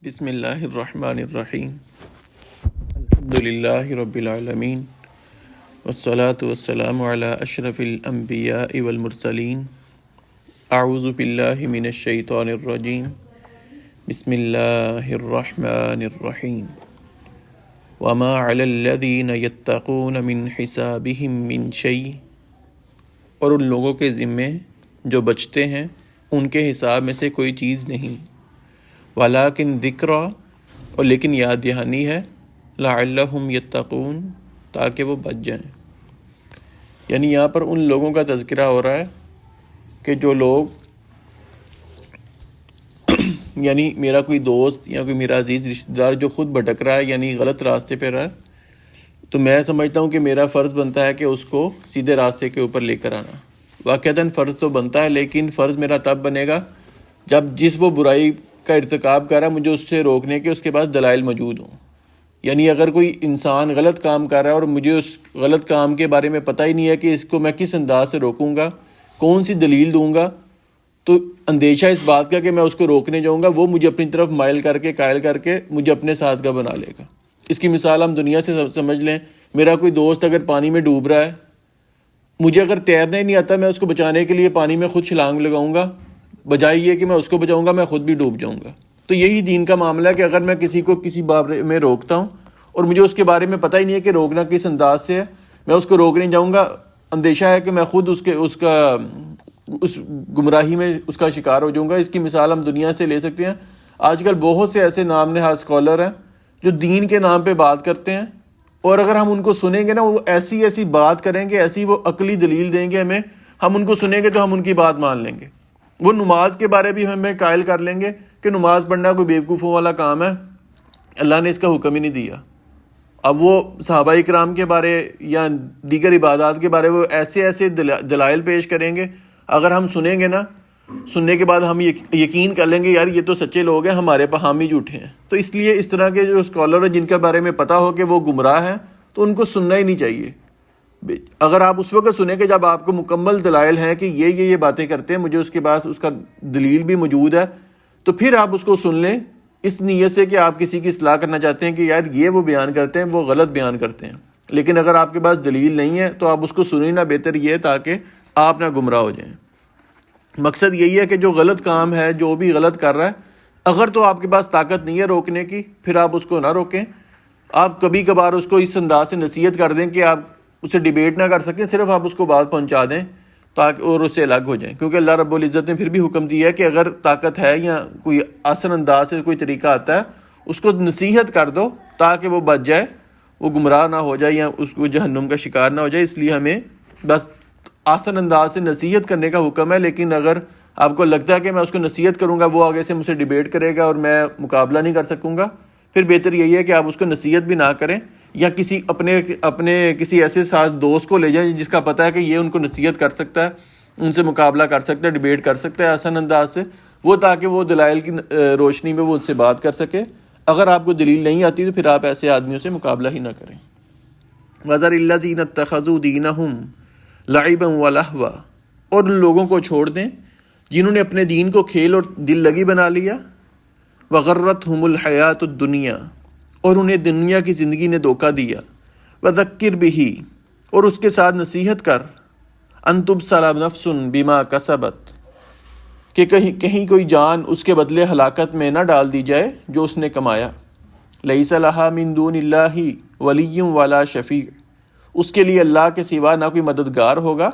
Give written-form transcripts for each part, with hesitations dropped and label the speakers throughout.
Speaker 1: بسم اللہ الرحمن الرحیم الحمد للہ رب العالمین والصلاة والسلام علی اشرف الانبیاء والمرسلین اعوذ باللہ من الشیطان الرجیم بسم اللہ الرحمن الرحیم وما علی الذین یتقون من حسابهم من شیء، اور ان لوگوں کے ذمے جو بچتے ہیں ان کے حساب میں سے کوئی چیز نہیں، ولیکن ذکرہ، اور لیکن یاد دہانی ہے، لعلہم یتقون، تاکہ وہ بچ جائیں۔ یعنی یہاں پر ان لوگوں کا تذکرہ ہو رہا ہے کہ جو لوگ یعنی میرا کوئی دوست یا کوئی میرا عزیز رشتہ دار جو خود بھٹک رہا ہے، یعنی غلط راستے پہ رہا ہے، تو میں سمجھتا ہوں کہ میرا فرض بنتا ہے کہ اس کو سیدھے راستے کے اوپر لے کر آنا۔ واقعتاً فرض تو بنتا ہے، لیکن فرض میرا تب بنے گا جب جس وہ برائی کا ارتکاب کر رہا ہے مجھے اس سے روکنے کے اس کے پاس دلائل موجود ہوں۔ یعنی اگر کوئی انسان غلط کام کر رہا ہے اور مجھے اس غلط کام کے بارے میں پتہ ہی نہیں ہے کہ اس کو میں کس انداز سے روکوں گا، کون سی دلیل دوں گا، تو اندیشہ اس بات کا کہ میں اس کو روکنے جاؤں گا وہ مجھے اپنی طرف مائل کر کے قائل کر کے مجھے اپنے ساتھ کا بنا لے گا۔ اس کی مثال ہم دنیا سے سمجھ لیں، میرا کوئی دوست اگر پانی میں ڈوب رہا ہے، مجھے اگر تیرنا ہی نہیں آتا، میں اس کو بچانے کے لیے پانی میں خود چھلانگ لگاؤں گا، بجائے یہ کہ میں اس کو بچاؤں گا میں خود بھی ڈوب جاؤں گا۔ تو یہی دین کا معاملہ ہے کہ اگر میں کسی کو کسی بارے میں روکتا ہوں اور مجھے اس کے بارے میں پتہ ہی نہیں ہے کہ روکنا کس انداز سے ہے، میں اس کو روکنے جاؤں گا، اندیشہ ہے کہ میں خود اس گمراہی میں اس کا شکار ہو جاؤں گا۔ اس کی مثال ہم دنیا سے لے سکتے ہیں۔ آج کل بہت سے ایسے نام نہاد اسکالر ہیں جو دین کے نام پہ بات کرتے ہیں، اور اگر ہم ان کو سنیں گے نا، وہ ایسی بات کریں گے، ایسی وہ عقلی دلیل دیں گے ہمیں، ہم ان کو سنیں گے تو ہم ان کی بات مان لیں گے۔ وہ نماز کے بارے بھی ہمیں قائل کر لیں گے کہ نماز پڑھنا کوئی بیوقوفوں والا کام ہے، اللہ نے اس کا حکم ہی نہیں دیا۔ اب وہ صحابہ اکرام کے بارے یا دیگر عبادات کے بارے وہ ایسے دلائل پیش کریں گے، اگر ہم سنیں گے نا، سننے کے بعد ہم یقین کر لیں گے یار یہ تو سچے لوگ ہیں، ہمارے پاس ہم ہی جھوٹے ہیں۔ تو اس لیے اس طرح کے جو اسکالر ہیں جن کے بارے میں پتہ ہو کہ وہ گمراہ ہیں، تو ان کو سننا ہی نہیں چاہیے۔ اگر آپ اس وقت سنیں کہ جب آپ کو مکمل دلائل ہیں کہ یہ باتیں کرتے ہیں، مجھے اس کے پاس اس کا دلیل بھی موجود ہے، تو پھر آپ اس کو سن لیں اس نیت سے کہ آپ کسی کی اصلاح کرنا چاہتے ہیں کہ یار یہ وہ بیان کرتے ہیں وہ غلط بیان کرتے ہیں۔ لیکن اگر آپ کے پاس دلیل نہیں ہے تو آپ اس کو سنیں نہ، بہتر یہ ہے تاکہ آپ نہ گمراہ ہو جائیں۔ مقصد یہی ہے کہ جو غلط کام ہے، جو بھی غلط کر رہا ہے، اگر تو آپ کے پاس طاقت نہیں ہے روکنے کی، پھر آپ اس کو نہ روکیں۔ آپ کبھی کبھار اس کو اس انداز سے نصیحت کر دیں کہ آپ اسے ڈیبیٹ نہ کر سکیں، صرف آپ اس کو بات پہنچا دیں تاکہ اور اس سے الگ ہو جائیں، کیونکہ اللہ رب العزت نے پھر بھی حکم دیا ہے کہ اگر طاقت ہے یا کوئی آسان انداز سے کوئی طریقہ آتا ہے اس کو نصیحت کر دو تاکہ وہ بچ جائے، وہ گمراہ نہ ہو جائے یا اس کو جہنم کا شکار نہ ہو جائے۔ اس لیے ہمیں بس آسان انداز سے نصیحت کرنے کا حکم ہے، لیکن اگر آپ کو لگتا ہے کہ میں اس کو نصیحت کروں گا وہ آگے سے مجھ سے ڈیبیٹ کرے گا اور میں مقابلہ نہیں کر سکوں گا، پھر بہتر یہی ہے کہ آپ اس کو نصیحت بھی نہ کریں، یا کسی اپنے کسی ایسے ساتھ دوست کو لے جائیں جس کا پتہ ہے کہ یہ ان کو نصیحت کر سکتا ہے، ان سے مقابلہ کر سکتا ہے، ڈیبیٹ کر سکتا ہے آسان انداز سے، وہ تاکہ وہ دلائل کی روشنی میں وہ ان سے بات کر سکے۔ اگر آپ کو دلیل نہیں آتی تو پھر آپ ایسے آدمیوں سے مقابلہ ہی نہ کریں۔ وَذَرِ الَّذِينَ اتَّخَذُوا دِينَهُمْ لَعِبًا وَلَهْوًا، اور ان لوگوں کو چھوڑ دیں جنہوں نے اپنے دین کو کھیل اور دل لگی بنا لیا، وَغَرَّتْهُمُ الْحَيَاةُ الدُّنْيَا، اور انہیں دنیا کی زندگی نے دھوکہ دیا، وَذَكِّرْ بِهِ، اور اس کے ساتھ نصیحت کر، أَن تُبْصَرَ نَفْسٌ بِمَا كَسَبَتْ، کہ کہیں کوئی جان اس کے بدلے ہلاکت میں نہ ڈال دی جائے جو اس نے کمایا۔ لَيْسَ لَهَا مِن دُونِ اللَّهِ وَلِيٌّ وَلَا شَفِيعٌ، اس کے لیے اللہ کے سوا نہ کوئی مددگار ہوگا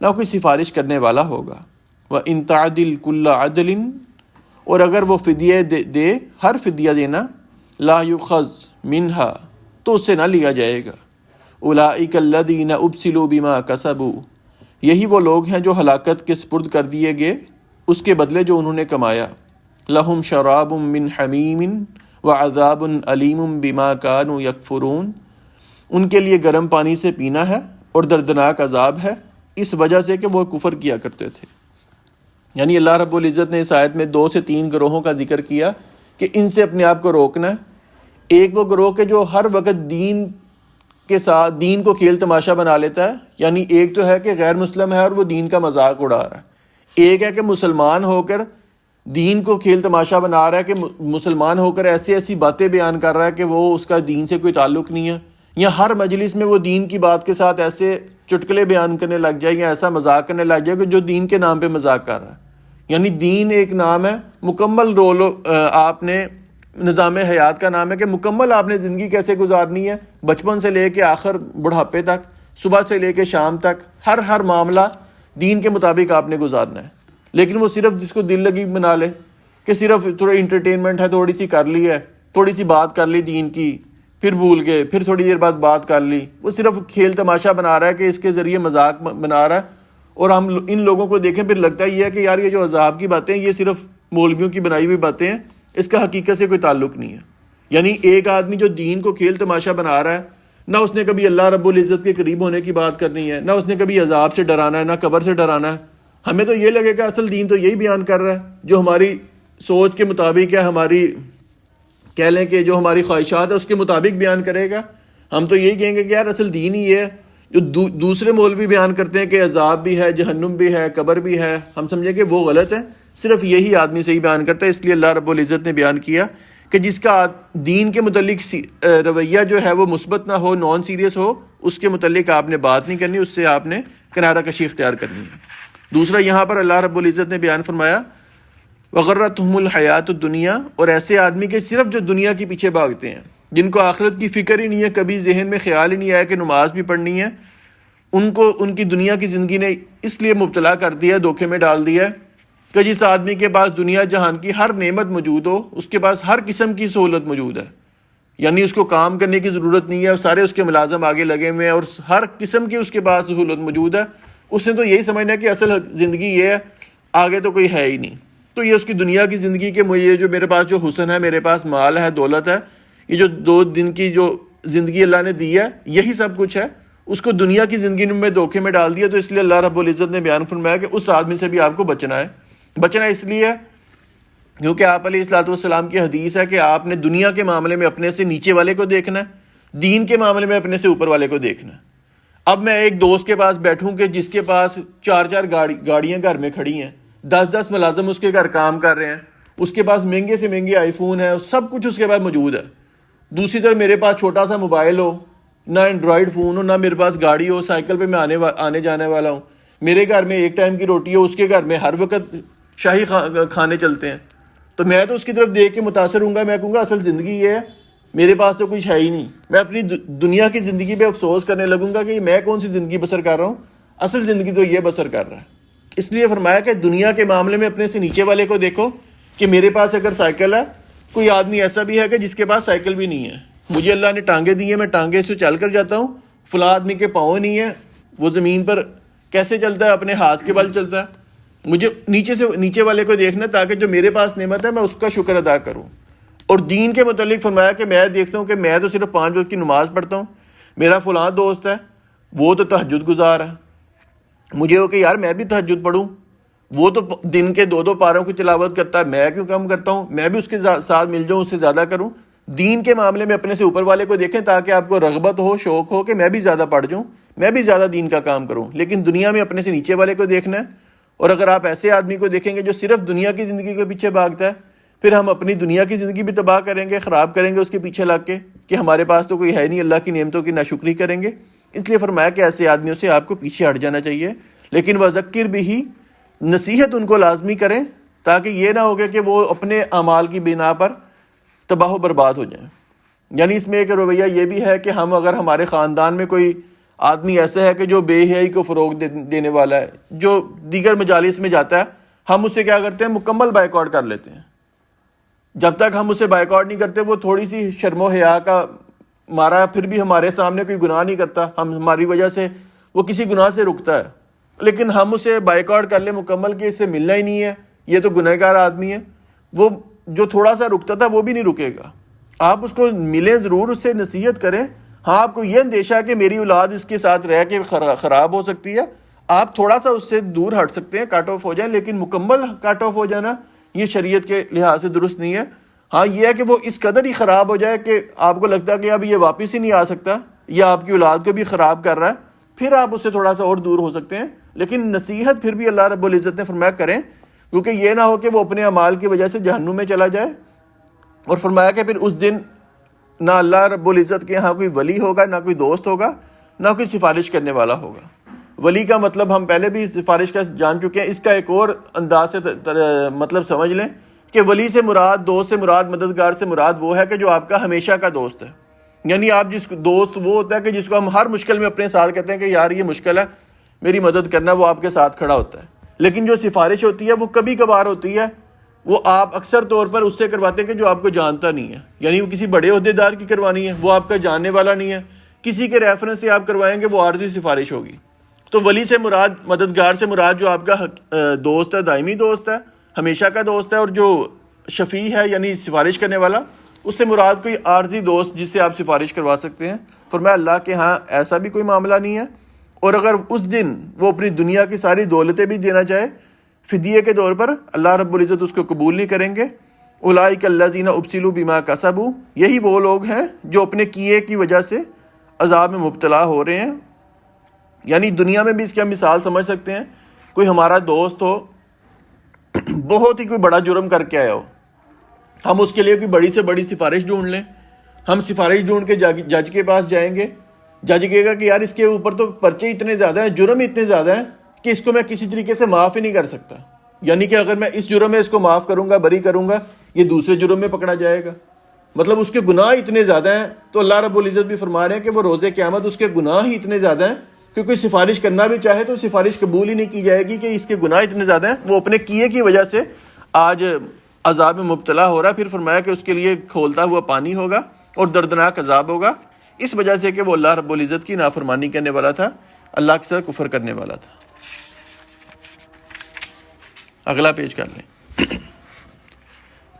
Speaker 1: نہ کوئی سفارش کرنے والا ہوگا۔ وَإِن تَعْدِلْ كُلَّ عَدْلٍ، اور اگر وہ فدیہ دے ہر فدیہ دینا، لا یؤخذ منہا، تو اس سے نہ لیا جائے گا۔ اولئک الذین ابسلوا بما کسبوا، یہی وہ لوگ ہیں جو ہلاکت کے سپرد کر دیے گئے اس کے بدلے جو انہوں نے کمایا۔ لہم شراب من حمیم وعذاب علیم بما کانوا یکفرون، ان کے لیے گرم پانی سے پینا ہے اور دردناک عذاب ہے اس وجہ سے کہ وہ کفر کیا کرتے تھے۔ یعنی اللہ رب العزت نے اس آیت میں 2 سے 3 گروہوں کا ذکر کیا کہ ان سے اپنے آپ کو روکنا ہے۔ ایک وہ گروہ کہ جو ہر وقت دین کے ساتھ دین کو کھیل تماشا بنا لیتا ہے، یعنی ایک تو ہے کہ غیر مسلم ہے اور وہ دین کا مذاق اڑا رہا ہے، ایک ہے کہ مسلمان ہو کر دین کو کھیل تماشا بنا رہا ہے کہ مسلمان ہو کر ایسی ایسی باتیں بیان کر رہا ہے کہ وہ اس کا دین سے کوئی تعلق نہیں ہے، یا ہر مجلس میں وہ دین کی بات کے ساتھ ایسے چٹکلے بیان کرنے لگ جائے یا ایسا مذاق کرنے لگ جائے کہ جو دین کے نام پہ مذاق کر رہا ہے. یعنی دین ایک نام ہے، مکمل رول آپ نے نظام حیات کا نام ہے کہ مکمل آپ نے زندگی کیسے گزارنی ہے، بچپن سے لے کے آخر بڑھاپے تک، صبح سے لے کے شام تک، ہر معاملہ دین کے مطابق آپ نے گزارنا ہے. لیکن وہ صرف جس کو دل لگی بنا لے کہ صرف تھوڑا انٹرٹینمنٹ ہے، تھوڑی سی کر لی ہے، تھوڑی سی بات کر لی دین کی، پھر بھول گئے، پھر تھوڑی دیر بعد بات کر لی، وہ صرف کھیل تماشا بنا رہا ہے کہ اس کے ذریعے مذاق بنا رہا ہے. اور ہم ان لوگوں کو دیکھیں پھر لگتا ہی ہے کہ یار یہ جو عذاب کی باتیں یہ صرف مولویوں کی بنائی ہوئی باتیں ہیں، اس کا حقیقت سے کوئی تعلق نہیں ہے. یعنی ایک آدمی جو دین کو کھیل تماشا بنا رہا ہے، نہ اس نے کبھی اللہ رب العزت کے قریب ہونے کی بات کرنی ہے، نہ اس نے کبھی عذاب سے ڈرانا ہے، نہ قبر سے ڈرانا ہے. ہمیں تو یہ لگے گا اصل دین تو یہی بیان کر رہا ہے جو ہماری سوچ کے مطابق ہے، ہماری کہہ لیں کہ جو ہماری خواہشات ہے اس کے مطابق بیان کرے گا. ہم تو یہی کہیں گے کہ یار اصل دین ہی یہ ہے. جو دوسرے مولوی بیان کرتے ہیں کہ عذاب بھی ہے، جہنم بھی ہے، قبر بھی ہے، ہم سمجھیں کہ وہ غلط ہے. صرف یہی آدمی صحیح بیان کرتا ہے. اس لیے اللہ رب العزت نے بیان کیا کہ جس کا دین کے متعلق رویہ جو ہے وہ مثبت نہ ہو، نان سیریس ہو، اس کے متعلق آپ نے بات نہیں کرنی، اس سے آپ نے کنارہ کشی اختیار کرنی ہے. دوسرا یہاں پر اللہ رب العزت نے بیان فرمایا وغرتہم الحیات الدنیا، اور ایسے آدمی کے صرف جو دنیا کے پیچھے بھاگتے ہیں، جن کو آخرت کی فکر ہی نہیں ہے، کبھی ذہن میں خیال ہی نہیں آیا کہ نماز بھی پڑھنی ہے، ان کو ان کی دنیا کی زندگی نے اس لیے مبتلا کر دیا، دھوکے میں ڈال دیا کہ جس آدمی کے پاس دنیا جہان کی ہر نعمت موجود ہو، اس کے پاس ہر قسم کی سہولت موجود ہے، یعنی اس کو کام کرنے کی ضرورت نہیں ہے، سارے اس کے ملازم آگے لگے ہوئے ہیں اور ہر قسم کی اس کے پاس سہولت موجود ہے، اس نے تو یہی سمجھنا ہے کہ اصل زندگی یہ ہے، آگے تو کوئی ہے ہی نہیں. تو یہ اس کی دنیا کی زندگی کے یہ جو میرے پاس جو حسن ہے، میرے پاس مال ہے، دولت ہے، یہ جو 2 دن کی جو زندگی اللہ نے دی ہے، یہی سب کچھ ہے، اس کو دنیا کی زندگی میں دھوکے میں ڈال دیا. تو اس لیے اللہ رب العزت نے بیان فرمایا کہ اس آدمی سے بھی آپ کو بچنا ہے. بچنا اس لیے کیونکہ آپ علیہ الصلوۃ والسلام کی حدیث ہے کہ آپ نے دنیا کے معاملے میں اپنے سے نیچے والے کو دیکھنا ہے، دین کے معاملے میں اپنے سے اوپر والے کو دیکھنا ہے. اب میں ایک دوست کے پاس بیٹھوں کہ جس کے پاس 4 گاڑیاں گھر میں کھڑی ہیں، 10 ملازم اس کے گھر کام کر رہے ہیں، اس کے پاس مہنگے سے مہنگے آئی فون ہے، سب کچھ اس کے پاس موجود ہے. دوسری طرف میرے پاس چھوٹا سا موبائل ہو، نہ اینڈرائڈ فون ہو، نہ میرے پاس گاڑی ہو، سائیکل پہ میں آنے جانے والا ہوں، میرے گھر میں ایک ٹائم کی روٹی ہو، اس کے گھر میں ہر وقت شاہی کھانے چلتے ہیں. تو میں تو اس کی طرف دیکھ کے متاثر ہوں گا، میں کہوں گا اصل زندگی یہ ہے، میرے پاس تو کچھ ہے ہی نہیں. میں اپنی دنیا کی زندگی پہ افسوس کرنے لگوں گا کہ میں کون سی زندگی بسر کر رہا ہوں، اصل زندگی تو یہ بسر کر رہا ہے. اس لیے فرمایا کہ دنیا کے معاملے میں اپنے سے نیچے والے کو دیکھو کہ میرے پاس اگر سائیکل ہے، کوئی آدمی ایسا بھی ہے کہ جس کے پاس سائیکل بھی نہیں ہے. مجھے اللہ نے ٹانگیں دی ہیں، میں ٹانگیں سے چل کر جاتا ہوں، فلاں آدمی کے پاؤں نہیں ہے، وہ زمین پر کیسے چلتا ہے؟ اپنے ہاتھ کے بل چلتا ہے. مجھے نیچے والے کو دیکھنا تاکہ جو میرے پاس نعمت ہے میں اس کا شکر ادا کروں. اور دین کے متعلق فرمایا کہ میں دیکھتا ہوں کہ میں تو صرف 5 وقت کی نماز پڑھتا ہوں، میرا فلاں دوست ہے وہ تو تہجد گزار ہے، مجھے ہو کہ یار میں بھی تہجد پڑھوں، وہ تو دن کے 2 پاروں کی تلاوت کرتا ہے، میں کیوں کم کرتا ہوں؟ میں بھی اس کے ساتھ مل جاؤں، اس سے زیادہ کروں. دین کے معاملے میں اپنے سے اوپر والے کو دیکھیں تاکہ آپ کو رغبت ہو، شوق ہو کہ میں بھی زیادہ پڑھ جاؤں، میں بھی زیادہ دین کا کام کروں. لیکن دنیا میں اپنے سے نیچے والے کو دیکھنا ہے. اور اگر آپ ایسے آدمی کو دیکھیں گے جو صرف دنیا کی زندگی کے پیچھے بھاگتا ہے، پھر ہم اپنی دنیا کی زندگی بھی تباہ کریں گے، خراب کریں گے اس کے پیچھے لگ کے کہ ہمارے پاس تو کوئی ہے نہیں، اللہ کی نعمتوں کی ناشکری کریں گے. اس لیے فرمایا کہ ایسے آدمیوں سے آپ کو پیچھے ہٹ جانا چاہیے. لیکن وذکر بھی، نصیحت ان کو لازمی کریں تاکہ یہ نہ ہوگا کہ وہ اپنے اعمال کی بنا پر تباہ و برباد ہو جائیں. یعنی اس میں ایک رویہ یہ بھی ہے کہ ہم اگر ہمارے خاندان میں کوئی آدمی ایسا ہے کہ جو بے حیائی کو فروغ دینے والا ہے، جو دیگر مجالس میں جاتا ہے، ہم اسے کیا کرتے ہیں؟ مکمل بائیکاٹ کر لیتے ہیں. جب تک ہم اسے بائیکاٹ نہیں کرتے، وہ تھوڑی سی شرم و حیا کا مارا پھر بھی ہمارے سامنے کوئی گناہ نہیں کرتا، ہماری وجہ سے وہ کسی گناہ سے رکتا ہے. لیکن ہم اسے بائیکاٹ کر لیں مکمل کہ اس سے ملنا ہی نہیں ہے، یہ تو گنہگار گار آدمی ہے، وہ جو تھوڑا سا رکتا تھا وہ بھی نہیں رکے گا. آپ اس کو ملیں ضرور، اس سے نصیحت کریں. ہاں آپ کو یہ اندیشہ ہے کہ میری اولاد اس کے ساتھ رہ کے خراب ہو سکتی ہے، آپ تھوڑا سا اس سے دور ہٹ سکتے ہیں، کٹ آف ہو جائیں، لیکن مکمل کٹ آف ہو جانا یہ شریعت کے لحاظ سے درست نہیں ہے. ہاں یہ ہے کہ وہ اس قدر ہی خراب ہو جائے کہ آپ کو لگتا ہے کہ اب یہ واپس ہی نہیں آ سکتا، یا آپ کی اولاد کو بھی خراب کر رہا ہے، پھر آپ اس سے تھوڑا سا اور دور ہو سکتے ہیں. لیکن نصیحت پھر بھی اللہ رب العزت نے فرمایا کریں. کیونکہ یہ نہ ہو کہ وہ اپنے اعمال کی وجہ سے جہنم میں چلا جائے. اور فرمایا کہ پھر اس دن نہ اللہ رب العزت کے یہاں کوئی ولی ہوگا، نہ کوئی دوست ہوگا، نہ کوئی سفارش کرنے والا ہوگا. ولی کا مطلب ہم پہلے بھی سفارش کا جان چکے ہیں. اس کا ایک اور انداز سے مطلب سمجھ لیں کہ ولی سے مراد، دوست سے مراد، مددگار سے مراد وہ ہے کہ جو آپ کا ہمیشہ کا دوست ہے. یعنی آپ جس دوست وہ ہوتا ہے کہ جس کو ہم ہر مشکل میں اپنے ساتھ کہتے ہیں کہ یار یہ مشکل ہے میری مدد کرنا، وہ آپ کے ساتھ کھڑا ہوتا ہے. لیکن جو سفارش ہوتی ہے وہ کبھی کبھار ہوتی ہے، وہ آپ اکثر طور پر اس سے کرواتے ہیں کہ جو آپ کو جانتا نہیں ہے. یعنی وہ کسی بڑے عہدیدار کی کروانی ہے، وہ آپ کا جاننے والا نہیں ہے، کسی کے ریفرنس سے آپ کروائیں گے، وہ عارضی سفارش ہوگی. تو ولی سے مراد، مددگار سے مراد جو آپ کا دوست ہے، دائمی دوست ہے، ہمیشہ کا دوست ہے. اور جو شفیع ہے یعنی سفارش کرنے والا، اس سے مراد کوئی عارضی دوست جس سے آپ سفارش کروا سکتے ہیں. فرمایا اللہ کے ہاں ایسا بھی کوئی معاملہ نہیں ہے. اور اگر اس دن وہ اپنی دنیا کی ساری دولتیں بھی دینا چاہے فدیے کے طور پر، اللہ رب العزت اس کو قبول نہیں کریں گے. اولئک الذین ابسلوا بما کسبوا، یہی وہ لوگ ہیں جو اپنے کیے کی وجہ سے عذاب میں مبتلا ہو رہے ہیں. یعنی دنیا میں بھی اس کی ہم مثال سمجھ سکتے ہیں. کوئی ہمارا دوست ہو، بہت ہی کوئی بڑا جرم کر کے آیا ہو، ہم اس کے لیے کوئی بڑی سے بڑی سفارش ڈھونڈ لیں. ہم سفارش ڈھونڈ کے جج کے پاس جائیں گے، جج کہے گا کہ یار اس کے اوپر تو پرچے اتنے زیادہ ہیں، جرم اتنے زیادہ ہیں کہ اس کو میں کسی طریقے سے معاف ہی نہیں کر سکتا. یعنی کہ اگر میں اس جرم میں اس کو معاف کروں گا، بری کروں گا، یہ دوسرے جرم میں پکڑا جائے گا. مطلب اس کے گناہ اتنے زیادہ ہیں. تو اللہ رب العزت بھی فرما رہے ہیں کہ وہ روز قیامت اس کے گناہ ہی اتنے زیادہ ہیں کہ کوئی سفارش کرنا بھی چاہے تو سفارش قبول ہی نہیں کی جائے گی کہ اس کے گناہ اتنے زیادہ ہیں. وہ اپنے کیے کی وجہ سے آج عذاب میں مبتلا ہو رہا ہے. پھر فرمایا کہ اس کے لیے کھولتا ہوا پانی ہوگا اور دردناک عذاب ہوگا، اس وجہ سے کہ وہ اللہ رب العزت کی نافرمانی کرنے والا تھا، اللہ کے ساتھ کفر کرنے والا تھا. اگلا پیج کر لیں.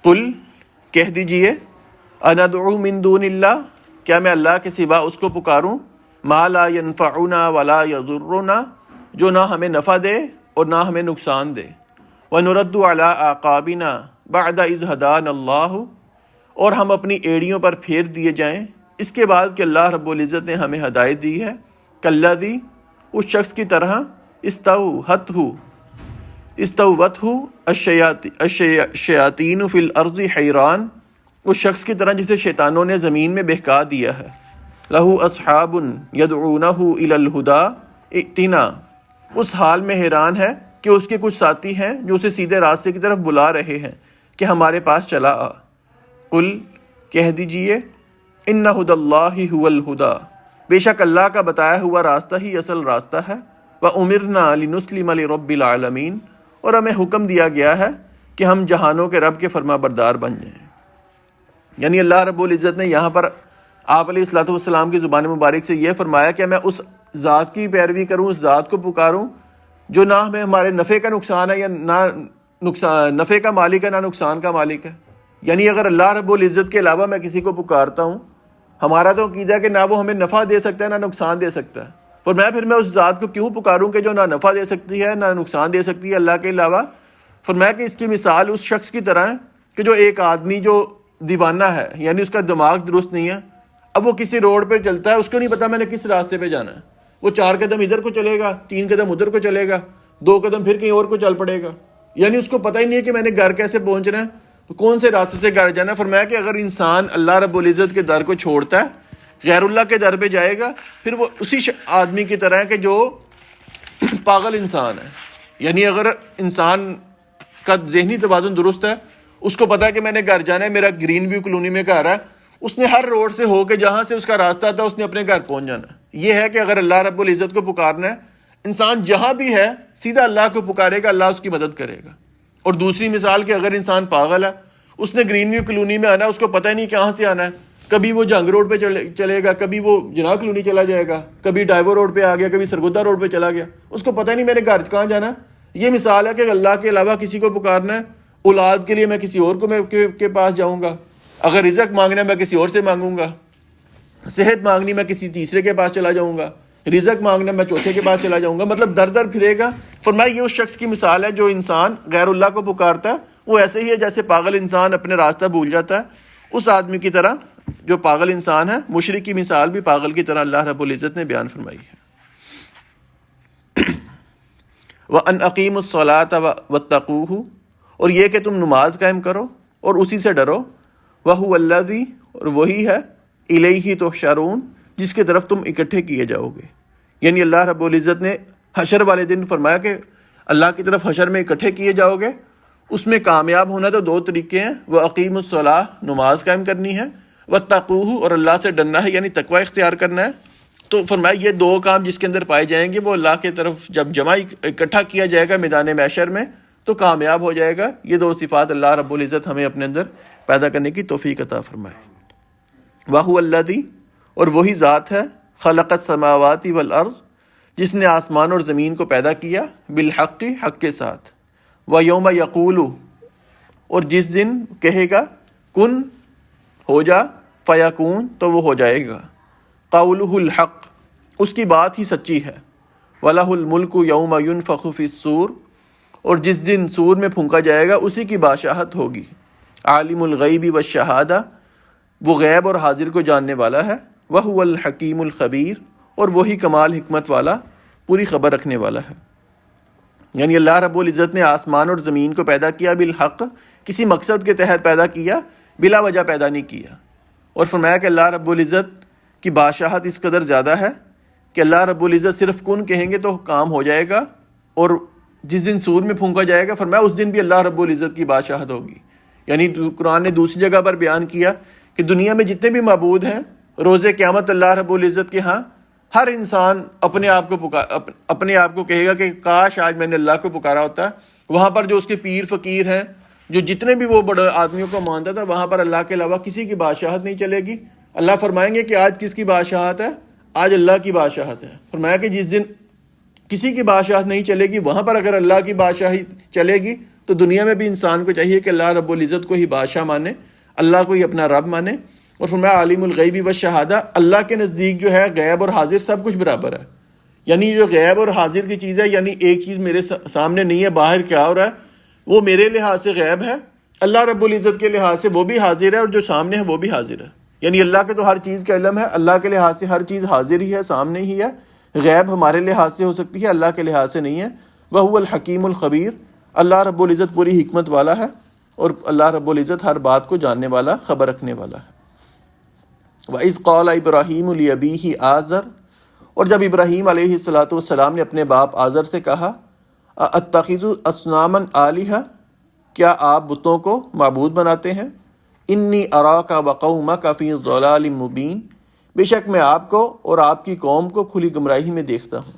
Speaker 1: قل، کہہ دیجئے، اندعو من دون اللہ، کیا میں اللہ کے سوا اس کو پکاروں، ما لا ينفعنا ولا يضرنا، جو نہ ہمیں نفع دے اور نہ ہمیں نقصان دے. ونرد على اعقابنا بعد اذ هدانا اللہ، اور ہم اپنی ایڑیوں پر پھیر دیے جائیں اس کے بعد کہ اللہ رب العزت نے ہمیں ہدایت دی ہے. کالذی، اس شخص کی طرح، استوته الشیاطین فی الارض حیران، اس شخص کی طرح جسے شیطانوں نے زمین میں بہکا دیا ہے. لہ اصحاب یدعونہ الی الہدی ائتنا، اس حال میں حیران ہے کہ اس کے کچھ ساتھی ہیں جو اسے سیدھے راستے کی طرف بلا رہے ہیں کہ ہمارے پاس چلا آ. قل، کہہ دیجئے، ان ھدی اللہ ھو الھدی، بے شک اللہ کا بتایا ہوا راستہ ہی اصل راستہ ہے. وَأُمِرْنَا لِنُسْلِمَ لِرَبِّ الْعَالَمِينَ، اور ہمیں حکم دیا گیا ہے کہ ہم جہانوں کے رب کے فرما بردار بن جائیں. یعنی اللہ رب العزت نے یہاں پر آپ علیہ الصلوۃ والسلام کی زبان مبارک سے یہ فرمایا کہ میں اس ذات کی پیروی کروں، اس ذات کو پکاروں جو نہ ہمیں ہمارے نفع کا نقصان ہے، یا نہ نفع کا مالک ہے، نہ نقصان کا مالک ہے. یعنی اگر اللہ رب العزت کے علاوہ میں کسی کو پکارتا ہوں، ہمارا تو عقیدہ ہے کہ نہ وہ ہمیں نفع دے سکتا ہے نہ نقصان دے سکتا ہے، اور پھر میں اس ذات کو کیوں پکاروں کہ جو نہ نفع دے سکتی ہے نہ نقصان دے سکتی ہے اللہ کے علاوہ. فرمایا کہ اس کی مثال اس شخص کی طرح ہے کہ جو ایک آدمی جو دیوانہ ہے، یعنی اس کا دماغ درست نہیں ہے. اب وہ کسی روڈ پہ چلتا ہے، اس کو نہیں پتا میں نے کس راستے پہ جانا ہے. وہ 4 قدم ادھر کو چلے گا، 3 قدم ادھر کو چلے گا، 2 قدم پھر کہیں اور کو چل پڑے گا. یعنی اس کو پتہ ہی نہیں ہے کہ میں نے گھر کیسے پہنچنا ہے، کون سے راستے سے گھر جانا ہے. فرمایا کہ اگر انسان اللہ رب العزت کے در کو چھوڑتا ہے، غیر اللہ کے در پہ جائے گا، پھر وہ اسی آدمی کی طرح ہے کہ جو پاگل انسان ہے. یعنی اگر انسان کا ذہنی توازن درست ہے، اس کو پتا ہے کہ میں نے گھر جانا ہے، میرا گرین ویو کالونی میں گھر ہے، اس نے ہر روڈ سے ہو کے جہاں سے اس کا راستہ تھا اس نے اپنے گھر پہنچ جانا ہے. یہ ہے کہ اگر اللہ رب العزت کو پکارنا ہے، انسان جہاں بھی ہے سیدھا اللہ کو پکارے گا، اللہ اس کی مدد کرے گا. اور دوسری مثال کہ اگر انسان پاگل ہے، اس نے گرین ویو کالونی میں آنا ہے، اس کو پتہ ہی نہیں کہاں سے آنا ہے. کبھی وہ جنگ روڈ پہ چلے گا، کبھی وہ جناح کالونی چلا جائے گا، کبھی ڈائیور روڈ پہ آ گیا، کبھی سرگودا روڈ پہ چلا گیا، اس کو پتہ نہیں میرے گھر کہاں جانا ہے. یہ مثال ہے کہ اللہ کے علاوہ کسی کو پکارنا ہے. اولاد کے لیے میں کسی اور کو کے پاس جاؤں گا، اگر رزق مانگنا ہے میں کسی اور سے مانگوں گا، صحت مانگنی میں کسی تیسرے کے پاس چلا جاؤں گا، رزق مانگنا میں چوتھے کے پاس چلا جاؤں گا. مطلب در در پھرے گا. فرمایا یہ اس شخص کی مثال ہے جو انسان غیر اللہ کو پکارتا ہے، وہ ایسے ہی ہے جیسے پاگل انسان اپنے راستہ بھول جاتا ہے. اس آدمی کی طرح جو پاگل انسان ہے، مشرک کی مثال بھی پاگل کی طرح اللہ رب العزت نے بیان فرمائی ہے. وَأَنْ أَقِيمُوا الصَّلَاةَ وَاتَّقُوهُ، اور یہ کہ تم نماز قائم کرو اور اسی سے ڈرو، وَهُوَ الَّذِي، اور وہی ہے، اِلَيْهِ تُحْشَرُونَ، جس کی طرف تم اکٹھے کیے جاؤ گے۔ یعنی اللہ رب العزت نے حشر والے دن فرمایا کہ اللہ کی طرف حشر میں اکٹھے کیے جاؤ گے۔ اس میں کامیاب ہونا تو دو طریقے ہیں، وَأَقِيمُوا الصَّلَاةَ، نماز قائم کرنی ہے، وَاتَّقُوهُ، اور اللہ سے ڈرنا ہے، یعنی تقوی اختیار کرنا ہے۔ تو فرمایا یہ دو کام جس کے اندر پائے جائیں گے، وہ اللہ کی طرف جب جمع اکٹھا کیا جائے گا میدان محشر میں تو کامیاب ہو جائے گا۔ یہ دو صفات اللہ رب العزت ہمیں اپنے اندر پیدا کرنے کی توفیق عطا فرمائے۔ وَهُوَ الَّذِي، اور وہی ذات ہے، خلق السماوات والارض، جس نے آسمان اور زمین کو پیدا کیا، بالحق، حق کے ساتھ، وَيَوْمَ يَقُولُ، اور جس دن کہے گا کن، ہو جا، فیکون، تو وہ ہو جائے گا، قَوْلُهُ الْحَقُّ، اس کی بات ہی سچی ہے، وَلَهُ الْمُلْكُ يَوْمَ يُنفَخُ فِي الصُّورِ، اور جس دن سور میں پھونکا جائے گا اسی کی بادشاہت ہوگی، عالم الغیب والشہادہ، وہ غیب اور حاضر کو جاننے والا ہے، وَهُوَ الْحَكِيمُ الْخَبِيرُ، اور وہی کمال حکمت والا، پوری خبر رکھنے والا ہے۔ یعنی اللہ رب العزت نے آسمان اور زمین کو پیدا کیا بالحق، کسی مقصد کے تحت پیدا کیا، بلا وجہ پیدا نہیں کیا۔ اور فرمایا کہ اللہ رب العزت کی بادشاہت اس قدر زیادہ ہے کہ اللہ رب العزت صرف کن کہیں گے تو کام ہو جائے گا، اور جس دن سور میں پھونکا جائے گا فرمایا اس دن بھی اللہ رب العزت کی بادشاہت ہوگی۔ یعنی قرآن نے دوسری جگہ پر بیان کیا کہ دنیا میں جتنے بھی معبود ہیں، روز قیامت اللہ رب العزت کے ہاں ہر انسان اپنے آپ کو کہے گا کہ کاش آج میں نے اللہ کو پکارا ہوتا۔ وہاں پر جو اس کے پیر فقیر ہیں، جو جتنے بھی وہ بڑے آدمیوں کو مانتا تھا، وہاں پر اللہ کے علاوہ کسی کی بادشاہت نہیں چلے گی۔ اللہ فرمائیں گے کہ آج کس کی بادشاہت ہے؟ آج اللہ کی بادشاہت ہے۔ فرمایا کہ جس دن کسی کی بادشاہت نہیں چلے گی، وہاں پر اگر اللہ کی بادشاہی چلے گی تو دنیا میں بھی انسان کو چاہیے کہ اللہ رب العزت کو ہی بادشاہ مانے، اللہ کو ہی اپنا رب مانے۔ اور فرمایا عالم الغیب والشہادہ، اللہ کے نزدیک جو ہے غیب اور حاضر سب کچھ برابر ہے۔ یعنی جو غیب اور حاضر کی چیز ہے، یعنی ایک چیز میرے سامنے نہیں ہے، باہر کیا ہو رہا ہے، وہ میرے لحاظ سے غیب ہے، اللہ رب العزت کے لحاظ سے وہ بھی حاضر ہے، اور جو سامنے ہے وہ بھی حاضر ہے۔ یعنی اللہ کے تو ہر چیز کا علم ہے، اللہ کے لحاظ سے ہر چیز حاضر ہی ہے، سامنے ہی ہے۔ غیب ہمارے لحاظ سے ہو سکتی ہے، اللہ کے لحاظ سے نہیں ہے۔ وَهُوَ الْحَكِيمُ الْخَبِيرُ، اللہ رب العزت پوری حکمت والا ہے، اور اللہ رب العزت ہر بات کو جاننے والا، خبر رکھنے والا ہے۔ وَإِذْ قَالَ إِبْرَاهِيمُ لِأَبِيهِ آزَرَ، اور جب ابراہیم علیہ السلام نے اپنے باپ آزر سے کہا، أَأَتَّخِذُ أَصْنَامًا آلِهَةً، کیا آپ بتوں کو معبود بناتے ہیں؟ إِنِّي أَرَاكَ وَقَوْمَكَ فِي ضَلَالٍ مُبِينٍ، بے شک میں آپ کو اور آپ کی قوم کو کھلی گمراہی میں دیکھتا ہوں۔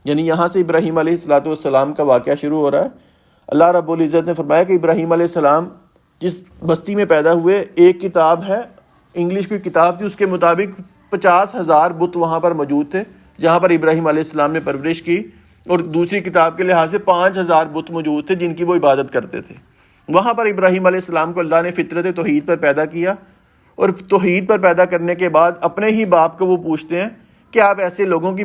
Speaker 1: یعنی یہاں سے ابراہیم علیہ السلام کا واقعہ شروع ہو رہا ہے۔ اللہ رب العزت نے فرمایا کہ ابراہیم علیہ السلام جس بستی میں پیدا ہوئے، ایک کتاب ہے، انگلش کی کتاب تھی، اس کے مطابق 50,000 بت وہاں پر موجود تھے جہاں پر ابراہیم علیہ السلام نے پرورش کی، اور دوسری کتاب کے لحاظ سے 5,000 بت موجود تھے جن کی وہ عبادت کرتے تھے۔ وہاں پر ابراہیم علیہ السلام کو اللہ نے فطرت توحید پر پیدا کیا، اور توحید پر پیدا کرنے کے بعد اپنے ہی باپ کو وہ پوچھتے ہیں کہ آپ ایسے لوگوں کی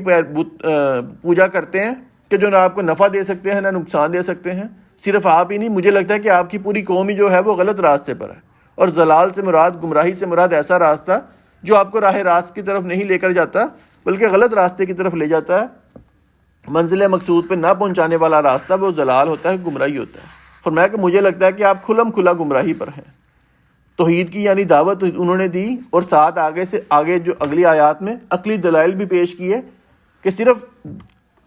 Speaker 1: پوجا کرتے ہیں کہ جو نہ آپ کو نفع دے سکتے ہیں نہ نقصان دے سکتے ہیں۔ صرف آپ ہی نہیں، مجھے لگتا ہے کہ آپ کی پوری قوم ہی جو ہے وہ غلط راستے پر ہے، اور ضلال سے مراد، گمراہی سے مراد ایسا راستہ جو آپ کو راہ راست کی طرف نہیں لے کر جاتا بلکہ غلط راستے کی طرف لے جاتا ہے۔ منزل مقصود پہ نہ پہنچانے والا راستہ وہ ضلال ہوتا ہے، گمراہی ہوتا ہے۔ فرمایا کہ مجھے لگتا ہے کہ آپ کھلم کھلا گمراہی پر ہیں۔ توحید کی یعنی دعوت انہوں نے دی، اور ساتھ آگے جو اگلی آیات میں عقلی دلائل بھی پیش کیے کہ صرف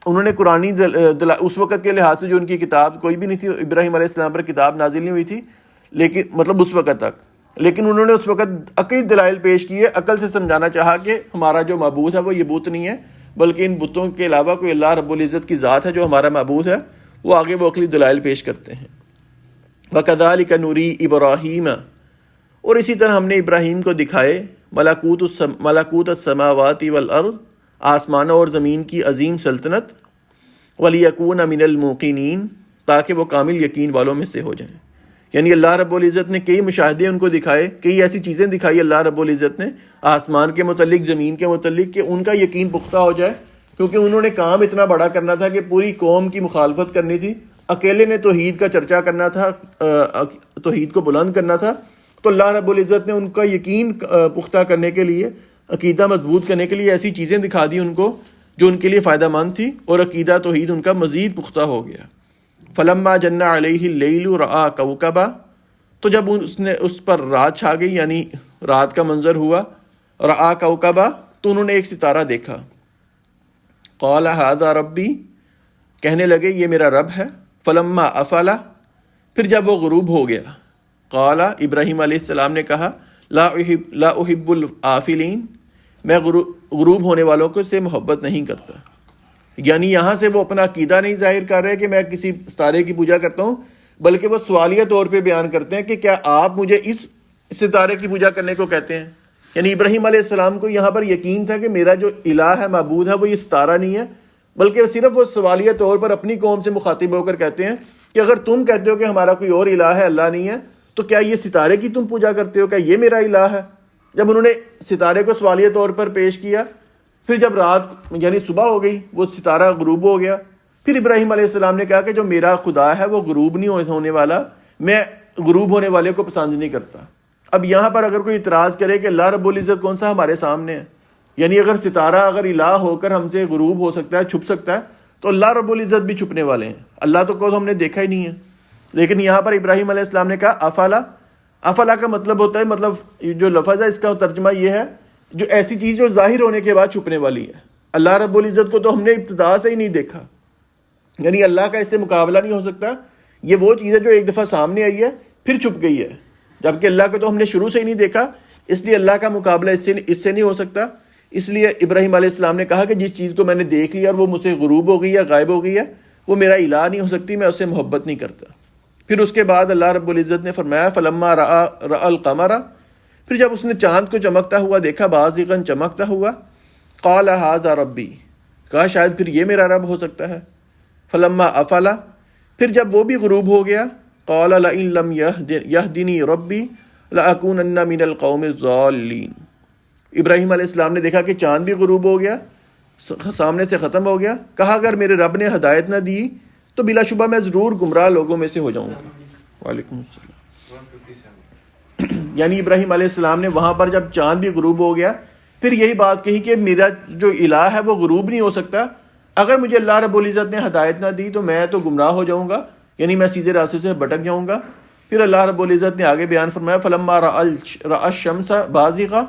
Speaker 1: انہوں نے قرآنی اس وقت کے لحاظ سے جو ان کی کتاب کوئی بھی نہیں تھی، ابراہیم علیہ السلام پر کتاب نازل نہیں ہوئی تھی، لیکن مطلب اس وقت تک، لیکن انہوں نے اس وقت عقلی دلائل پیش کیے، عقل سے سمجھانا چاہا کہ ہمارا جو معبود ہے وہ یہ بت نہیں ہے، بلکہ ان بتوں کے علاوہ کوئی اللہ رب العزت کی ذات ہے جو ہمارا معبود ہے۔ وہ آگے وہ عقلی دلائل پیش کرتے ہیں۔ وَكَذَلِكَ نُرِي إِبْرَاهِيمَ، اور اسی طرح ہم نے ابراہیم کو دکھائے ملکوت السماوات والارض، آسمانوں اور زمین کی عظیم سلطنت، وَلِيَكُونَ مِنَ الْمُوقِنِينَ، تاکہ وہ کامل یقین والوں میں سے ہو جائیں۔ یعنی اللہ رب العزت نے کئی مشاہدے ان کو دکھائے، کئی ایسی چیزیں دکھائی اللہ رب العزت نے آسمان کے متعلق، زمین کے متعلق، کہ ان کا یقین پختہ ہو جائے، کیونکہ انہوں نے کام اتنا بڑا کرنا تھا کہ پوری قوم کی مخالفت کرنی تھی، اکیلے نے توحید کا چرچا کرنا تھا، توحید کو بلند کرنا تھا۔ تو اللہ رب العزت نے ان کا یقین پختہ کرنے کے لیے، عقیدہ مضبوط کرنے کے لیے ایسی چیزیں دکھا دی ان کو جو ان کے لیے فائدہ مند تھی، اور عقیدہ توحید ان کا مزید پختہ ہو گیا۔ فلما جن علیہ اللیل رآ کوکبا، تو جب اس پر رات چھا گئی یعنی رات کا منظر ہوا، رآ کوکبا تو انہوں نے ایک ستارہ دیکھا، قال ھذا ربی کہنے لگے یہ میرا رب ہے، فلما افلا پھر جب وہ غروب ہو گیا، قال ابراہیم علیہ السلام نے کہا لا احب الآفلین میں غروب ہونے والوں کو سے محبت نہیں کرتا، یعنی یہاں سے وہ اپنا عقیدہ نہیں ظاہر کر رہے کہ میں کسی ستارے کی پوجا کرتا ہوں، بلکہ وہ سوالیہ طور پہ بیان کرتے ہیں کہ کیا آپ مجھے اس ستارے کی پوجا کرنے کو کہتے ہیں؟ یعنی ابراہیم علیہ السلام کو یہاں پر یقین تھا کہ میرا جو الہ ہے معبود ہے وہ یہ ستارہ نہیں ہے، بلکہ صرف وہ سوالیہ طور پر اپنی قوم سے مخاطب ہو کر کہتے ہیں کہ اگر تم کہتے ہو کہ ہمارا کوئی اور الہ ہے اللہ نہیں ہے تو کیا یہ ستارے کی تم پوجا کرتے ہو؟ کیا یہ میرا الہ ہے؟ جب انہوں نے ستارے کو سوالیہ طور پر پیش کیا، پھر جب رات یعنی صبح ہو گئی وہ ستارہ غروب ہو گیا، پھر ابراہیم علیہ السلام نے کہا کہ جو میرا خدا ہے وہ غروب نہیں ہونے والا، میں غروب ہونے والے کو پسند نہیں کرتا۔ اب یہاں پر اگر کوئی اعتراض کرے کہ اللہ رب العزت کون سا ہمارے سامنے ہے، یعنی اگر ستارہ اگر الہ ہو کر ہم سے غروب ہو سکتا ہے، چھپ سکتا ہے، تو اللہ رب العزت بھی چھپنے والے ہیں، اللہ تو ہم نے دیکھا ہی نہیں ہے۔ لیکن یہاں پر ابراہیم علیہ السلام نے کہا افلا، افلا کا مطلب ہوتا ہے، مطلب جو لفظ ہے اس کا ترجمہ یہ ہے جو ایسی چیز جو ظاہر ہونے کے بعد چھپنے والی ہے۔ اللہ رب العزت کو تو ہم نے ابتدا سے ہی نہیں دیکھا، یعنی اللہ کا اس سے مقابلہ نہیں ہو سکتا، یہ وہ چیز ہے جو ایک دفعہ سامنے آئی ہے پھر چھپ گئی ہے، جبکہ اللہ کو تو ہم نے شروع سے ہی نہیں دیکھا، اس لیے اللہ کا مقابلہ اس سے نہیں ہو سکتا۔ اس لیے ابراہیم علیہ السلام نے کہا کہ جس چیز کو میں نے دیکھ لیا اور وہ مجھ سے غروب ہو گئی ہے، غائب ہو گئی ہے، وہ میرا الہ نہیں ہو سکتی، میں اس سے محبت نہیں کرتا۔ پھر اس کے بعد اللہ رب العزت نے فرمایا فلما رأى القمر، پھر جب اس نے چاند کو چمکتا ہوا دیکھا، بازغاً چمکتا ہوا، قال ھذا ربی کہا شاید پھر یہ میرا رب ہو سکتا ہے۔ فلما افلا پھر جب وہ بھی غروب ہو گیا، قال لئن لم یہدنی ربی لأکونن من القوم الضالین، ابراہیم علیہ السلام نے دیکھا کہ چاند بھی غروب ہو گیا، سامنے سے ختم ہو گیا، کہا اگر میرے رب نے ہدایت نہ دی تو بلا شبہ میں ضرور گمراہ لوگوں میں سے ہو جاؤں گا۔ وعلیکم السلام۔ یعنی ابراہیم علیہ السلام نے وہاں پر جب چاند بھی غروب ہو گیا پھر یہی بات کہی کہ میرا جو الہ ہے وہ غروب نہیں ہو سکتا، اگر مجھے اللہ رب العزت نے ہدایت نہ دی تو میں تو گمراہ ہو جاؤں گا، یعنی میں سیدھے راستے سے بھٹک جاؤں گا۔ پھر اللہ رب العزت نے آگے بیان فرمایا فلما رأى الشمس بازغة،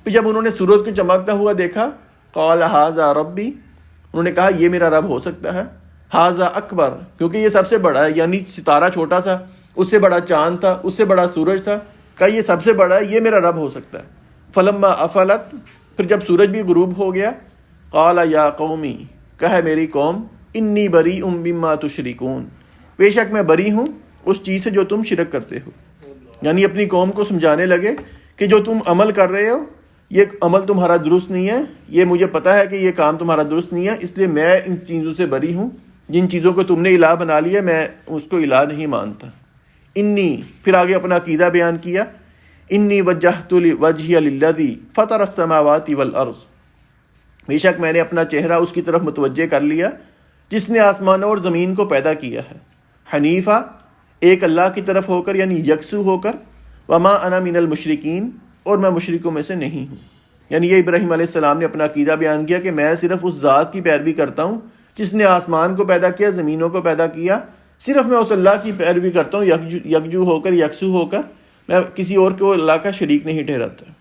Speaker 1: پھر جب انہوں نے سورج کو چمکتا ہوا دیکھا، قال ھذا ربی، انہوں نے کہا یہ میرا رب ہو سکتا ہے، ھذا اکبر کیونکہ یہ سب سے بڑا ہے، یعنی ستارہ چھوٹا سا، اس سے بڑا چاند تھا، اس سے بڑا سورج تھا، کہا یہ سب سے بڑا ہے، یہ میرا رب ہو سکتا ہے۔ فلما افلت پھر جب سورج بھی غروب ہو گیا، قال یا قومی کہا میری قوم، انی بریء مما تشرکون بے شک میں بری ہوں اس چیز سے جو تم شرک کرتے ہو، یعنی اپنی قوم کو سمجھانے لگے کہ جو تم عمل کر رہے ہو یہ عمل تمہارا درست نہیں ہے، یہ مجھے پتہ ہے کہ یہ کام تمہارا درست نہیں ہے، اس لیے میں ان چیزوں سے بری ہوں، جن چیزوں کو تم نے الہ بنا لیا میں اس کو الہ نہیں مانتا۔ انی پھر آگے اپنا عقیدہ بیان کیا، انی وجہت وجہی للذی فطر السماوات والارض، بے شک میں نے اپنا چہرہ اس کی طرف متوجہ کر لیا جس نے آسمانوں اور زمین کو پیدا کیا ہے، حنیفہ ایک اللہ کی طرف ہو کر یعنی یکسو ہو کر، وما انا من المشرکین اور میں مشرکوں میں سے نہیں ہوں۔ یعنی یہ ابراہیم علیہ السلام نے اپنا عقیدہ بیان کیا کہ میں صرف اس ذات کی پیروی کرتا ہوں جس نے آسمان کو پیدا کیا، زمینوں کو پیدا کیا، صرف میں اس اللہ کی پیروی کرتا ہوں یکجو ہو کر، یکسو ہو کر، میں کسی اور کو اللہ کا شریک نہیں ٹھہراتا۔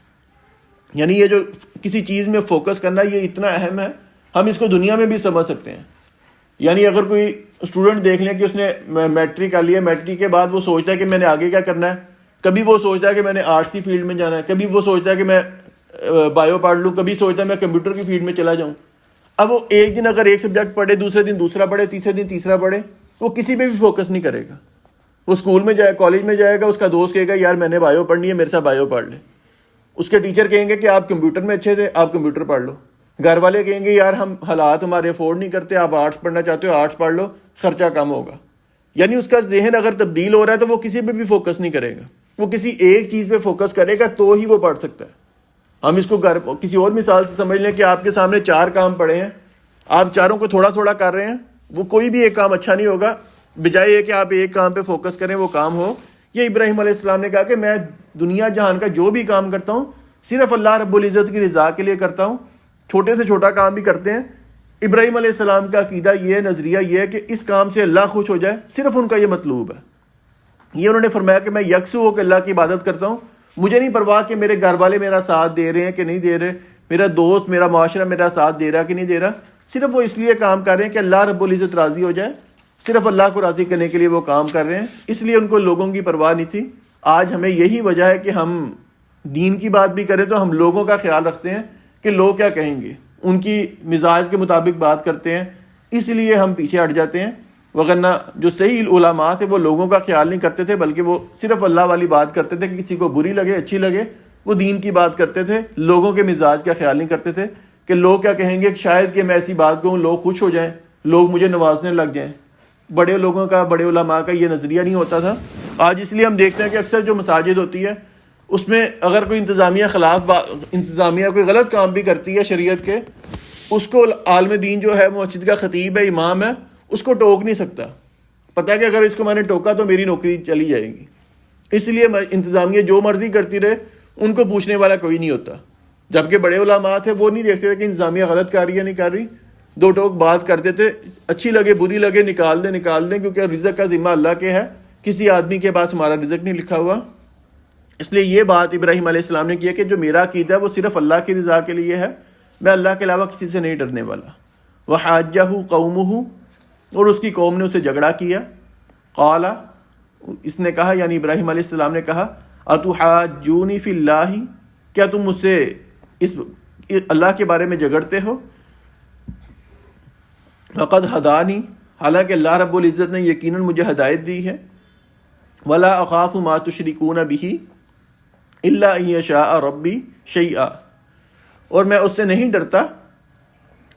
Speaker 1: یعنی یہ جو کسی چیز میں فوکس کرنا یہ اتنا اہم ہے، ہم اس کو دنیا میں بھی سمجھ سکتے ہیں۔ یعنی اگر کوئی اسٹوڈنٹ دیکھ لیں کہ اس نے میٹرک کر لیا، میٹرک کے بعد وہ سوچتا ہے کہ میں نے آگے کیا کرنا ہے، کبھی وہ سوچتا ہے کہ میں نے آرٹس کی فیلڈ میں جانا ہے، کبھی وہ سوچتا ہے کہ میں بایو پڑھ لوں، کبھی سوچتا ہے میں کمپیوٹر کی فیلڈ میں چلا جاؤں۔ اب وہ ایک دن اگر ایک سبجیکٹ پڑھے، دوسرے دن دوسرا پڑھے، تیسرے دن تیسرا پڑھے، وہ کسی پہ بھی فوکس نہیں کرے گا۔ وہ اسکول میں جائے، کالج میں جائے گا، اس کا دوست کہے گا یار میں نے بایو پڑھنی ہے، میرے ساتھ بایو پڑھ لے۔ اس کے ٹیچر کہیں گے کہ آپ کمپیوٹر میں اچھے تھے، آپ کمپیوٹر پڑھ لو۔ گھر والے کہیں گے یار ہم حالات ہمارے افورڈ نہیں کرتے، آپ آرٹس پڑھنا چاہتے ہو آرٹس پڑھ لو، خرچہ کم ہوگا۔ یعنی اس کا ذہن اگر تبدیل ہو رہا ہے تو وہ کسی پہ بھی فوکس نہیں کرے گا، وہ کسی ایک چیز پہ فوکس کرے گا تو ہی وہ پڑھ سکتا ہے۔ ہم اس کو کسی اور مثال سے سمجھ لیں کہ آپ کے سامنے 4 کام پڑے ہیں، آپ چاروں کو تھوڑا تھوڑا کر رہے ہیں، وہ کوئی بھی ایک کام اچھا نہیں ہوگا، بجائے یہ کہ آپ ایک کام پہ فوکس کریں وہ کام ہو۔ یہ ابراہیم علیہ السلام نے کہا کہ میں دنیا جہان کا جو بھی کام کرتا ہوں صرف اللہ رب العزت کی رضا کے لیے کرتا ہوں، چھوٹے سے چھوٹا کام بھی کرتے ہیں ابراہیم علیہ السلام کا عقیدہ یہ نظریہ یہ ہے کہ اس کام سے اللہ خوش ہو جائے، صرف ان کا یہ مطلوب ہے۔ یہ انہوں نے فرمایا کہ میں یکسو ہو کے اللہ کی عبادت کرتا ہوں، مجھے نہیں پرواہ کہ میرے گھر والے میرا ساتھ دے رہے ہیں کہ نہیں دے رہے، میرا دوست میرا معاشرہ میرا ساتھ دے رہا کہ نہیں دے رہا، صرف وہ اس لیے کام کر رہے ہیں کہ اللہ رب العزت راضی ہو جائے، صرف اللہ کو راضی کرنے کے لیے وہ کام کر رہے ہیں، اس لیے ان کو لوگوں کی پرواہ نہیں تھی۔ آج ہمیں یہی وجہ ہے کہ ہم دین کی بات بھی کریں تو ہم لوگوں کا خیال رکھتے ہیں کہ لوگ کیا کہیں گے، ان کی مزاج کے مطابق بات کرتے ہیں، اس لیے ہم پیچھے ہٹ جاتے ہیں۔ وغیرہ جو صحیح علماء تھے وہ لوگوں کا خیال نہیں کرتے تھے، بلکہ وہ صرف اللہ والی بات کرتے تھے، کہ کسی کو بری لگے اچھی لگے، وہ دین کی بات کرتے تھے، لوگوں کے مزاج کا خیال نہیں کرتے تھے کہ لوگ کیا کہیں گے، شاید کہ میں ایسی بات کہوں لوگ خوش ہو جائیں، لوگ مجھے نوازنے لگ جائیں۔ بڑے لوگوں کا، بڑے علماء کا یہ نظریہ نہیں ہوتا تھا۔ آج اس لیے ہم دیکھتے ہیں کہ اکثر جو مساجد ہوتی ہے اس میں اگر کوئی انتظامیہ کوئی غلط کام بھی کرتی ہے شریعت کے، اس کو عالم دین جو ہے، مسجد کا خطیب ہے، امام ہے، اس کو ٹوک نہیں سکتا، پتہ ہے کہ اگر اس کو میں نے ٹوکا تو میری نوکری چلی جائے گی۔ اس لیے انتظامیہ جو مرضی کرتی رہے، ان کو پوچھنے والا کوئی نہیں ہوتا۔ جبکہ بڑے علماء تھے وہ نہیں دیکھتے تھے کہ انتظامیہ غلط کر رہی ہے نہیں کر رہی، دو ٹوک بات کر دیتے، اچھی لگے بری لگے نکال دیں، کیونکہ رزق کا ذمہ اللہ کے ہے، کسی آدمی کے پاس ہمارا رزق نہیں لکھا ہوا۔ اس لیے یہ بات ابراہیم علیہ السلام نے کی ہے کہ جو میرا عقیدہ ہے وہ صرف اللہ کی رضا کے لیے ہے، میں اللہ کے علاوہ کسی سے نہیں ڈرنے والا۔ وَحَاجَّهُ قَوْمُهُ، اور اس کی قوم نے اسے جھگڑا کیا۔ قال، اس نے کہا یعنی ابراہیم علیہ السلام نے کہا، اَتُحَاجُّونِي فِي اللَّهِ، کیا تم مجھ سے اس اللہ کے بارے میں جھگڑتے ہو؟ وَقَدْ هَدَانِي، حالانکہ اللہ رب العزت نے یقیناً مجھے ہدایت دی ہے۔ وَلَا أَخَافُ مَا تُشْرِكُونَ بِهِ إِلَّا أَن يَشَاءَ رَبِّي شَيْئًا، اور میں اس سے نہیں ڈرتا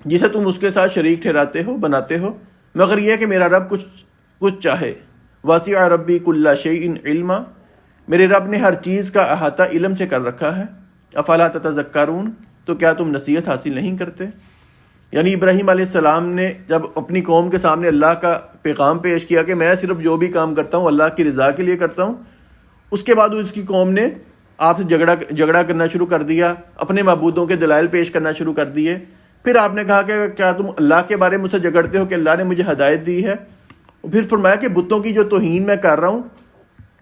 Speaker 1: جسے تم اس کے ساتھ شریک ٹھہراتے ہو، بناتے ہو، مگر یہ کہ میرا رب کچھ چاہے۔ وَسِعَ رَبِّي كُلَّ شَيْءٍ عِلْمًا، میرے رب نے ہر چیز کا احاطہ علم سے کر رکھا ہے۔ افلا تتذکرون، تو کیا تم نصیحت حاصل نہیں کرتے؟ یعنی ابراہیم علیہ السلام نے جب اپنی قوم کے سامنے اللہ کا پیغام پیش کیا کہ میں صرف جو بھی کام کرتا ہوں اللہ کی رضا کے لیے کرتا ہوں، اس کے بعد اس کی قوم نے آپ سے جھگڑا کرنا شروع کر دیا، اپنے معبودوں کے دلائل پیش کرنا شروع کر دیے۔ پھر آپ نے کہا کہ کیا تم اللہ کے بارے میں مجھ سے جھگڑتے ہو کہ اللہ نے مجھے ہدایت دی ہے؟ پھر فرمایا کہ بتوں کی جو توہین میں کر رہا ہوں،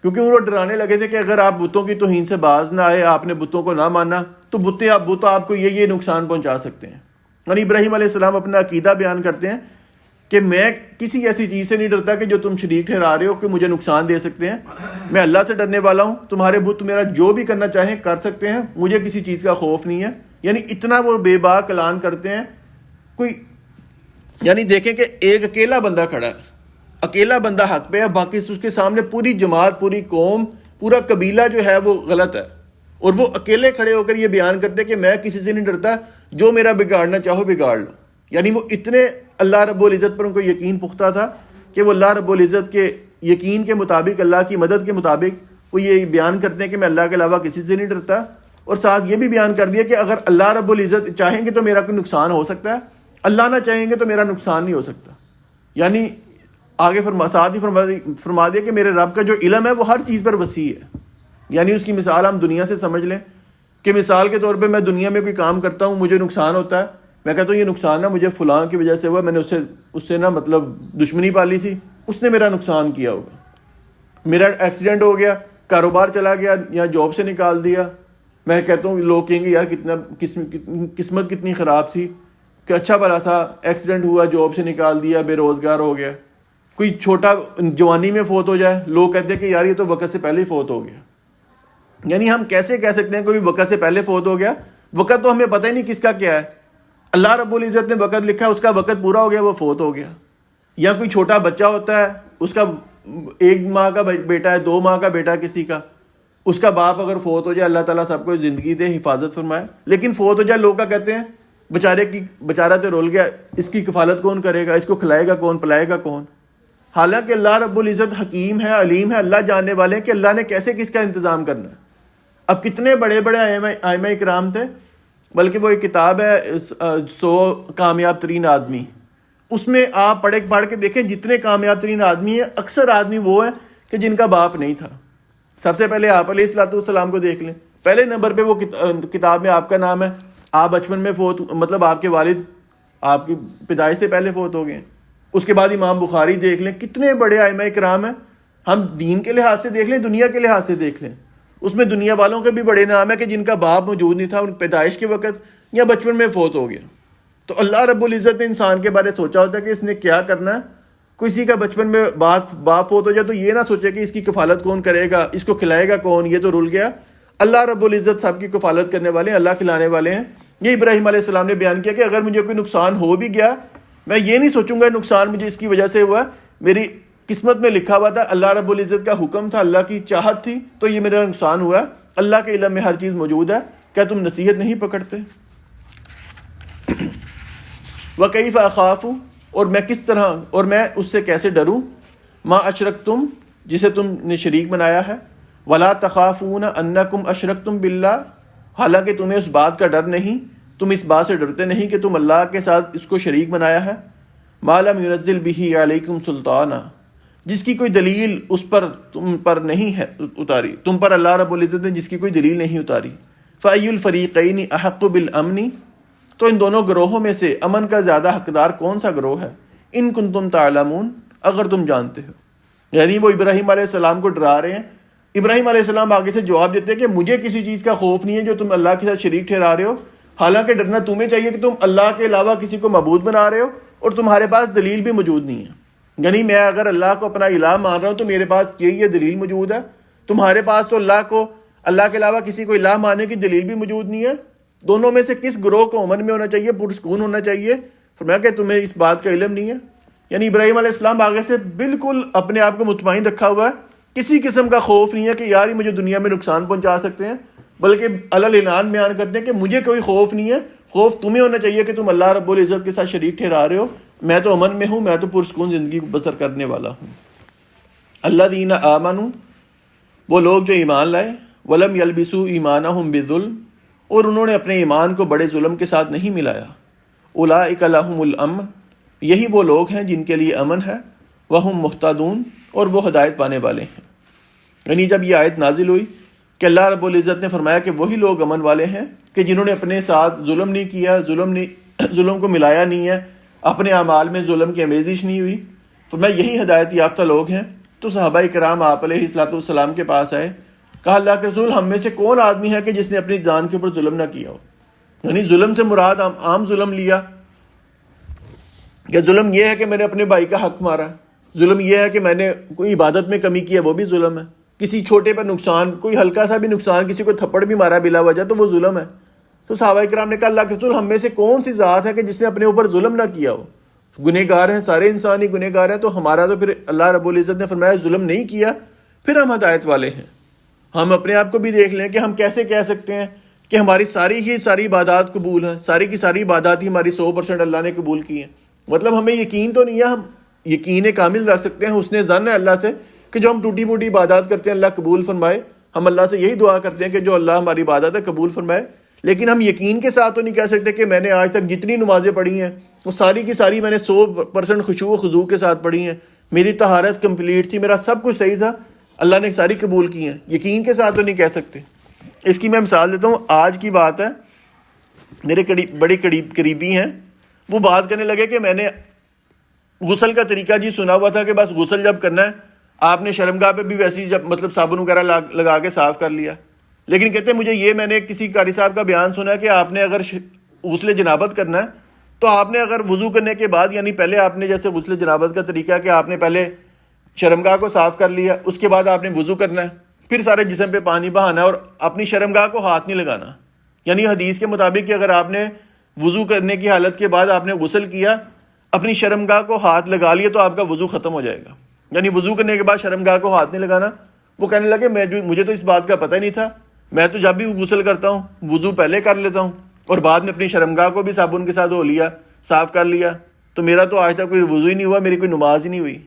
Speaker 1: کیونکہ وہ ڈرانے لگے تھے کہ اگر آپ بتوں کی توہین سے باز نہ آئے، آپ نے بتوں کو نہ مانا تو بت آپ کو یہ نقصان پہنچا سکتے ہیں۔ یعنی ابراہیم علیہ السلام اپنا عقیدہ بیان کرتے ہیں کہ میں کسی ایسی چیز سے نہیں ڈرتا کہ جو تم شریک ٹھہرا رہے ہو کہ مجھے نقصان دے سکتے ہیں، میں اللہ سے ڈرنے والا ہوں، تمہارے بت میرا جو بھی کرنا چاہیں کر سکتے ہیں، مجھے کسی چیز کا خوف نہیں ہے۔ یعنی اتنا وہ بے باک اعلان کرتے ہیں، کوئی یعنی دیکھیں کہ ایک اکیلا بندہ کھڑا ہے، اکیلا بندہ حق پہ ہے، باقی اس کے سامنے پوری جماعت، پوری قوم، پورا قبیلہ جو ہے وہ غلط ہے، اور وہ اکیلے کھڑے ہو کر یہ بیان کرتے کہ میں کسی سے نہیں ڈرتا، جو میرا بگاڑنا چاہو بگاڑ لو۔ یعنی وہ اتنے اللہ رب العزت پر ان کو یقین پختہ تھا کہ وہ اللہ رب العزت کے یقین کے مطابق، اللہ کی مدد کے مطابق وہ یہ بیان کرتے ہیں کہ میں اللہ کے علاوہ کسی سے نہیں ڈرتا، اور ساتھ یہ بھی بیان کر دیا کہ اگر اللہ رب العزت چاہیں گے تو میرا کوئی نقصان ہو سکتا ہے، اللہ نہ چاہیں گے تو میرا نقصان نہیں ہو سکتا۔ یعنی آگے ساتھ ہی فرما دیا کہ میرے رب کا جو علم ہے وہ ہر چیز پر وسیع ہے۔ یعنی اس کی مثال ہم دنیا سے سمجھ لیں کہ مثال کے طور پہ میں دنیا میں کوئی کام کرتا ہوں، مجھے نقصان ہوتا ہے، میں کہتا ہوں یہ نقصان نہ مجھے فلاں کی وجہ سے ہوا، میں نے اس سے نہ مطلب دشمنی پالی تھی، اس نے میرا نقصان کیا ہوگا، میرا ایکسیڈنٹ ہو گیا، کاروبار چلا گیا یا جاب سے نکال دیا، میں کہتا ہوں لوگ کہیں گے یار کتنا قسمت کتنی خراب تھی کہ اچھا بھلا تھا، ایکسیڈنٹ ہوا، جاب سے نکال دیا، بے روزگار ہو گیا۔ کوئی چھوٹا جوانی میں فوت ہو جائے، لوگ کہتے ہیں کہ یار یہ تو وقت سے پہلے ہی فوت ہو گیا۔ یعنی ہم کیسے کہہ سکتے ہیں کوئی وقت سے پہلے فوت ہو گیا؟ وقت تو ہمیں پتہ ہی نہیں کس کا کیا ہے، اللہ رب العزت نے وقت لکھا، اس کا وقت پورا ہو گیا، وہ فوت ہو گیا۔ یا کوئی چھوٹا بچہ ہوتا ہے، اس کا 1 ماہ کا بیٹا ہے، 2 ماہ کا بیٹا کسی کا، اس کا باپ اگر فوت ہو جائے، اللہ تعالیٰ سب کو زندگی دے، حفاظت فرمائے، لیکن فوت ہو جائے لوگ کیا کہتے ہیں، بیچارہ تو رول گیا، اس کی کفالت کون کرے گا، اس کو کھلائے گا کون، پلائے گا کون؟ حالانکہ اللہ رب العزت حکیم ہے، علیم ہے، اللہ جاننے والے ہیں کہ اللہ نے کیسے کس کا انتظام کرنا ہے۔ اب کتنے بڑے بڑے ائمہ اکرام تھے، بلکہ وہ ایک کتاب ہے 100 کامیاب ترین آدمی، اس میں آپ پڑھ کے دیکھیں جتنے کامیاب ترین آدمی ہیں، اکثر آدمی وہ ہیں کہ جن کا باپ نہیں تھا۔ سب سے پہلے آپ علیہ السلام کو دیکھ لیں، پہلے نمبر پہ وہ کتاب میں آپ کا نام ہے، آپ بچپن میں آپ کے والد آپ کی پیدائش سے پہلے فوت ہو گئے ہیں۔ اس کے بعد امام بخاری دیکھ لیں، کتنے بڑے ائمہ کرام ہیں، ہم دین کے لحاظ سے دیکھ لیں، دنیا کے لحاظ سے دیکھ لیں، اس میں دنیا والوں کے بھی بڑے نام ہیں کہ جن کا باپ موجود نہیں تھا ان پیدائش کے وقت یا بچپن میں فوت ہو گیا۔ تو اللہ رب العزت نے انسان کے بارے سوچا ہوتا ہے کہ اس نے کیا کرنا ہے۔ کسی کا بچپن میں باپ فوت ہو جائے تو یہ نہ سوچے کہ اس کی کفالت کون کرے گا، اس کو کھلائے گا کون، یہ تو رول گیا۔ اللہ رب العزت سب کی کفالت کرنے والے ہیں، اللہ کھلانے والے ہیں۔ یہ ابراہیم علیہ السلام نے بیان کیا کہ اگر مجھے کوئی نقصان ہو بھی گیا، میں یہ نہیں سوچوں گا نقصان مجھے اس کی وجہ سے ہوا، میری قسمت میں لکھا ہوا تھا، اللہ رب العزت کا حکم تھا، اللہ کی چاہت تھی تو یہ میرا نقصان ہوا۔ اللہ کے علم میں ہر چیز موجود ہے، کیا تم نصیحت نہیں پکڑتے؟ وَكَيْفَ أَخَافُ، اور میں کس طرح، اور میں اس سے کیسے ڈروں، مَا أَشْرَكْتُمْ، جسے تم نے شریک بنایا ہے، وَلَا تَخَافُونَ أَنَّكُمْ أَشْرَكْتُمْ بِاللَّهِ، حالانکہ تمہیں اس بات کا ڈر نہیں، تم اس بات سے ڈرتے نہیں کہ تم اللہ کے ساتھ اس کو شریک بنایا ہے، مَا لَمْ يُنَزِّلْ بِهِ عَلَيْكُمْ سُلْطَانًا، جس کی کوئی دلیل اس پر تم پر نہیں ہے اتاری، تم پر اللہ رب العزت نے جس کی کوئی دلیل نہیں اتاری۔ فَأَيُّ الْفَرِيقَيْنِ أَحَقُّ بِالْأَمْنِ، تو ان دونوں گروہوں میں سے امن کا زیادہ حقدار کون سا گروہ ہے، ان کنتم تعلمون، اگر تم جانتے ہو۔ یعنی وہ ابراہیم علیہ السلام کو ڈرا رہے ہیں۔ ابراہیم علیہ السلام آگے سے جواب دیتے ہیں کہ مجھے کسی چیز کا خوف نہیں ہے جو تم اللہ کے ساتھ شریک ٹھہرا رہے ہو، حالانکہ ڈرنا تمہیں چاہیے کہ تم اللہ کے علاوہ کسی کو معبود بنا رہے ہو اور تمہارے پاس دلیل بھی موجود نہیں ہے۔ یعنی میں اگر اللہ کو اپنا الہ مان رہا ہوں تو میرے پاس یہ دلیل موجود ہے، تمہارے پاس تو اللہ کے علاوہ کسی کو الہ ماننے کی دلیل بھی موجود نہیں ہے۔ دونوں میں سے کس گروہ کو امن میں ہونا چاہیے، پرسکون ہونا چاہیے؟ فرمایا کہ تمہیں اس بات کا علم نہیں ہے۔ یعنی ابراہیم علیہ السلام آگے سے بالکل اپنے آپ کو مطمئن رکھا ہوا ہے، کسی قسم کا خوف نہیں ہے کہ یار یہ مجھے دنیا میں نقصان پہنچا سکتے ہیں، بلکہ اعلان بیان کرتے ہیں کہ مجھے کوئی خوف نہیں ہے، خوف تمہیں ہونا چاہیے کہ تم اللہ رب العزت کے ساتھ شریک ٹھہرا رہے ہو، میں تو امن میں ہوں، میں تو پرسکون زندگی بسر کرنے والا ہوں۔ الذین آمنوا، وہ لوگ جو ایمان لائے، ولم یلبسوا ایمانہم بظلم، اور انہوں نے اپنے ایمان کو بڑے ظلم کے ساتھ نہیں ملایا، اولئک لہم الامن، یہی وہ لوگ ہیں جن کے لیے امن ہے، وہم مہتدون، اور وہ ہدایت پانے والے ہیں۔ یعنی جب یہ آیت نازل ہوئی کہ اللہ رب العزت نے فرمایا کہ وہی لوگ امن والے ہیں کہ جنہوں نے اپنے ساتھ ظلم نہیں کیا، ظلم کو ملایا نہیں ہے، اپنے اعمال میں ظلم کی آمیزش نہیں ہوئی، فرمایا یہی ہدایت یافتہ لوگ ہیں۔ تو صحابہ کرام آپ علیہ الصلوۃ والسلام کے پاس آئے، کہا اللہ کے رسول ہم میں سے کون آدمی ہے کہ جس نے اپنی جان کے اوپر ظلم نہ کیا ہو؟ یعنی ظلم سے مراد عام ظلم لیا کہ ظلم یہ ہے کہ میں نے اپنے بھائی کا حق مارا، ظلم یہ ہے کہ میں نے کوئی عبادت میں کمی کی ہے، وہ بھی ظلم ہے، کسی چھوٹے پر نقصان، کوئی ہلکا سا بھی نقصان، کسی کو تھپڑ بھی مارا بلا وجہ تو وہ ظلم ہے۔ تو صحابہ کرام نے کہا اللہ کے رسول ہم میں سے کون سی ذات ہے کہ جس نے اپنے اوپر ظلم نہ کیا ہو؟ گنہگار ہیں، سارے انسان ہی گنہگار ہیں، تو ہمارا تو پھر اللہ رب العزت نے فرمایا ظلم نہیں کیا، پھر ہم ہدایت والے ہیں۔ ہم اپنے آپ کو بھی دیکھ لیں کہ ہم کیسے کہہ سکتے ہیں کہ ہماری ساری عبادات قبول ہیں، ساری کی ساری عبادات ہی ہماری 100% اللہ نے قبول کی ہیں؟ مطلب ہمیں یقین تو نہیں ہے، ہم یقین کامل رکھ سکتے ہیں، حسن ظن ہے اللہ سے کہ جو ہم ٹوٹی موٹی عبادات کرتے ہیں اللہ قبول فرمائے، ہم اللہ سے یہی دعا کرتے ہیں کہ جو اللہ ہماری عبادت ہے قبول فرمائے، لیکن ہم یقین کے ساتھ تو نہیں کہہ سکتے کہ میں نے آج تک جتنی نمازیں پڑھی ہیں وہ ساری کی ساری میں نے 100% خشوع و خضوع کے ساتھ پڑھی ہیں، میری طہارت کمپلیٹ تھی، میرا سب کچھ صحیح تھا، اللہ نے ساری قبول کی ہیں، یقین کے ساتھ تو نہیں کہہ سکتے۔ اس کی میں مثال دیتا ہوں، آج کی بات ہے، میرے بڑے قریبی ہیں، وہ بات کرنے لگے کہ میں نے غسل کا طریقہ جی سنا ہوا تھا کہ بس غسل جب کرنا ہے آپ نے شرمگاہ پہ بھی ویسی جب مطلب صابن وغیرہ لگا کے صاف کر لیا، لیکن کہتے ہیں مجھے یہ میں نے کسی قاری صاحب کا بیان سنا کہ آپ نے اگر غسل جنابت کرنا ہے تو آپ نے اگر وضو کرنے کے بعد، یعنی پہلے آپ نے جیسے غسل جنابت کا طریقہ کہ آپ نے پہلے شرمگاہ کو صاف کر لیا، اس کے بعد آپ نے وضو کرنا ہے، پھر سارے جسم پہ پانی بہانا ہے اور اپنی شرمگاہ کو ہاتھ نہیں لگانا۔ یعنی حدیث کے مطابق کہ اگر آپ نے وضو کرنے کی حالت کے بعد آپ نے غسل کیا، اپنی شرمگاہ کو ہاتھ لگا لیا تو آپ کا وضو ختم ہو جائے گا۔ یعنی وضو کرنے کے بعد شرمگاہ کو ہاتھ نہیں لگانا۔ وہ کہنے لگے مجھے تو اس بات کا پتہ ہی نہیں تھا، میں تو جب بھی غسل کرتا ہوں وضو پہلے کر لیتا ہوں اور بعد میں اپنی شرمگاہ کو بھی صابن کے ساتھ دھو لیا، صاف کر لیا، تو میرا تو آج تک کوئی وضو ہی نہیں ہوا، میری کوئی نماز ہی نہیں ہوئی۔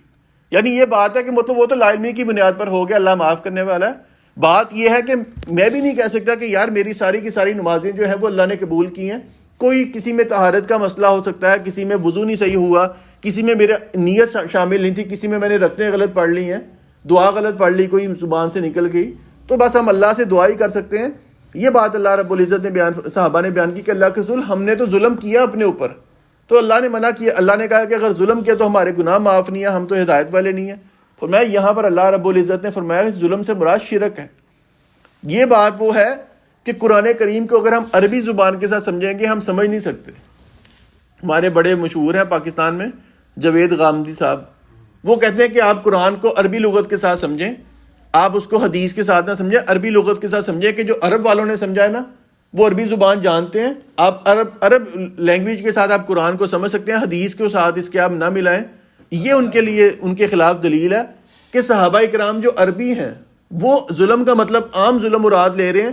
Speaker 1: یعنی یہ بات ہے کہ مطلب وہ تو لا علمی کی بنیاد پر ہو گیا، اللہ معاف کرنے والا ہے۔ بات یہ ہے کہ میں بھی نہیں کہہ سکتا کہ یار میری ساری کی ساری نمازیں جو ہیں وہ اللہ نے قبول کی ہیں، کوئی کسی میں طہارت کا مسئلہ ہو سکتا ہے، کسی میں وضو نہیں صحیح ہوا، کسی میں میرا نیت شامل نہیں تھی، کسی میں نے رکعتیں غلط پڑھ لی ہیں، دعا غلط پڑھ لی، کوئی زبان سے نکل گئی، تو بس ہم اللہ سے دعا ہی کر سکتے ہیں۔ یہ بات اللہ رب العزت نے صحابہ نے بیان کی کہ اللہ کے رسول ہم نے تو ظلم کیا اپنے اوپر، تو اللہ نے منع کیا. اللہ نے کہا کہ اگر ظلم کیا تو ہمارے گناہ معاف نہیں ہے, ہم تو ہدایت والے نہیں ہیں. فرمایا یہاں پر اللہ رب العزت نے فرمایا اس ظلم سے مراد شرک ہے. یہ بات وہ ہے کہ قرآن کریم کو اگر ہم عربی زبان کے ساتھ سمجھیں گے ہم سمجھ نہیں سکتے. ہمارے بڑے مشہور ہیں پاکستان میں جاوید غامدی صاحب, وہ کہتے ہیں کہ آپ قرآن کو عربی لغت کے ساتھ سمجھیں, آپ اس کو حدیث کے ساتھ نہ سمجھیں, عربی لغت کے ساتھ سمجھیں کہ جو عرب والوں نے سمجھا ہے نا وہ عربی زبان جانتے ہیں, آپ عرب لینگویج کے ساتھ آپ قرآن کو سمجھ سکتے ہیں, حدیث کے ساتھ اس کے آپ نہ ملائیں. یہ ان کے لیے ان کے خلاف دلیل ہے کہ صحابہ کرام جو عربی ہیں وہ ظلم کا مطلب عام ظلم مراد لے رہے ہیں.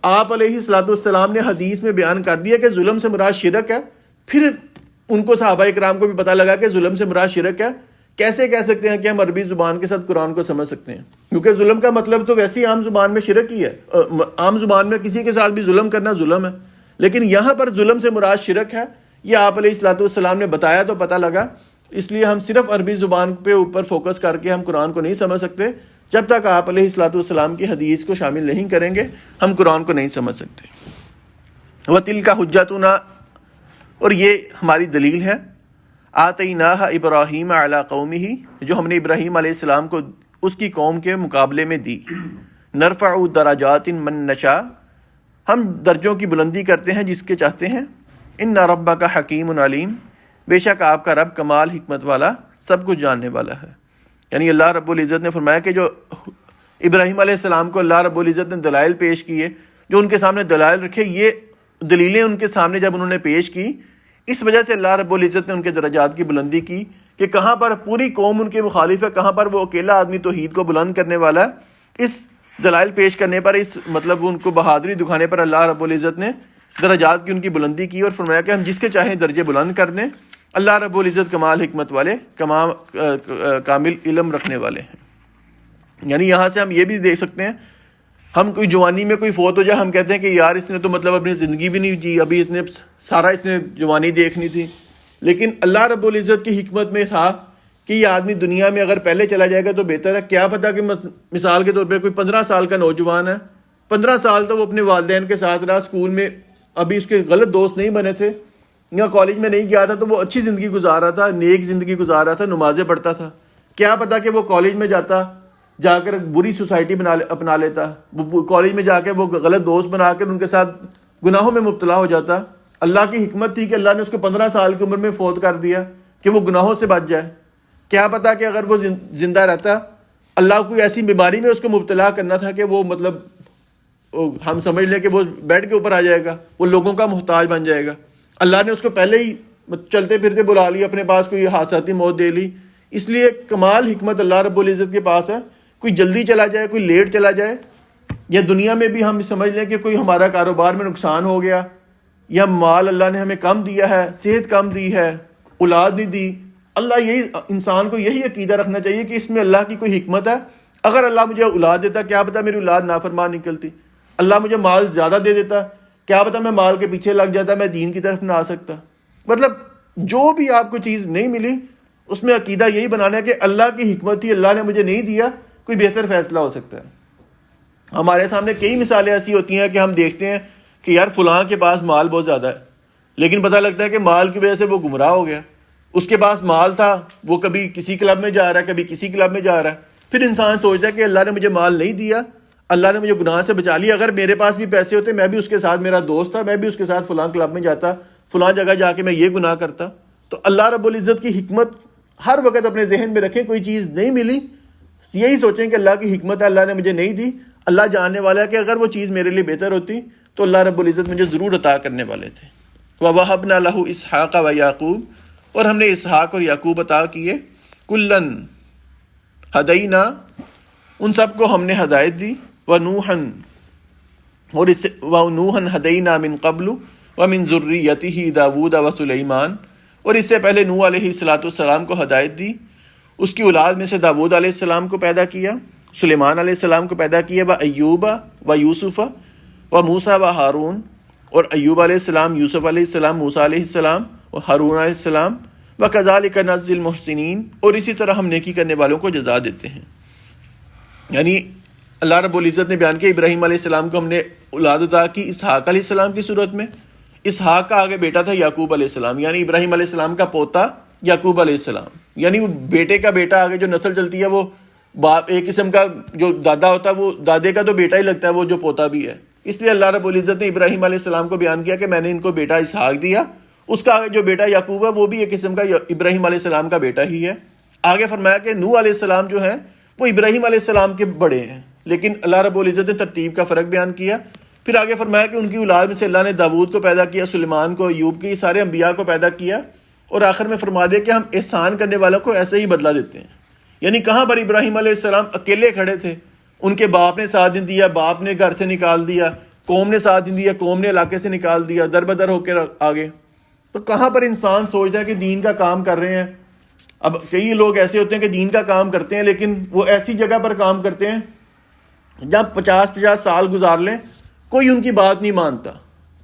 Speaker 1: آپ علیہ الصلوۃ والسلام نے حدیث میں بیان کر دیا کہ ظلم سے مراد شرک ہے, پھر ان کو صحابہ کرام کو بھی پتہ لگا کہ ظلم سے مراد شرک ہے. کیسے کہہ سکتے ہیں کہ ہم عربی زبان کے ساتھ قرآن کو سمجھ سکتے ہیں, کیونکہ ظلم کا مطلب تو ویسے ہی عام زبان میں شرک ہی ہے. عام زبان میں کسی کے ساتھ بھی ظلم کرنا ظلم ہے, لیکن یہاں پر ظلم سے مراد شرک ہے. یہ آپ علیہ الصلوۃ والسلام نے بتایا تو پتہ لگا. اس لیے ہم صرف عربی زبان پہ اوپر فوکس کر کے ہم قرآن کو نہیں سمجھ سکتے. جب تک آپ علیہ الصلوۃ والسلام کی حدیث کو شامل نہیں کریں گے ہم قرآن کو نہیں سمجھ سکتے. وَتِلْكَ حُجَّتُنَا, اور یہ ہماری دلیل ہے, آتَيْنَاهَا إِبْرَاهِيمَ عَلَىٰ قَوْمِهِ, جو ہم نے ابراہیم علیہ السلام کو اس کی قوم کے مقابلے میں دی. نَرْفَعُ دَرَجَاتٍ مَن نَشَاءُ, ہم درجوں کی بلندی کرتے ہیں جس کے چاہتے ہیں. إِنَّ رَبَّكَ حَكِيمٌ عَلِيمٌ, بے شک آپ کا رب کمال حکمت والا سب کچھ جاننے والا ہے. یعنی اللہ رب العزت نے فرمایا کہ جو ابراہیم علیہ السلام کو اللہ رب العزت نے دلائل پیش کیے, جو ان کے سامنے دلائل رکھے, یہ دلیلیں ان کے سامنے جب انہوں نے پیش کی, اس وجہ سے اللہ رب العزت نے ان کے درجات کی بلندی کی کہ کہاں پر پوری قوم ان کے مخالف ہے, کہاں پر وہ اکیلا آدمی توحید کو بلند کرنے والا ہے. اس دلائل پیش کرنے پر, اس مطلب ان کو بہادری دکھانے پر اللہ رب العزت نے درجات کی ان کی بلندی کی اور فرمایا کہ ہم جس کے چاہیں درجے بلند کر دیں. اللہ رب العزت کمال حکمت والے, کامل علم رکھنے والے ہیں. یعنی یہاں سے ہم یہ بھی دیکھ سکتے ہیں, ہم کوئی جوانی میں کوئی فوت ہو جائے, ہم کہتے ہیں کہ یار اس نے تو مطلب اپنی زندگی بھی نہیں جی, ابھی اس نے جوانی دیکھنی تھی. لیکن اللہ رب العزت کی حکمت میں تھا کہ یہ آدمی دنیا میں اگر پہلے چلا جائے گا تو بہتر ہے. کیا پتہ کہ مثال کے طور پہ کوئی 15 سال کا نوجوان ہے, 15 سال تو وہ اپنے والدین کے ساتھ رہا, اسکول میں ابھی اس کے غلط دوست نہیں بنے تھے, یا کالج میں نہیں گیا تھا, تو وہ اچھی زندگی گزار رہا تھا, نیک زندگی گزار رہا تھا, نمازیں پڑھتا تھا. کیا پتا کہ وہ کالج میں جا کر بری سوسائٹی اپنا لیتا, کالج میں جا کے وہ غلط دوست بنا کر ان کے ساتھ گناہوں میں مبتلا ہو جاتا. اللہ کی حکمت تھی کہ اللہ نے اس کو 15 سال کی عمر میں فوت کر دیا کہ وہ گناہوں سے بچ جائے. کیا پتا کہ اگر وہ زندہ رہتا, اللہ کوئی ایسی بیماری میں اس کو مبتلا کرنا تھا کہ وہ مطلب ہم سمجھ لیں کہ وہ بیڈ کے اوپر آ جائے گا, وہ لوگوں کا محتاج بن جائے گا. اللہ نے اس کو پہلے ہی چلتے پھرتے بلا لیا اپنے پاس, کوئی حادثاتی موت دے لی. اس لیے کمال حکمت اللہ رب العزت کے پاس ہے. کوئی جلدی چلا جائے, کوئی لیٹ چلا جائے, یا دنیا میں بھی ہم سمجھ لیں کہ کوئی ہمارا کاروبار میں نقصان ہو گیا, یا مال اللہ نے ہمیں کم دیا ہے, صحت کم دی ہے, اولاد نہیں دی. اللہ انسان کو یہی عقیدہ رکھنا چاہیے کہ اس میں اللہ کی کوئی حکمت ہے. اگر اللہ مجھے اولاد دیتا, کیا پتا میری اولاد نافرمان نکلتی. اللہ مجھے مال زیادہ دے دیتا, کیا پتا میں مال کے پیچھے لگ جاتا, میں دین کی طرف نہ آ سکتا. مطلب جو بھی آپ کو چیز نہیں ملی اس میں عقیدہ یہی بنانا ہے کہ اللہ کی حکمت تھی, اللہ نے مجھے نہیں دیا, کوئی بہتر فیصلہ ہو سکتا ہے. ہمارے سامنے کئی مثالیں ایسی ہوتی ہیں کہ ہم دیکھتے ہیں کہ یار فلاں کے پاس مال بہت زیادہ ہے, لیکن پتہ لگتا ہے کہ مال کی وجہ سے وہ گمراہ ہو گیا. اس کے پاس مال تھا, وہ کبھی کسی کلب میں جا رہا ہے, کبھی کسی کلب میں جا رہا ہے. پھر انسان سوچتا ہے کہ اللہ نے مجھے مال نہیں دیا, اللہ نے مجھے گناہ سے بچا لیا. اگر میرے پاس بھی پیسے ہوتے, میں بھی اس کے ساتھ, میرا دوست تھا, میں بھی اس کے ساتھ فلاں کلب میں جاتا, فلاں جگہ جا کے میں یہ گناہ کرتا. تو اللہ رب العزت کی حکمت ہر وقت اپنے ذہن میں رکھیں. کوئی چیز نہیں ملی, یہی سوچیں کہ اللہ کی حکمت ہے, اللہ نے مجھے نہیں دی. اللہ جاننے والا ہے کہ اگر وہ چیز میرے لیے بہتر ہوتی تو اللہ رب العزت مجھے ضرور عطا کرنے والے تھے. وَوَهَبْنَا لَهُ إِسْحَاقَ وَيَعْقُوبَ, اور ہم نے اسحاق اور یعقوب عطا کیے. کُلًّا ہدینا, ان سب کو ہم نے ہدایت دی. وَنُوحًا, اور اس وَنُوحًا ہدینا من قبل ومن ذُرِّيَّتِهِ داود وسلیمان, اور اس سے پہلے نوح علیہ السلام کو ہدایت دی, اس کی اولاد میں سے داود علیہ السلام کو پیدا کیا, سلیمان علیہ السلام کو پیدا کیا. وَأَيُّوبَ وَيُوسُفَ وَمُوسَى وَهَارُونَ, اور ایوب علیہ السلام, یوسف علیہ السلام, موسیٰ علیہ السلام اور ہارون علیہ السلام. وَكَذَلِكَ نَجْزِي الْمُحْسِنِينَ, اور اسی طرح ہم نیکی کرنے والوں کو جزا دیتے ہیں. یعنی اللہ رب العزت نے بیان کیا ابراہیم علیہ السلام کو ہم نے اولاد عطا کی اسحاق علیہ السلام کی صورت میں, اسحاق کا آگے بیٹا تھا یعقوب علیہ السلام، یعنی ابراہیم علیہ السلام کا پوتا یعقوب علیہ السلام، یعنی وہ بیٹے کا بیٹا، آگے جو نسل چلتی ہے وہ باپ ایک قسم کا جو دادا ہوتا ہے وہ دادے کا تو بیٹا ہی لگتا ہے، وہ جو پوتا بھی ہے. اس لیے اللہ رب العزت نے ابراہیم علیہ السلام کو بیان کیا کہ میں نے ان کو بیٹا اسحاق دیا، اس کا آگے جو بیٹا یعقوب ہے وہ بھی ایک قسم کا ابراہیم علیہ السلام کا بیٹا ہی ہے. آگے فرمایا کہ نوح علیہ السلام جو ہیں وہ ابراہیم علیہ السلام کے بڑے ہیں، لیکن اللہ رب العزت نے ترتیب کا فرق بیان کیا. پھر آگے فرمایا کہ ان کی اولاد میں سے اللہ نے داود کو پیدا کیا، سلیمان کو، ایوب کی، سارے انبیاء کو پیدا کیا، اور آخر میں فرما دیا کہ ہم احسان کرنے والوں کو ایسے ہی بدلہ دیتے ہیں. یعنی کہاں پر ابراہیم علیہ السلام اکیلے کھڑے تھے، ان کے باپ نے ساتھ نہیں دیا، باپ نے گھر سے نکال دیا، قوم نے ساتھ نہیں دیا، قوم نے علاقے سے نکال دیا، در بدر ہو کے آگے. تو کہاں پر انسان سوچتا ہے کہ دین کا کام کر رہے ہیں. اب کئی لوگ ایسے ہوتے ہیں کہ دین کا کام کرتے ہیں لیکن وہ ایسی جگہ پر کام کرتے ہیں جب 50 سال گزار لیں کوئی ان کی بات نہیں مانتا،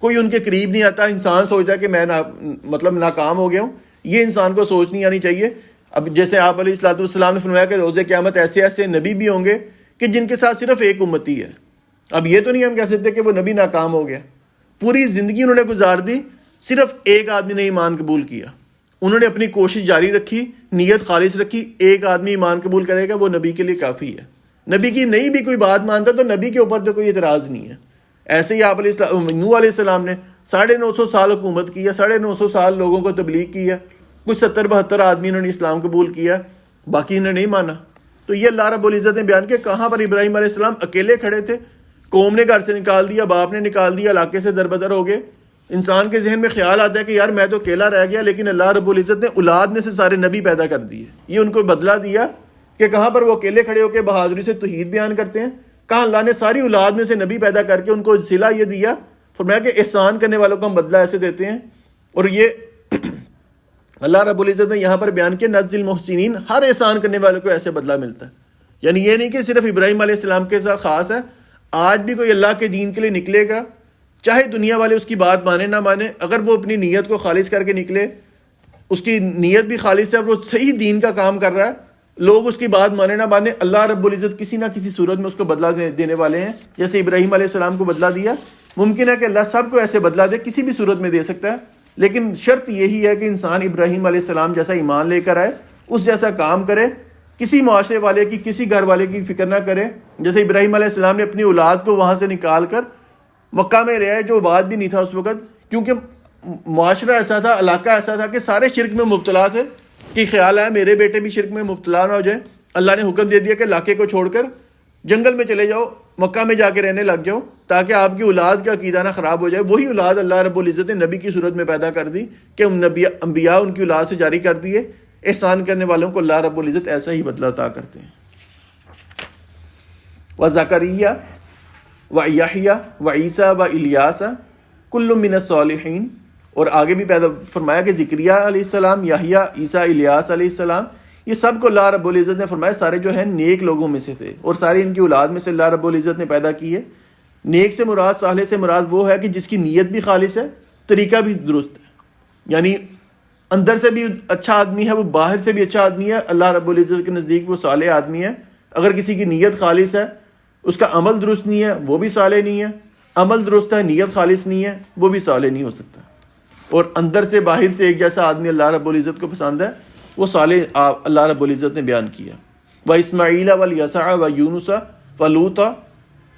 Speaker 1: کوئی ان کے قریب نہیں آتا. انسان سوچتا ہے کہ میں ناکام ہو گیا ہوں. یہ انسان کو سوچ نہیں آنی چاہیے. اب جیسے آپ علیہ الصلوۃ والسلام نے فرمایا کہ روز قیامت ایسے ایسے نبی بھی ہوں گے کہ جن کے ساتھ صرف ایک امتی ہے. اب یہ تو نہیں ہم کہہ سکتے کہ وہ نبی ناکام ہو گیا. پوری زندگی انہوں نے گزار دی، صرف ایک آدمی نے ایمان قبول کیا. انہوں نے اپنی کوشش جاری رکھی، نیت خالص رکھی. ایک آدمی ایمان قبول کرے گا وہ نبی کے لیے کافی ہے. نبی کی نہیں بھی کوئی بات مانتا تو نبی کے اوپر تو کوئی اعتراض نہیں ہے. ایسے ہی آپ نوح علیہ السلام نے 950 سال حکومت کی ہے، 950 سال لوگوں کو تبلیغ کی ہے، کچھ 70-72 آدمی انہوں نے اسلام قبول کیا، باقی انہوں نے نہیں مانا. تو یہ اللہ رب العزت نے بیان کیا کہاں پر ابراہیم علیہ السلام اکیلے کھڑے تھے، قوم نے گھر سے نکال دیا، باپ نے نکال دیا، علاقے سے دربدر ہو گئے. انسان کے ذہن میں خیال آتا ہے کہ یار میں تو اکیلا رہ گیا، لیکن اللہ رب العزت نے اولاد میں سے سارے نبی پیدا کر دیے. یہ ان کو بدلہ دیا کہ کہاں پر وہ اکیلے کھڑے ہو کے بہادری سے توحید بیان کرتے ہیں، کہاں اللہ نے ساری اولاد میں سے نبی پیدا کر کے ان کو صلہ یہ دیا. فرمایا کہ احسان کرنے والوں کو ہم بدلہ ایسے دیتے ہیں. اور یہ اللہ رب العزت نے یہاں پر بیان کیا نجزی المحسنین، ہر احسان کرنے والوں کو ایسے بدلہ ملتا ہے. یعنی یہ نہیں کہ صرف ابراہیم علیہ السلام کے ساتھ خاص ہے، آج بھی کوئی اللہ کے دین کے لیے نکلے گا، چاہے دنیا والے اس کی بات مانے نہ مانے، اگر وہ اپنی نیت کو خالص کر کے نکلے، اس کی نیت بھی خالص ہے، وہ صحیح دین کا کام کر رہا ہے، لوگ اس کی بات مانے نہ مانے، اللہ رب العزت کسی نہ کسی صورت میں اس کو بدلہ دینے والے ہیں. جیسے ابراہیم علیہ السلام کو بدلہ دیا، ممکن ہے کہ اللہ سب کو ایسے بدلہ دے، کسی بھی صورت میں دے سکتا ہے، لیکن شرط یہی ہے کہ انسان ابراہیم علیہ السلام جیسا ایمان لے کر آئے، اس جیسا کام کرے، کسی معاشرے والے کی، کسی گھر والے کی فکر نہ کرے. جیسے ابراہیم علیہ السلام نے اپنی اولاد کو وہاں سے نکال کر مکہ میں رہے، جو بات بھی نہیں تھا اس وقت، کیونکہ معاشرہ ایسا تھا، علاقہ ایسا تھا کہ سارے شرک میں مبتلا تھے کہ خیال ہے میرے بیٹے بھی شرک میں مبتلا نہ ہو جائیں. اللہ نے حکم دے دیا کہ علاقے کو چھوڑ کر جنگل میں چلے جاؤ، مکہ میں جا کے رہنے لگ جاؤ، تاکہ آپ کی اولاد کا عقیدہ نہ خراب ہو جائے. وہی اولاد اللہ رب العزت نے نبی کی صورت میں پیدا کر دی کہ انبیاء ان کی اولاد سے جاری کر دیے. احسان کرنے والوں کو اللہ رب العزت ایسا ہی بدلہ عطا کرتے ہیں. وزکریا ویحییٰ وعیسیٰ والیاس کل من الصالحین. اور آگے بھی پیدا فرمایا کہ زکریا علیہ السلام، یحییٰ، عیسیٰ، الیاس علیہ السلام، یہ سب کو اللہ رب العزت نے فرمایا سارے جو ہیں نیک لوگوں میں سے تھے، اور سارے ان کی اولاد میں سے اللہ رب العزت نے پیدا کی ہے. نیک سے مراد، صالح سے مراد وہ ہے کہ جس کی نیت بھی خالص ہے، طریقہ بھی درست ہے، یعنی اندر سے بھی اچھا آدمی ہے، وہ باہر سے بھی اچھا آدمی ہے. اللہ رب العزت کے نزدیک وہ صالح آدمی ہے. اگر کسی کی نیت خالص ہے، اس کا عمل درست نہیں ہے، وہ بھی صالح نہیں ہے. عمل درست ہے، نیت خالص نہیں ہے، وہ بھی صالح نہیں ہو سکتا. اور اندر سے باہر سے ایک جیسا آدمی اللہ رب العزت کو پسند ہے، وہ صالح اللہ رب العزت نے بیان کیا. وَإِسْمَعِيلَ وَالْيَسَعَ وَيُونُسَ وَلُوطَ.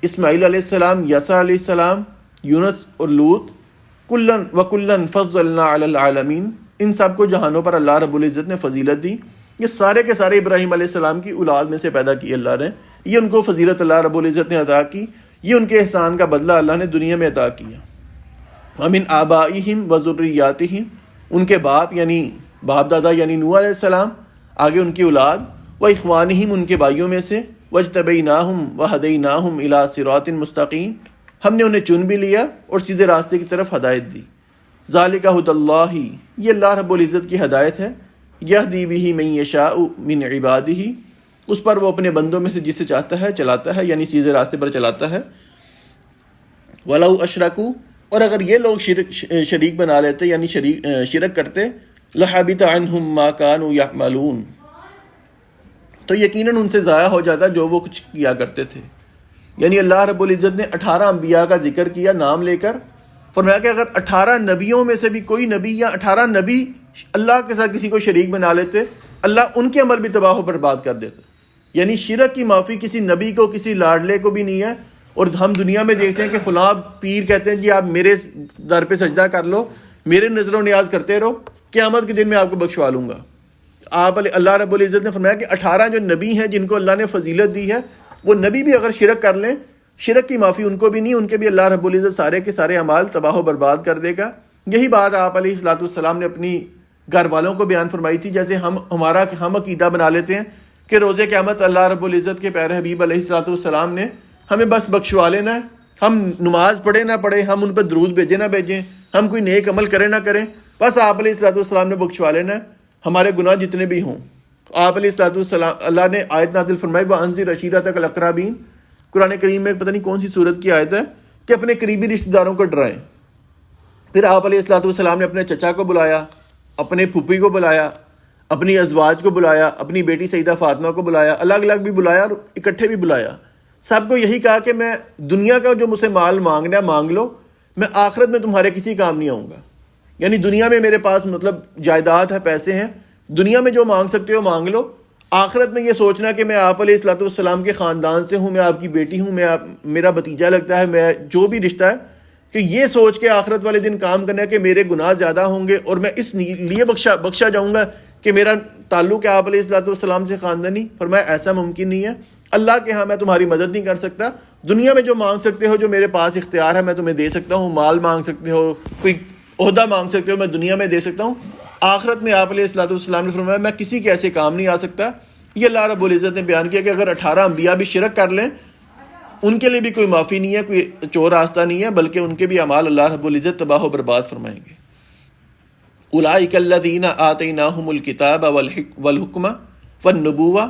Speaker 1: اسماعیل علیہ السلام، یسع علیہ السلام، یونس اور لوط، وَكُلًّا فَضَّلْنَا عَلَى الْعَالَمِينَ. ان سب کو جہانوں پر اللہ رب العزت نے فضیلت دی. یہ سارے کے سارے ابراہیم علیہ السلام کی اولاد میں سے پیدا کی اللہ نے. یہ ان کو فضیلت اللہ رب العزت نے عطا کی، یہ ان کے احسان کا بدلہ اللہ نے دنیا میں عطا کیا. وَمِنْ آبَائِهِمْ وَذُرِّيَّاتِهِمْ. ان کے باپ یعنی باپ دادا یعنی نوح علیہ السلام، آگے ان کی اولاد، وَإِخْوَانِهِمْ ان کے بھائیوں میں سے، وَاجْتَبَيْنَاهُمْ وَهَدَيْنَاهُمْ إِلَىٰ صِرَاطٍ مُسْتَقِيمٍ. ہم نے انہیں چن بھی لیا اور سیدھے راستے کی طرف ہدایت دی. ذَلِكَ هُدَى اللَّهِ. یہ اللہ رب العزت کی ہدایت ہے. يَهْدِي بِهِ مَن يَشَاءُ مِنْ عِبَادِهِ. اس پر وہ اپنے بندوں میں سے جسے چاہتا ہے چلاتا ہے، یعنی سیدھے راستے پر چلاتا ہے. وَلَوْ أَشْرَكُوا. اور اگر یہ لوگ شریک بنا لیتے یعنی شرک کرتے، لَحَبِطَ عَنْهُمْ مَا كَانُوا يَعْمَلُونَ. تو یقیناً ان سے ضائع ہو جاتا جو وہ کچھ کیا کرتے تھے. یعنی اللہ رب العزت نے 18 انبیاء کا ذکر کیا نام لے کر، فرمایا کہ اگر 18 نبیوں میں سے بھی کوئی نبی یا 18 نبی اللہ کے ساتھ کسی کو شریک بنا لیتے، اللہ ان کے عمل بھی تباہ و برباد کر دیتا. یعنی شرک کی معافی کسی نبی کو، کسی لاڈلے کو بھی نہیں ہے. اور ہم دنیا میں دیکھتے ہیں کہ فلاں پیر کہتے ہیں جی آپ میرے در پہ سجدہ کر لو، میرے نظر و نیاز کرتے رہو، قیامت کے دن میں آپ کو بخشوا لوں گا. آپ اللہ رب العزت نے فرمایا کہ 18 جو نبی ہیں جن کو اللہ نے فضیلت دی ہے، وہ نبی بھی اگر شرک کر لیں، شرک کی معافی ان کو بھی نہیں، ان کے بھی اللہ رب العزت سارے کے سارے اعمال تباہ و برباد کر دے گا. یہی بات آپ علیہ الصلوۃ والسلام نے اپنی گھر والوں کو بیان فرمائی تھی. جیسے ہم عقیدہ بنا لیتے ہیں کہ روز قیامت اللہ رب العزت کے پیارے حبیب علیہ الصلوۃ والسلام نے ہمیں بس بخشوا لینا ہے، ہم نماز پڑھے نہ پڑھے، ہم ان پہ درود بھیجے نہ بھیجیں، ہم کوئی نیک عمل کریں نہ کریں، بس آپ علیہ الصلوۃ والسلام نے بخشوا لینا ہے ہمارے گناہ جتنے بھی ہوں. آپ علیہ الصلوۃ والسلام اللہ نے آیت نازل فرمائی وَأَنذِرْ عَشِيرَتَكَ الْأَقْرَبِينَ. قرآن کریم میں پتہ نہیں کون سی صورت کی آیت ہے کہ اپنے قریبی رشتہ داروں کو ڈرائیں. پھر آپ علیہ الصلوۃ والسلام نے اپنے چچا کو بلایا، اپنے پھوپھی کو بلایا، اپنی ازواج کو بلایا، اپنی بیٹی سیدہ فاطمہ کو بلایا، الگ الگ بھی بلایا اور اکٹھے بھی بلایا. سب کو یہی کہا کہ میں دنیا کا جو مجھ سے مال مانگنا ہے مانگ لو، میں آخرت میں تمہارے کسی کام نہیں آؤں گا. یعنی دنیا میں میرے پاس مطلب جائیداد ہے، پیسے ہیں، دنیا میں جو مانگ سکتے ہو مانگ لو، آخرت میں یہ سوچنا کہ میں آپ علیہ الصلوۃ والسلام کے خاندان سے ہوں، میں آپ کی بیٹی ہوں، میرا بھتیجا لگتا ہے، میں جو بھی رشتہ ہے، کہ یہ سوچ کے آخرت والے دن کام کرنا ہے کہ میرے گناہ زیادہ ہوں گے اور میں اس لیے بخشا جاؤں گا کہ میرا تعلق ہے آپ علیہ الصلوۃ والسلام سے خاندانی. فرمایا ایسا ممکن نہیں ہے، اللہ کے ہاں میں تمہاری مدد نہیں کر سکتا. دنیا میں جو مانگ سکتے ہو، جو میرے پاس اختیار ہے میں تمہیں دے سکتا ہوں، مال مانگ سکتے ہو، کوئی عہدہ مانگ سکتے ہو، میں دنیا میں دے سکتا ہوں. آخرت میں آپ علیہ الصلوۃ والسلام نے فرمایا میں کسی کے ایسے کام نہیں آ سکتا. یہ اللہ رب العزت نے بیان کیا کہ اگر 18 انبیاء بھی شرک کر لیں، ان کے لیے بھی کوئی معافی نہیں ہے، کوئی چور راستہ نہیں ہے، بلکہ ان کے بھی اعمال اللہ رب العزت تباہ و برباد فرمائیں گے. اولئک الذین آتیناہم الکتاب والحکمہ والنبوہ.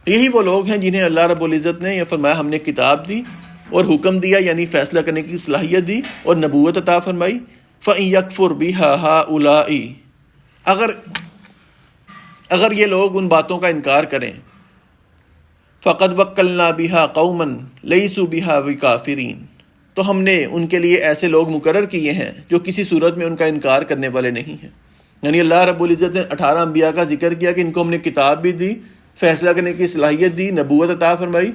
Speaker 1: یہی وہ لوگ ہیں جنہیں اللہ رب العزت نے یہ فرمایا ہم نے کتاب دی اور حکم دیا، یعنی فیصلہ کرنے کی صلاحیت دی اور نبوت عطا فرمائی. فَإِن يَكْفُرْ بِهَا هَؤُلَاءِ. اگر یہ لوگ ان باتوں کا انکار کریں، فَقَدْ وَكَّلْنَا بِهَا قَوْمًا لَيْسُوا بِهَا بِكَافِرِينَ. تو ہم نے ان کے لیے ایسے لوگ مقرر کیے ہیں جو کسی صورت میں ان کا انکار کرنے والے نہیں ہیں. یعنی اللہ رب العزت نے 18 انبیاء کا ذکر کیا کہ ان کو ہم نے کتاب بھی دی، فیصلہ کرنے کی صلاحیت دی، نبوت عطا فرمائی.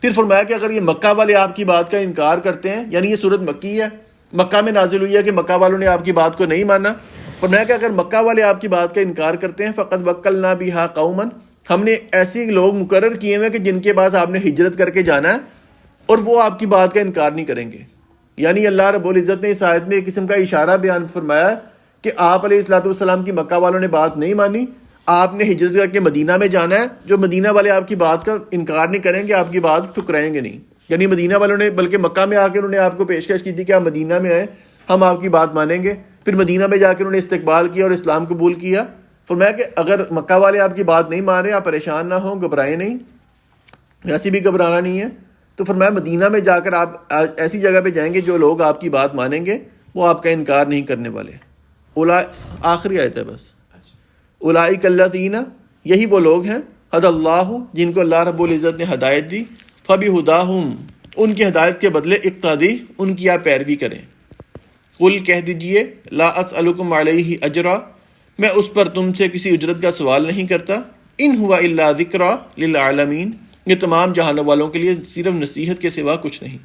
Speaker 1: پھر فرمایا کہ اگر یہ مکہ والے آپ کی بات کا انکار کرتے ہیں، یعنی یہ صورت مکی ہے، مکہ میں نازل ہوئی ہے کہ مکہ والوں نے آپ کی بات کو نہیں مانا. فرمایا کہ اگر مکہ والے آپ کی بات کا انکار کرتے ہیں، فقد وکلنا بہا قوما، ہم نے ایسے لوگ مقرر کیے ہوئے کہ جن کے پاس آپ نے ہجرت کر کے جانا ہے اور وہ آپ کی بات کا انکار نہیں کریں گے. یعنی اللہ رب العزت نے اس آیت میں ایک قسم کا اشارہ بیان فرمایا کہ آپ علیہ الصلوۃ والسلام کی مکہ والوں نے بات نہیں مانی، آپ نے ہجرت کر کے مدینہ میں جانا ہے. جو مدینہ والے آپ کی بات کا انکار نہیں کریں گے، آپ کی بات ٹھکرائیں گے نہیں. یعنی مدینہ والوں نے بلکہ مکہ میں آ کے انہوں نے آپ کو پیشکش کی تھی کہ آپ مدینہ میں آئیں، ہم آپ کی بات مانیں گے. پھر مدینہ میں جا کے انہوں نے استقبال کیا اور اسلام قبول کیا. فرمایا کہ اگر مکہ والے آپ کی بات نہیں مان رہے، آپ پریشان نہ ہوں، گھبرائیں نہیں، ایسی بھی گھبرانا نہیں ہے. تو فرمایا مدینہ میں جا کر آپ ایسی جگہ پہ جائیں گے جو لوگ آپ کی بات مانیں گے، وہ آپ کا انکار نہیں کرنے والے. آخری آیت ہے بس. اولئک الذین، یہی وہ لوگ ہیں، ہدی اللہ، جن کو اللہ رب العزت نے ہدایت دی. فبہداہم، ان کی ہدایت کے بدلے اقتدی، ان کی آپ پیروی کریں. قل، کہہ دیجئے، لا اسألکم علیہ اجرا، میں اس پر تم سے کسی اجرت کا سوال نہیں کرتا. ان ہوا الا ذکری للعالمین، یہ تمام جہانوں والوں کے لیے صرف نصیحت کے سوا کچھ نہیں.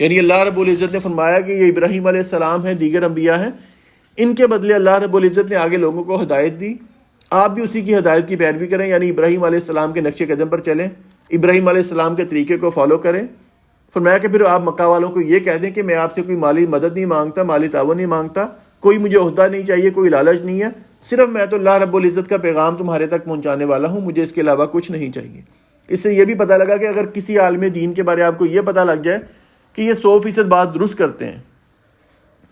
Speaker 1: یعنی اللہ رب العزت نے فرمایا کہ یہ ابراہیم علیہ السلام ہیں، دیگر انبیاء ہیں، ان کے بدلے اللہ رب العزت نے آگے لوگوں کو ہدایت دی. آپ بھی اسی کی ہدایت کی پیروی کریں، یعنی ابراہیم علیہ السلام کے نقش قدم پر چلیں، ابراہیم علیہ السلام کے طریقے کو فالو کریں. فرمایا کہ پھر آپ مکہ والوں کو یہ کہہ دیں کہ میں آپ سے کوئی مالی مدد نہیں مانگتا، مالی تعاون نہیں مانگتا، کوئی مجھے عہدہ نہیں چاہیے، کوئی لالچ نہیں ہے، صرف میں تو اللہ رب العزت کا پیغام تمہارے تک پہنچانے والا ہوں، مجھے اس کے علاوہ کچھ نہیں چاہیے. اس سے یہ بھی پتہ لگا کہ اگر کسی عالم دین کے بارے آپ کو یہ پتہ لگ جائے کہ یہ 100% بات درست کرتے ہیں،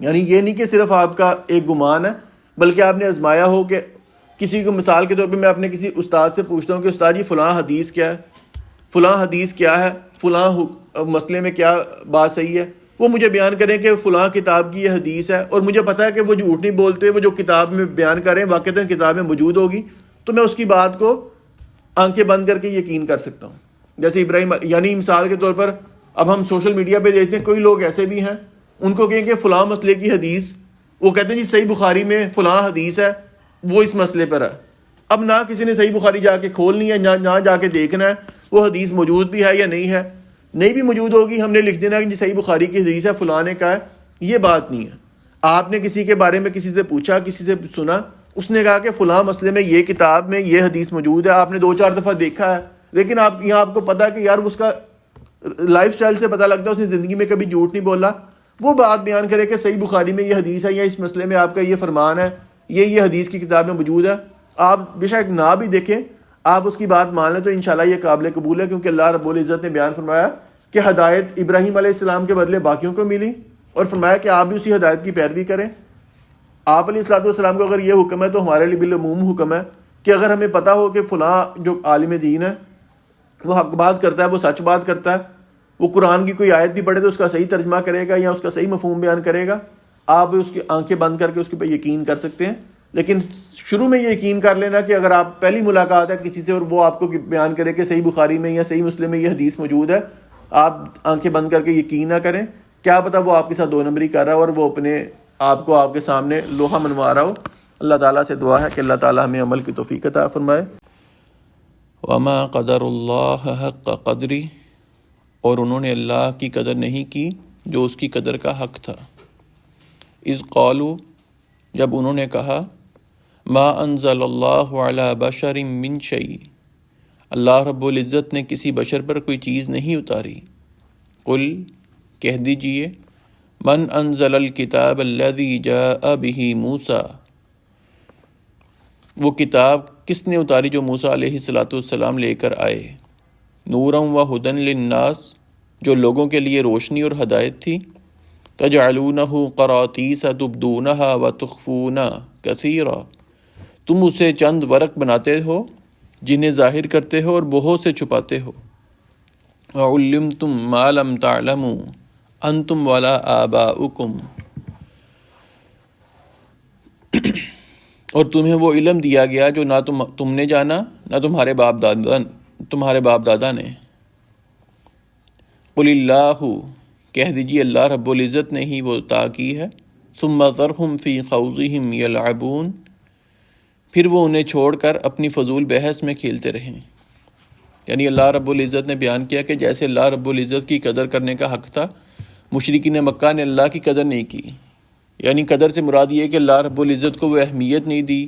Speaker 1: یعنی یہ نہیں کہ صرف آپ کا ایک گمان ہے، بلکہ آپ نے آزمایا ہو کہ کسی کو، مثال کے طور پہ میں اپنے کسی استاد سے پوچھتا ہوں کہ استاد جی فلاں حدیث کیا ہے، فلاں حدیث کیا ہے، فلاں مسئلے میں کیا بات صحیح ہے، وہ مجھے بیان کریں کہ فلاں کتاب کی یہ حدیث ہے، اور مجھے پتہ ہے کہ وہ جھوٹ نہیں بولتے، وہ جو کتاب میں بیان کریں واقعتاً کتاب میں موجود ہوگی، تو میں اس کی بات کو آنکھیں بند کر کے یقین کر سکتا ہوں. جیسے ابراہیم، یعنی مثال کے طور پر اب ہم سوشل میڈیا پہ دیکھتے ہیں کوئی لوگ ایسے بھی ہیں ان کو کہیں کہ فلاں مسئلے کی حدیث، وہ کہتے ہیں جی صحیح بخاری میں فلاں حدیث ہے، وہ اس مسئلے پر ہے. اب نہ کسی نے صحیح بخاری جا کے کھولنی ہے، نہ جا کے دیکھنا ہے وہ حدیث موجود بھی ہے یا نہیں ہے. نہیں بھی موجود ہوگی ہم نے لکھ دینا کہ جی صحیح بخاری کی حدیث ہے، فلاں نے کہا ہے. یہ بات نہیں ہے. آپ نے کسی کے بارے میں کسی سے پوچھا، کسی سے سنا، اس نے کہا کہ فلاں مسئلے میں یہ کتاب میں یہ حدیث موجود ہے، آپ نے 2-4 دفعہ دیکھا ہے، لیکن آپ کو پتا کہ یار اس کا لائف سٹائل سے پتہ لگتا ہے اس نے زندگی میں کبھی جھوٹ نہیں بولا، وہ بات بیان کرے کہ صحیح بخاری میں یہ حدیث ہے یا اس مسئلے میں آپ کا یہ فرمان ہے، یہ حدیث کی کتاب میں موجود ہے. آپ بے شک نہ بھی دیکھیں، آپ اس کی بات مان لیں تو انشاءاللہ یہ قابل قبول ہے، کیونکہ اللہ رب العزت نے بیان فرمایا کہ ہدایت ابراہیم علیہ السلام کے بدلے باقیوں کو ملی، اور فرمایا کہ آپ بھی اسی ہدایت کی پیروی کریں. آپ علیہ السلام کو اگر یہ حکم ہے تو ہمارے لیے بالعموم حکم ہے کہ اگر ہمیں پتہ ہو کہ فلاں جو عالم دین ہے وہ حق بات کرتا ہے، وہ سچ بات کرتا ہے، وہ قرآن کی کوئی آیت بھی پڑھے تو اس کا صحیح ترجمہ کرے گا یا اس کا صحیح مفہوم بیان کرے گا، آپ اس کی آنکھیں بند کر کے اس کے پہ یقین کر سکتے ہیں. لیکن شروع میں یہ یقین کر لینا کہ اگر آپ پہلی ملاقات ہے کسی سے اور وہ آپ کو بیان کرے کہ صحیح بخاری میں یا صحیح مسلم میں یہ حدیث موجود ہے، آپ آنکھیں بند کر کے یقین نہ کریں. کیا پتہ وہ آپ کے ساتھ 2 نمبری کر رہا ہے اور وہ اپنے آپ کو آپ کے سامنے لوہا منوا رہا ہو. اللہ تعالیٰ سے دعا ہے کہ اللہ تعالیٰ ہمیں عمل کی توفیق عطا فرمائے. وما قدر اللہ حق قدری، اور انہوں نے اللہ کی قدر نہیں کی جو اس کی قدر کا حق تھا. اذ قالوا، جب انہوں نے کہا، ما انزل اللہ علی بشر من شیء، اللہ رب العزت نے کسی بشر پر کوئی چیز نہیں اتاری. قل، کہہ دیجئے، من انزل الکتاب الذی جاء بہ موسیٰ، وہ کتاب کس نے اتاری جو موسیٰ علیہ السلام لے کر آئے. نورا و ہدی للناس، جو لوگوں کے لیے روشنی اور ہدایت تھی. تجعلونہ قراطیس تبدونہا وتخفون کثیرا، تم اسے چند ورق بناتے ہو جنہیں ظاہر کرتے ہو اور بہت سے چھپاتے ہو. وعلمتم ما لم تعلموا انتم ولا آباؤکم، اور تمہیں وہ علم دیا گیا جو نہ تم نے جانا نہ تمہارے باپ دادا نے. قل اللہ، کہہ دیجیے اللہ رب العزت نے ہی وہ عطا کی ہے. ثم ذرہم فی خوضہم یلعبون، پھر وہ انہیں چھوڑ کر اپنی فضول بحث میں کھیلتے رہیں. یعنی اللہ رب العزت نے بیان کیا کہ جیسے اللہ رب العزت کی قدر کرنے کا حق تھا، مشرکین مکہ نے اللہ کی قدر نہیں کی. یعنی قدر سے مراد یہ کہ اللہ رب العزت کو وہ اہمیت نہیں دی،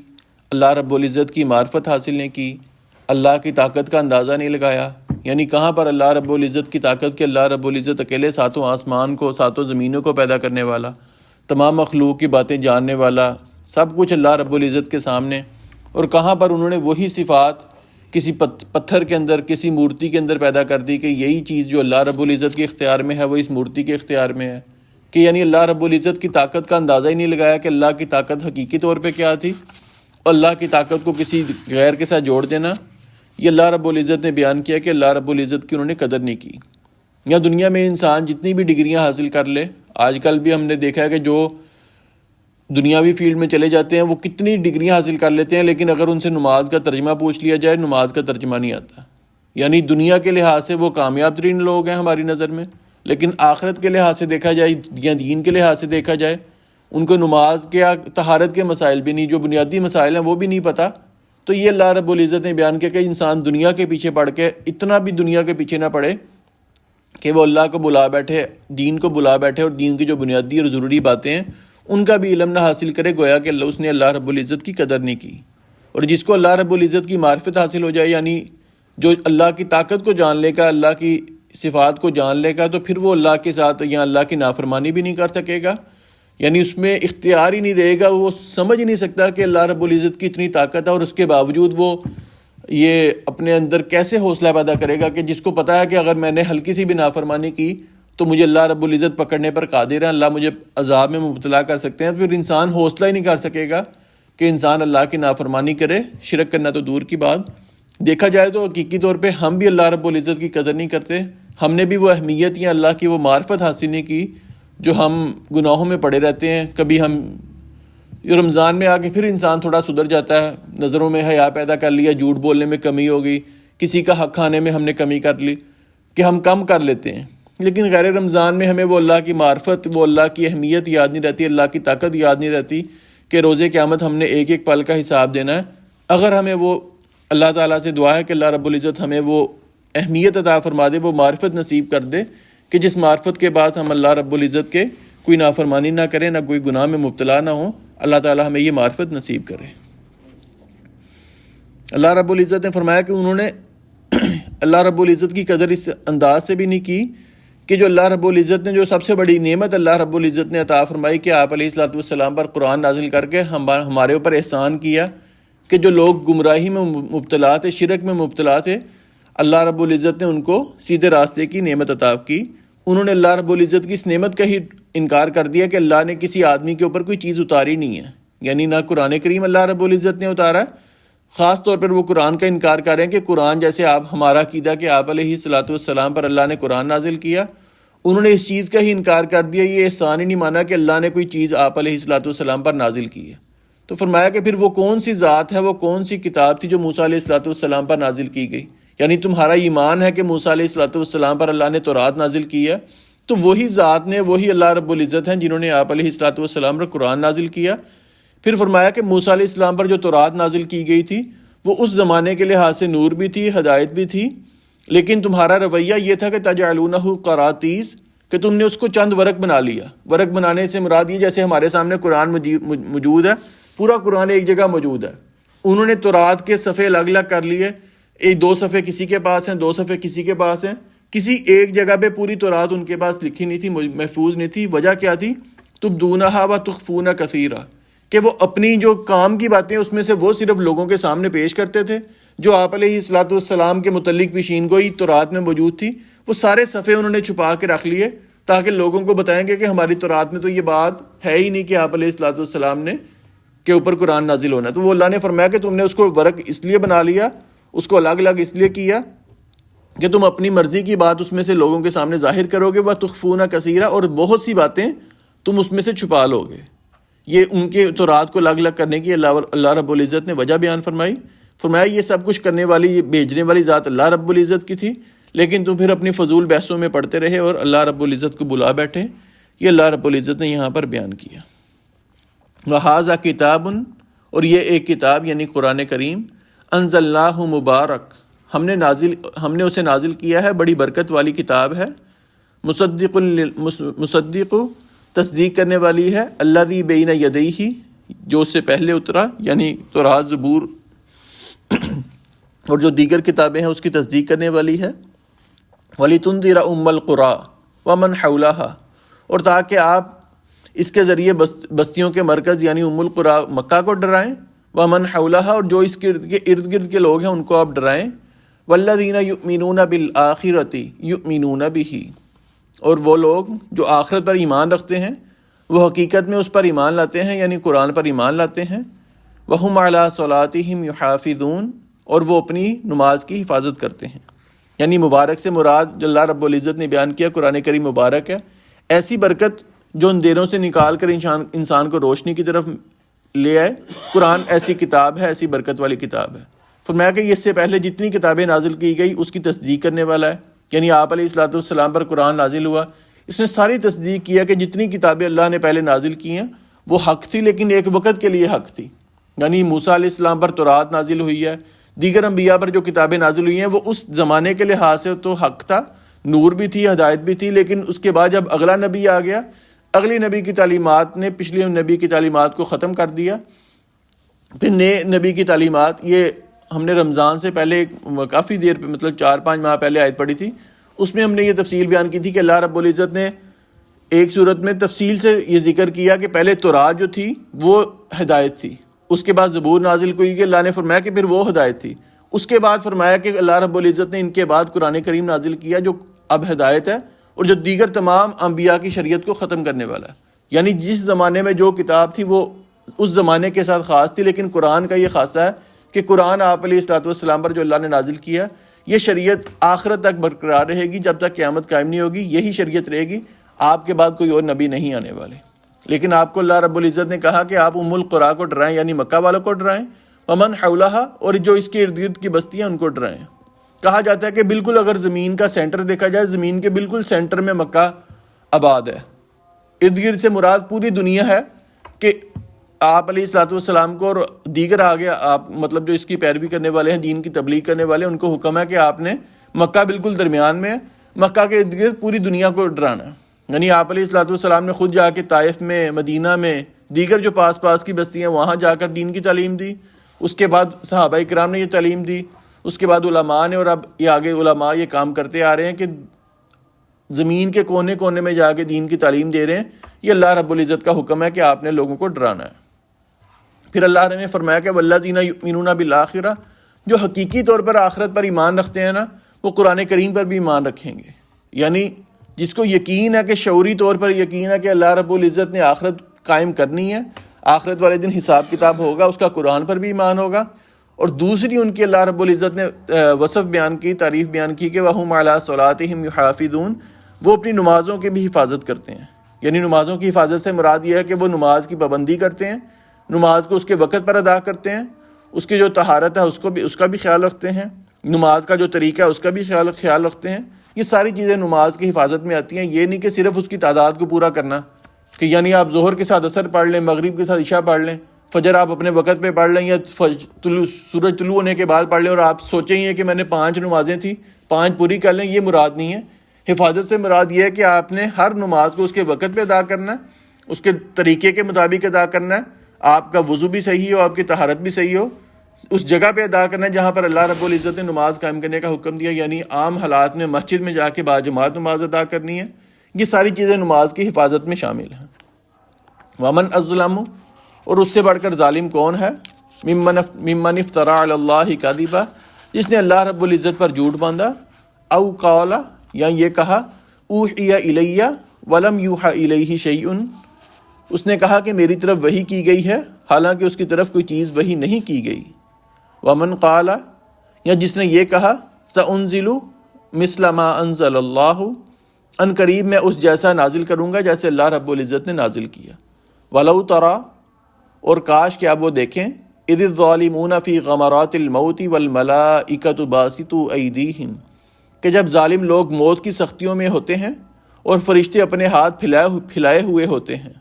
Speaker 1: اللہ رب العزت کی معرفت حاصل نہیں کی، اللہ کی طاقت کا اندازہ نہیں لگایا. یعنی کہاں پر اللہ رب العزت کی طاقت کہ اللہ رب العزت اکیلے 7 آسمان کو 7 زمینوں کو پیدا کرنے والا، تمام مخلوق کی باتیں جاننے والا، سب کچھ اللہ رب العزت کے سامنے. اور کہاں پر انہوں نے وہی صفات کسی پتھر کے اندر، کسی مورتی کے اندر پیدا کر دی کہ یہی چیز جو اللہ رب العزت کے اختیار میں ہے وہ اس مورتی کے اختیار میں ہے. کہ یعنی اللہ رب العزت کی طاقت کا اندازہ ہی نہیں لگایا کہ اللہ کی طاقت حقیقی طور پہ کیا تھی. اور اللہ کی طاقت کو کسی غیر کے ساتھ جوڑ دینا، یہ اللہ رب العزت نے بیان کیا کہ اللہ رب العزت کی انہوں نے قدر نہیں کی. یا دنیا میں انسان جتنی بھی ڈگریاں حاصل کر لے، آج کل بھی ہم نے دیکھا ہے کہ جو دنیاوی فیلڈ میں چلے جاتے ہیں وہ کتنی ڈگریاں حاصل کر لیتے ہیں، لیکن اگر ان سے نماز کا ترجمہ پوچھ لیا جائے، نماز کا ترجمہ نہیں آتا. یعنی دنیا کے لحاظ سے وہ کامیاب ترین لوگ ہیں ہماری نظر میں، لیکن آخرت کے لحاظ سے دیکھا جائے یا دین کے لحاظ سے دیکھا جائے، ان کو نماز کے طہارت کے مسائل بھی نہیں، جو بنیادی مسائل ہیں وہ بھی نہیں پتہ. تو یہ اللہ رب العزت نے بیان کیا کہ انسان دنیا کے پیچھے پڑھ کے اتنا بھی دنیا کے پیچھے نہ پڑے کہ وہ اللہ کو بلا بیٹھے، دین کو بلا بیٹھے، اور دین کی جو بنیادی اور ضروری باتیں ہیں ان کا بھی علم نہ حاصل کرے، گویا کہ اس نے اللہ رب العزت کی قدر نہیں کی. اور جس کو اللہ رب العزت کی معرفت حاصل ہو جائے، یعنی جو اللہ کی طاقت کو جان لے گا، اللہ کی صفات کو جان لے گا، تو پھر وہ اللہ کے ساتھ یا اللہ کی نافرمانی بھی نہیں کر سکے گا. یعنی اس میں اختیار ہی نہیں رہے گا، وہ سمجھ ہی نہیں سکتا کہ اللہ رب العزت کی اتنی طاقت ہے، اور اس کے باوجود وہ یہ اپنے اندر کیسے حوصلہ پیدا کرے گا کہ جس کو پتہ ہے کہ اگر میں نے ہلکی سی بھی نافرمانی کی تو مجھے اللہ رب العزت پکڑنے پر قادر ہے، اللہ مجھے عذاب میں مبتلا کر سکتے ہیں. پھر انسان حوصلہ ہی نہیں کر سکے گا کہ انسان اللہ کی نافرمانی کرے. شرک کرنا تو دور کی بات. دیکھا جائے تو حقیقی طور پہ ہم بھی اللہ رب العزت کی قدر نہیں کرتے، ہم نے بھی وہ اہمیت یا اللہ کی وہ معرفت حاصل نہیں کی جو ہم گناہوں میں پڑے رہتے ہیں. کبھی ہم رمضان میں آ کے پھر انسان تھوڑا سدھر جاتا ہے، نظروں میں حیا پیدا کر لیا، جھوٹ بولنے میں کمی ہو گئی، کسی کا حق کھانے میں ہم نے کمی کر لی کہ ہم کم کر لیتے ہیں. لیکن غیر رمضان میں ہمیں وہ اللہ کی معرفت، وہ اللہ کی اہمیت یاد نہیں رہتی، اللہ کی طاقت یاد نہیں رہتی کہ روز قیامت ہم نے ایک ایک پل کا حساب دینا ہے۔ اگر ہمیں وہ اللہ تعالیٰ سے دعا ہے کہ اللہ رب العزت ہمیں وہ اہمیت عطا فرما دے، وہ معرفت نصیب کر دے کہ جس معرفت کے بعد ہم اللہ رب العزت کے کوئی نافرمانی نہ کریں، نہ کوئی گناہ میں مبتلا نہ ہوں۔ اللہ تعالیٰ ہمیں یہ معرفت نصیب کرے۔ اللہ رب العزت نے فرمایا کہ انہوں نے اللہ رب العزت کی قدر اس انداز سے بھی نہیں کی کہ جو اللہ رب العزت نے جو سب سے بڑی نعمت اللہ رب العزت نے عطا فرمائی کہ آپ علیہ الصلوۃ والسلام پر قرآن نازل کر کے ہمارے اوپر احسان کیا کہ جو لوگ گمراہی میں مبتلا تھے، شرک میں مبتلا تھے، اللہ رب العزت نے ان کو سیدھے راستے کی نعمت عطا کی۔ انہوں نے اللہ رب العزت کی اس نعمت کا ہی انکار کر دیا کہ اللہ نے کسی آدمی کے اوپر کوئی چیز اتاری نہیں ہے، یعنی نہ قرآن کریم اللہ رب العزت نے اتارا، خاص طور پر وہ قرآن کا انکار کر رہے ہیں کہ قرآن جیسے ہمارا عقیدہ کہ آپ علیہ الصلوۃ والسلام پر اللہ نے قرآن نازل کیا، انہوں نے اس چیز کا ہی انکار کر دیا، یہ احسان ہی نہیں مانا کہ اللہ نے کوئی چیز آپ علیہ الصلوۃ والسلام پر نازل کی ہے۔ تو فرمایا کہ پھر وہ کون سی ذات ہے، وہ کون سی کتاب تھی جو موسیٰ علیہ الصلوۃ والسلام پر نازل کی گئی؟ یعنی تمہارا ایمان ہے کہ موسیٰ علیہ الصلوۃ والسلام پر اللہ نے تورات نازل کی ہے، تو وہی ذات نے، وہی اللہ رب العزت ہیں جنہوں نے آپ علیہ الصلوۃ والسلام پر قرآن نازل کیا۔ پھر فرمایا کہ موسیٰ علیہ السلام پر جو تورات نازل کی گئی تھی وہ اس زمانے کے لحاظ سے نور بھی تھی، ہدایت بھی تھی، لیکن تمہارا رویہ یہ تھا کہ تجعلونہ قراطیس، کہ تم نے اس کو چند ورق بنا لیا۔ ورق بنانے سے مراد یہ جیسے ہمارے سامنے قرآن موجود ہے، پورا قرآن ایک جگہ موجود ہے، انہوں نے تورات کے صفحے الگ الگ کر لیے، ایک دو صفحے کسی کے پاس ہیں، دو صفحے کسی کے پاس ہیں، کسی ایک جگہ پہ پوری تورات ان کے پاس لکھی نہیں تھی، محفوظ نہیں تھی۔ وجہ کیا تھی؟ تبدونہا وتخفون کثیرا، کہ وہ اپنی جو کام کی باتیں اس میں سے وہ صرف لوگوں کے سامنے پیش کرتے تھے، جو آپ علیہ الصلوۃ والسلام کے متعلق پیشین گوئی تورات میں موجود تھی، وہ سارے صفحے انہوں نے چھپا کے رکھ لیے تاکہ لوگوں کو بتائیں گے کہ ہماری تورات میں تو یہ بات ہے ہی نہیں کہ آپ علیہ الصلوۃ والسلام نے کے اوپر قرآن نازل ہونا ہے۔ تو وہ اللہ نے فرمایا کہ تم نے اس کو ورق اس لیے بنا لیا، اس کو الگ الگ اس لیے کیا کہ تم اپنی مرضی کی بات اس میں سے لوگوں کے سامنے ظاہر کرو گے، وَتُخْفُونَ كَثِيرًا، اور بہت سی باتیں تم اس میں سے چھپا لو گے۔ یہ ان کے تورات کو الگ الگ کرنے کی اللہ رب العزت نے وجہ بیان فرمائی۔ فرمایا یہ سب کچھ کرنے والی، یہ بھیجنے والی ذات اللہ رب العزت کی تھی، لیکن تم پھر اپنی فضول بحثوں میں پڑھتے رہے اور اللہ رب العزت کو بلا بیٹھے۔ یہ اللہ رب العزت نے یہاں پر بیان کیا۔ وَهَذَا كِتَابٌ، اور یہ ایک کتاب یعنی قرآن کریم، انزلناہ مبارک، ہم نے اسے نازل کیا ہے، بڑی برکت والی کتاب ہے، مصدق تصدیق کرنے والی ہے، الذی بین یدیہ، جو اس سے پہلے اترا، یعنی تورات، زبور اور جو دیگر کتابیں ہیں اس کی تصدیق کرنے والی ہے، وَلِتُنذِرَ أُمَّ الْقُرَىٰ وَمَنْ حَوْلَهَا، اور تاکہ آپ اس کے ذریعے بستیوں کے مرکز یعنی ام القریٰ مکہ کو ڈرائیں، وَمَنْ حَوْلَهَا، اور جو اس کے ارد گرد کے لوگ ہیں ان کو آپ ڈرائیں، وَالَّذِينَ يُؤْمِنُونَ بِالْآخِرَةِ يُؤْمِنُونَ بِهِ، اور وہ لوگ جو آخرت پر ایمان رکھتے ہیں وہ حقیقت میں اس پر ایمان لاتے ہیں، یعنی قرآن پر ایمان لاتے ہیں، وَهُمْ عَلَىٰ صَلَاتِهِمْ يُحَافِظُونَ، اور وہ اپنی نماز کی حفاظت کرتے ہیں۔ یعنی مبارک سے مراد جو اللہ رب العزت نے بیان کیا، قرآن کریم مبارک ہے، ایسی برکت جو اندھیروں سے نکال کر انسان کو روشنی کی طرف لے آئے۔ قرآن ایسی کتاب ہے، ایسی برکت والی کتاب ہے۔ فرمایا کہ اس سے پہلے جتنی کتابیں نازل کی گئی اس کی تصدیق کرنے والا ہے، یعنی آپ علیہ الصلوۃ والسلام پر قرآن نازل ہوا، اس نے ساری تصدیق کیا کہ جتنی کتابیں اللہ نے پہلے نازل کی ہیں وہ حق تھی، لیکن ایک وقت کے لیے حق تھی۔ یعنی موسیٰ علیہ السلام پر تورات نازل ہوئی ہے، دیگر انبیاء پر جو کتابیں نازل ہوئی ہیں وہ اس زمانے کے لحاظ سے تو حق تھا، نور بھی تھی، ہدایت بھی تھی، لیکن اس کے بعد جب اگلا نبی آ گیا، اگلی نبی کی تعلیمات نے پچھلی نبی کی تعلیمات کو ختم کر دیا، پھر نئے نبی کی تعلیمات، یہ ہم نے رمضان سے پہلے کافی دیر پہ، مطلب 4-5 ماہ پہلے آیت پڑھی تھی، اس میں ہم نے یہ تفصیل بیان کی تھی کہ اللہ رب العزت نے ایک صورت میں تفصیل سے یہ ذکر کیا کہ پہلے تورات جو تھی وہ ہدایت تھی، اس کے بعد زبور نازل ہوئی کہ اللہ نے فرمایا کہ پھر وہ ہدایت تھی، اس کے بعد فرمایا کہ اللہ رب العزت نے ان کے بعد قرآن کریم نازل کیا جو اب ہدایت ہے اور جو دیگر تمام انبیاء کی شریعت کو ختم کرنے والا ہے۔ یعنی جس زمانے میں جو کتاب تھی وہ اس زمانے کے ساتھ خاص تھی، لیکن قرآن کا یہ خاصہ ہے کہ قرآن آپ علیہ الصلوۃ والسلام پر جو اللہ نے نازل کیا، یہ شریعت آخرت تک برقرار رہے گی، جب تک قیامت قائم نہیں ہوگی، یہی شریعت رہے گی، آپ کے بعد کوئی اور نبی نہیں آنے والے۔ لیکن آپ کو اللہ رب العزت نے کہا کہ آپ ام القریٰ کو ڈرائیں، یعنی مکہ والوں کو ڈرائیں، ومن حولہا، اور جو اس کے ارد گرد کی بستیاں ان کو ڈرائیں، کہا جاتا ہے کہ بالکل اگر زمین کا سینٹر دیکھا جائے، زمین کے بالکل سینٹر میں مکہ آباد ہے، ارد گرد سے مراد پوری دنیا ہے، کہ آپ علیہ الصلوۃ والسلام کو اور دیگر آگے آپ مطلب جو اس کی پیروی کرنے والے ہیں، دین کی تبلیغ کرنے والے ہیں، ان کو حکم ہے کہ آپ نے مکہ بالکل درمیان میں، مکہ کے ارد گرد پوری دنیا کو ڈرانا ہے۔ یعنی آپ علیہ الصلوۃ والسلام نے خود جا کے طائف میں، مدینہ میں، دیگر جو پاس کی بستیاں وہاں جا کر دین کی تعلیم دی، اس کے بعد صحابہ کرام نے یہ تعلیم دی، اس کے بعد علماء نے، اور اب یہ آگے علماء یہ کام کرتے آ رہے ہیں کہ زمین کے کونے کونے میں جا کے دین کی تعلیم دے رہے ہیں۔ یہ اللہ رب العزت کا حکم ہے کہ آپ نے لوگوں کو ڈرانا ہے۔ پھر اللہ نے فرمایا کہ والذین یؤمنون بالآخرہ، جو حقیقی طور پر آخرت پر ایمان رکھتے ہیں نا، وہ قرآن کریم پر بھی ایمان رکھیں گے۔ یعنی جس کو یقین ہے، کہ شعوری طور پر یقین ہے کہ اللہ رب العزت نے آخرت قائم کرنی ہے، آخرت والے دن حساب کتاب ہوگا، اس کا قرآن پر بھی ایمان ہوگا۔ اور دوسری ان کی اللہ رب العزت نے وصف بیان کی، تعریف بیان کی کہ وَهُمْ عَلَىٰ صَلَاتِهِمْ يُحَافِظُونَ، وہ اپنی نمازوں کی بھی حفاظت کرتے ہیں۔ یعنی نمازوں کی حفاظت سے مراد یہ ہے کہ وہ نماز کی پابندی کرتے ہیں، نماز کو اس کے وقت پر ادا کرتے ہیں، اس کی جو طہارت ہے اس کا بھی خیال رکھتے ہیں، نماز کا جو طریقہ ہے اس کا بھی خیال رکھتے ہیں۔ یہ ساری چیزیں نماز کی حفاظت میں آتی ہیں۔ یہ نہیں کہ صرف اس کی تعداد کو پورا کرنا، کہ یعنی آپ ظہر کے ساتھ عصر پڑھ لیں، مغرب کے ساتھ عشاء پڑھ لیں، فجر آپ اپنے وقت پہ پڑھ لیں، یا سورج طلوع ہونے کے بعد پڑھ لیں، اور آپ سوچیں یہ کہ میں نے 5 نمازیں تھیں 5 پوری کر لیں۔ یہ مراد نہیں ہے۔ حفاظت سے مراد یہ ہے کہ آپ نے ہر نماز کو اس کے وقت پہ ادا کرنا ہے، اس کے طریقے کے مطابق ادا کرنا ہے، آپ کا وضو بھی صحیح ہو، آپ کی طہارت بھی صحیح ہو، اس جگہ پہ ادا کرنا ہے جہاں پر اللہ رب العزت نے نماز قائم کرنے کا حکم دیا۔ یعنی عام حالات میں مسجد میں جا کے باجماعت نماز ادا کرنی ہے۔ یہ ساری چیزیں نماز کی حفاظت میں شامل ہیں۔ ومن اظلم، اور اس سے بڑھ کر ظالم کون ہے؟ ممن افترى علی اللہ کذبا، جس نے اللہ رب العزت پر جھوٹ باندھا، او قال، یا یہ کہا، اوحی الی ولم یوحى الیہ شیء، اس نے کہا کہ میری طرف وحی کی گئی ہے، حالانکہ اس کی طرف کوئی چیز وحی نہیں کی گئی۔ ومن قال، یا جس نے یہ کہا، سأنزل مثل ما انزل اللہ، ان قریب میں اس جیسا نازل کروں گا جیسے اللہ رب العزت نے نازل کیا۔ ولو ترى، اور کاش کہ آپ وہ دیکھیں، اذ الظالمون فی غمرات الموت والملائکۃ باسطوا ایدیہم، کہ جب ظالم لوگ موت کی سختیوں میں ہوتے ہیں اور فرشتے اپنے ہاتھ پھیلائے ہوئے ہوتے ہیں،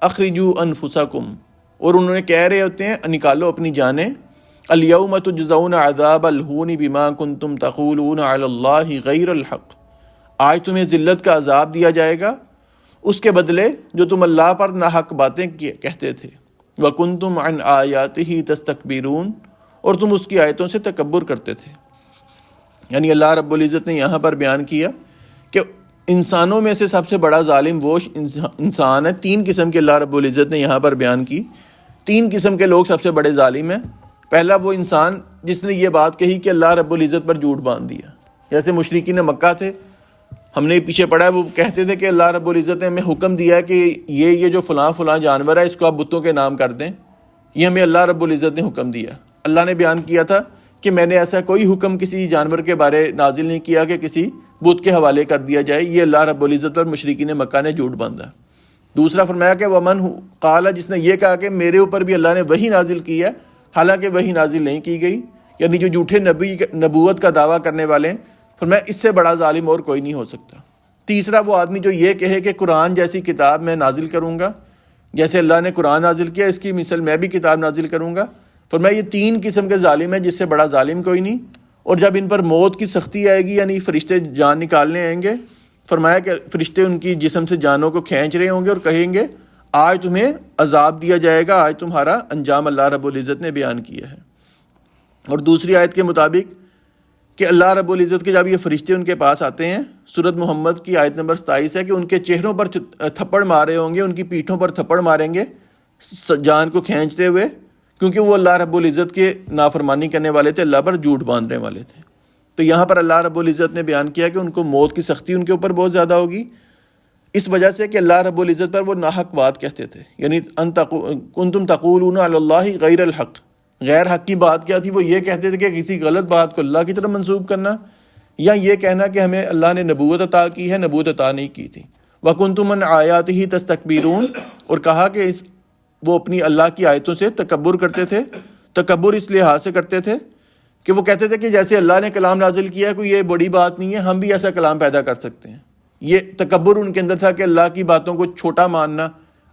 Speaker 1: اخرجوا انفسکم، اور انہوں نے کہہ رہے ہوتے ہیں نکالو اپنی جانیں، الیوم تجزون عذاب الہون بما کنتم تقولون علی اللہ غیر الحق، آج تمہیں ذلت کا عذاب دیا جائے گا اس کے بدلے جو تم اللہ پر ناحق باتیں کہتے تھے، وکنتم عن آیاتہ تستکبرون، اور تم اس کی آیتوں سے تکبر کرتے تھے۔ یعنی اللہ رب العزت نے یہاں پر بیان کیا کہ انسانوں میں سے سب سے بڑا ظالم وہ انسان ہے۔ 3 قسم کے اللہ رب العزت نے یہاں پر بیان کی، 3 قسم کے لوگ سب سے بڑے ظالم ہیں۔ پہلا وہ انسان جس نے یہ بات کہی کہ اللہ رب العزت پر جھوٹ باندھ دیا، جیسے مشرکین مکہ تھے، ہم نے پیچھے پڑھا ہے، وہ کہتے تھے کہ اللہ رب العزت نے ہمیں حکم دیا ہے کہ یہ جو فلاں جانور ہے اس کو آپ بتوں کے نام کر دیں، یہ ہمیں اللہ رب العزت نے حکم دیا۔ اللہ نے بیان کیا تھا کہ میں نے ایسا کوئی حکم کسی جانور کے بارے نازل نہیں کیا کہ کسی بت کے حوالے کر دیا جائے، یہ اللہ رب العزت پر مشرکین مکہ نے جھوٹ باندھا۔ دوسرا فرمایا کہ ومن قال، جس نے یہ کہا کہ میرے اوپر بھی اللہ نے وحی نازل کی ہے، حالانکہ وحی نازل نہیں کی گئی، یعنی جو جھوٹے نبوت کا دعویٰ کرنے والے ہیں، فرمایا اس سے بڑا ظالم اور کوئی نہیں ہو سکتا۔ تیسرا وہ آدمی جو یہ کہے کہ قرآن جیسی کتاب میں نازل کروں گا، جیسے اللہ نے قرآن نازل کیا اس کی مثل میں بھی کتاب نازل کروں گا۔ فرمایا یہ 3 قسم کے ظالم ہیں، جس سے بڑا ظالم کوئی نہیں۔ اور جب ان پر موت کی سختی آئے گی، یعنی فرشتے جان نکالنے آئیں گے، فرمایا کہ فرشتے ان کی جسم سے جانوں کو کھینچ رہے ہوں گے اور کہیں گے آج تمہیں عذاب دیا جائے گا، آج تمہارا انجام اللہ رب العزت نے بیان کیا ہے۔ اور دوسری آیت کے مطابق کہ اللہ رب العزت کے جب یہ فرشتے ان کے پاس آتے ہیں، سورۃ محمد کی آیت نمبر 27 ہے کہ ان کے چہروں پر تھپڑ مارے ہوں گے، ان کی پیٹھوں پر تھپڑ ماریں گے جان کو کھینچتے ہوئے، کیونکہ وہ اللہ رب العزت کے نافرمانی کرنے والے تھے، اللہ پر جھوٹ باندھنے والے تھے۔ تو یہاں پر اللہ رب العزت نے بیان کیا کہ ان کو موت کی سختی ان کے اوپر بہت زیادہ ہوگی، اس وجہ سے کہ اللہ رب العزت پر وہ ناحق بات کہتے تھے، یعنی کنتم تقولون علی اللہ غیر الحق، غیر حق کی بات کیا تھی؟ وہ یہ کہتے تھے کہ کسی غلط بات کو اللہ کی طرف منسوب کرنا، یا یہ کہنا کہ ہمیں اللہ نے نبوت عطا کی ہے، نبوت عطا نہیں کی تھی۔ وَكُنْتُمْ عَنْ آیَاتِهِ تَسْتَكْبِرُونَ، اور کہا کہ وہ اپنی اللہ کی آیتوں سے تکبر کرتے تھے۔ تکبر اس لحاظ سے کرتے تھے کہ وہ کہتے تھے کہ جیسے اللہ نے کلام نازل کیا ہے کوئی یہ بڑی بات نہیں ہے، ہم بھی ایسا کلام پیدا کر سکتے ہیں۔ یہ تکبر ان کے اندر تھا کہ اللہ کی باتوں کو چھوٹا ماننا،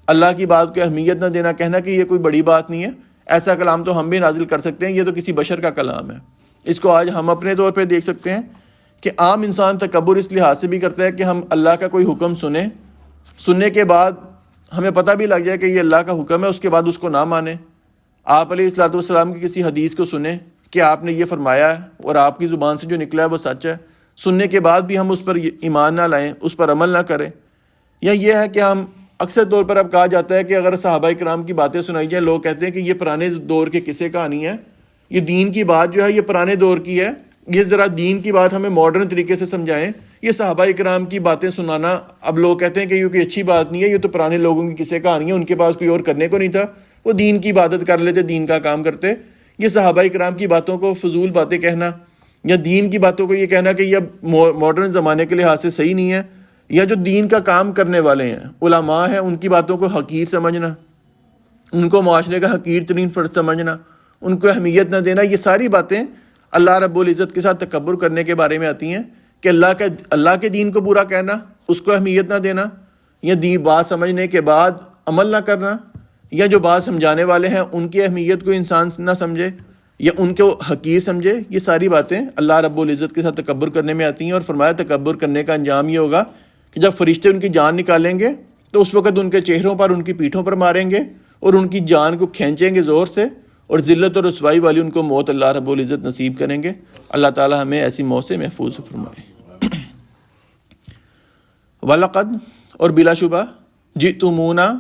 Speaker 1: اللہ کی بات کو اہمیت نہ دینا، کہنا کہ یہ کوئی بڑی بات نہیں ہے، ایسا کلام تو ہم بھی نازل کر سکتے ہیں، یہ تو کسی بشر کا کلام ہے۔ اس کو آج ہم اپنے طور پہ دیکھ سکتے ہیں کہ عام انسان تکبر اس لحاظ سے بھی کرتا ہے کہ ہم اللہ کا کوئی حکم سنیں، سننے کے بعد ہمیں پتہ بھی لگ جائے کہ یہ اللہ کا حکم ہے، اس کے بعد اس کو نہ مانیں۔ آپ علیہ الصلوۃ والسلام کی کسی حدیث کو سنیں کہ آپ نے یہ فرمایا ہے اور آپ کی زبان سے جو نکلا ہے وہ سچ ہے، سننے کے بعد بھی ہم اس پر ایمان نہ لائیں، اس پر عمل نہ کریں۔ یا یہ ہے کہ ہم اکثر طور پر اب کہا جاتا ہے کہ اگر صحابہ کرام کی باتیں سنائی جائیں، لوگ کہتے ہیں کہ یہ پرانے دور کے قصے کہانی ہے، یہ دین کی بات جو ہے یہ پرانے دور کی ہے، یہ ذرا دین کی بات ہمیں ماڈرن طریقے سے سمجھائیں۔ یہ صحابہ کرام کی باتیں سنانا اب لوگ کہتے ہیں کہ یہ کوئی اچھی بات نہیں ہے، یہ تو پرانے لوگوں کی قصے کہانی ہے، ان کے پاس کوئی اور کرنے کو نہیں تھا، وہ دین کی عبادت کر لیتے، دین کا کام کرتے۔ یہ صحابہ کرام کی باتوں کو فضول باتیں کہنا یا دین کی باتوں کو یہ کہنا کہ یہ ماڈرن زمانے کے لحاظ سے صحیح نہیں ہے، یا جو دین کا کام کرنے والے ہیں علماء ہیں ان کی باتوں کو حقیر سمجھنا، ان کو معاشرے کا حقیر ترین فرد سمجھنا، ان کو اہمیت نہ دینا، یہ ساری باتیں اللہ رب العزت کے ساتھ تکبر کرنے کے بارے میں آتی ہیں کہ اللہ کے دین کو برا کہنا، اس کو اہمیت نہ دینا، یا بات سمجھنے کے بعد عمل نہ کرنا، یا جو بات سمجھانے والے ہیں ان کی اہمیت کو انسان نہ سمجھے یا ان کو حقیر سمجھے، یہ ساری باتیں اللہ رب العزت کے ساتھ تکبر کرنے میں آتی ہیں۔ اور فرمایا تکبر کرنے کا انجام یہ ہوگا کہ جب فرشتے ان کی جان نکالیں گے تو اس وقت ان کے چہروں پر، ان کی پیٹھوں پر ماریں گے اور ان کی جان کو کھینچیں گے زور سے، اور ذلت اور رسوائی والی ان کو موت اللہ رب العزت نصیب کریں گے۔ اللہ تعالی ہمیں ایسی موت سے محفوظ فرمائے۔ وَلَقَدْ، اور بلا شبہ، جِئْتُمُونَا،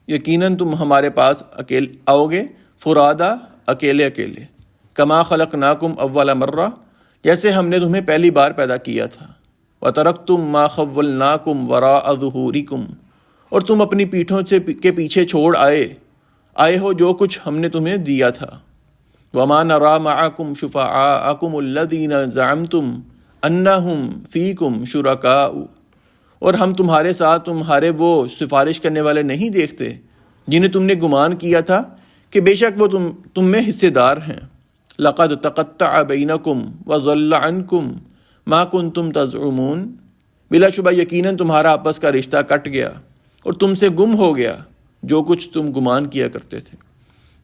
Speaker 1: یقیناً تم ہمارے پاس اکیلے آؤ گے، فرادا، اکیلے اکیلے، کما خلقناکم اول مرہ، جیسے ہم نے تمہیں پہلی بار پیدا کیا تھا، وترکتم ما خولناکم وراء ظہورکم، اور تم اپنی پیٹھوں کے پیچھے چھوڑ آئے ہو جو کچھ ہم نے تمہیں دیا تھا۔ وما نرى معكم شفعاءكم الذين زعمتم انهم فيكم شركاء، اور ہم تمہارے ساتھ تمہارے وہ سفارش کرنے والے نہیں دیکھتے جنہیں تم نے گمان کیا تھا کہ بے شک وہ تم میں حصے دار ہیں۔ لقد تقطع بینکم وضل عنکم ما کنتم تزعمون، بلا شبہ یقیناً تمہارا آپس کا رشتہ کٹ گیا اور تم سے گم ہو گیا جو کچھ تم گمان کیا کرتے تھے۔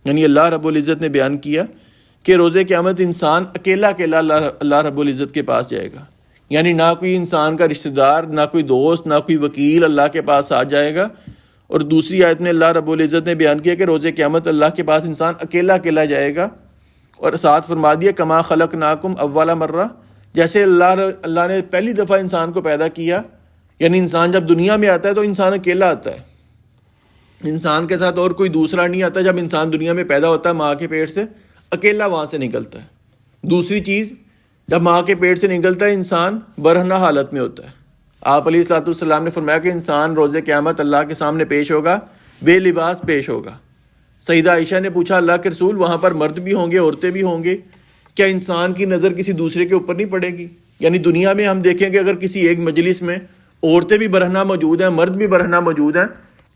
Speaker 1: یعنی اللہ رب العزت نے بیان کیا کہ روز قیامت انسان اکیلا اللہ رب العزت کے پاس جائے گا، یعنی نہ کوئی انسان کا رشتہ دار، نہ کوئی دوست، نہ کوئی وکیل اللہ کے پاس آ جائے گا۔ اور دوسری آیت میں اللہ رب العزت نے بیان کیا کہ روز قیامت اللہ کے پاس انسان اکیلا جائے گا، اور ساتھ فرما دیا کما خلقناکم اول مرہ، جیسے اللہ نے پہلی دفعہ انسان کو پیدا کیا، یعنی انسان جب دنیا میں آتا ہے تو انسان اکیلا آتا ہے، انسان کے ساتھ اور کوئی دوسرا نہیں آتا۔ جب انسان دنیا میں پیدا ہوتا ہے ماں کے پیٹ سے، اکیلا وہاں سے نکلتا ہے۔ دوسری چیز، جب ماں کے پیٹ سے نکلتا ہے انسان برہنہ حالت میں ہوتا ہے۔ آپ علیہ الصلوۃ والسلام نے فرمایا کہ انسان روز قیامت اللہ کے سامنے پیش ہوگا، بے لباس پیش ہوگا۔ سیدہ عائشہ نے پوچھا اللہ کے رسول وہاں پر مرد بھی ہوں گے، عورتیں بھی ہوں گے، کیا انسان کی نظر کسی دوسرے کے اوپر نہیں پڑے گی؟ یعنی دنیا میں ہم دیکھیں کہ اگر کسی ایک مجلس میں عورتیں بھی برہنہ موجود ہیں، مرد بھی برہنہ موجود ہیں،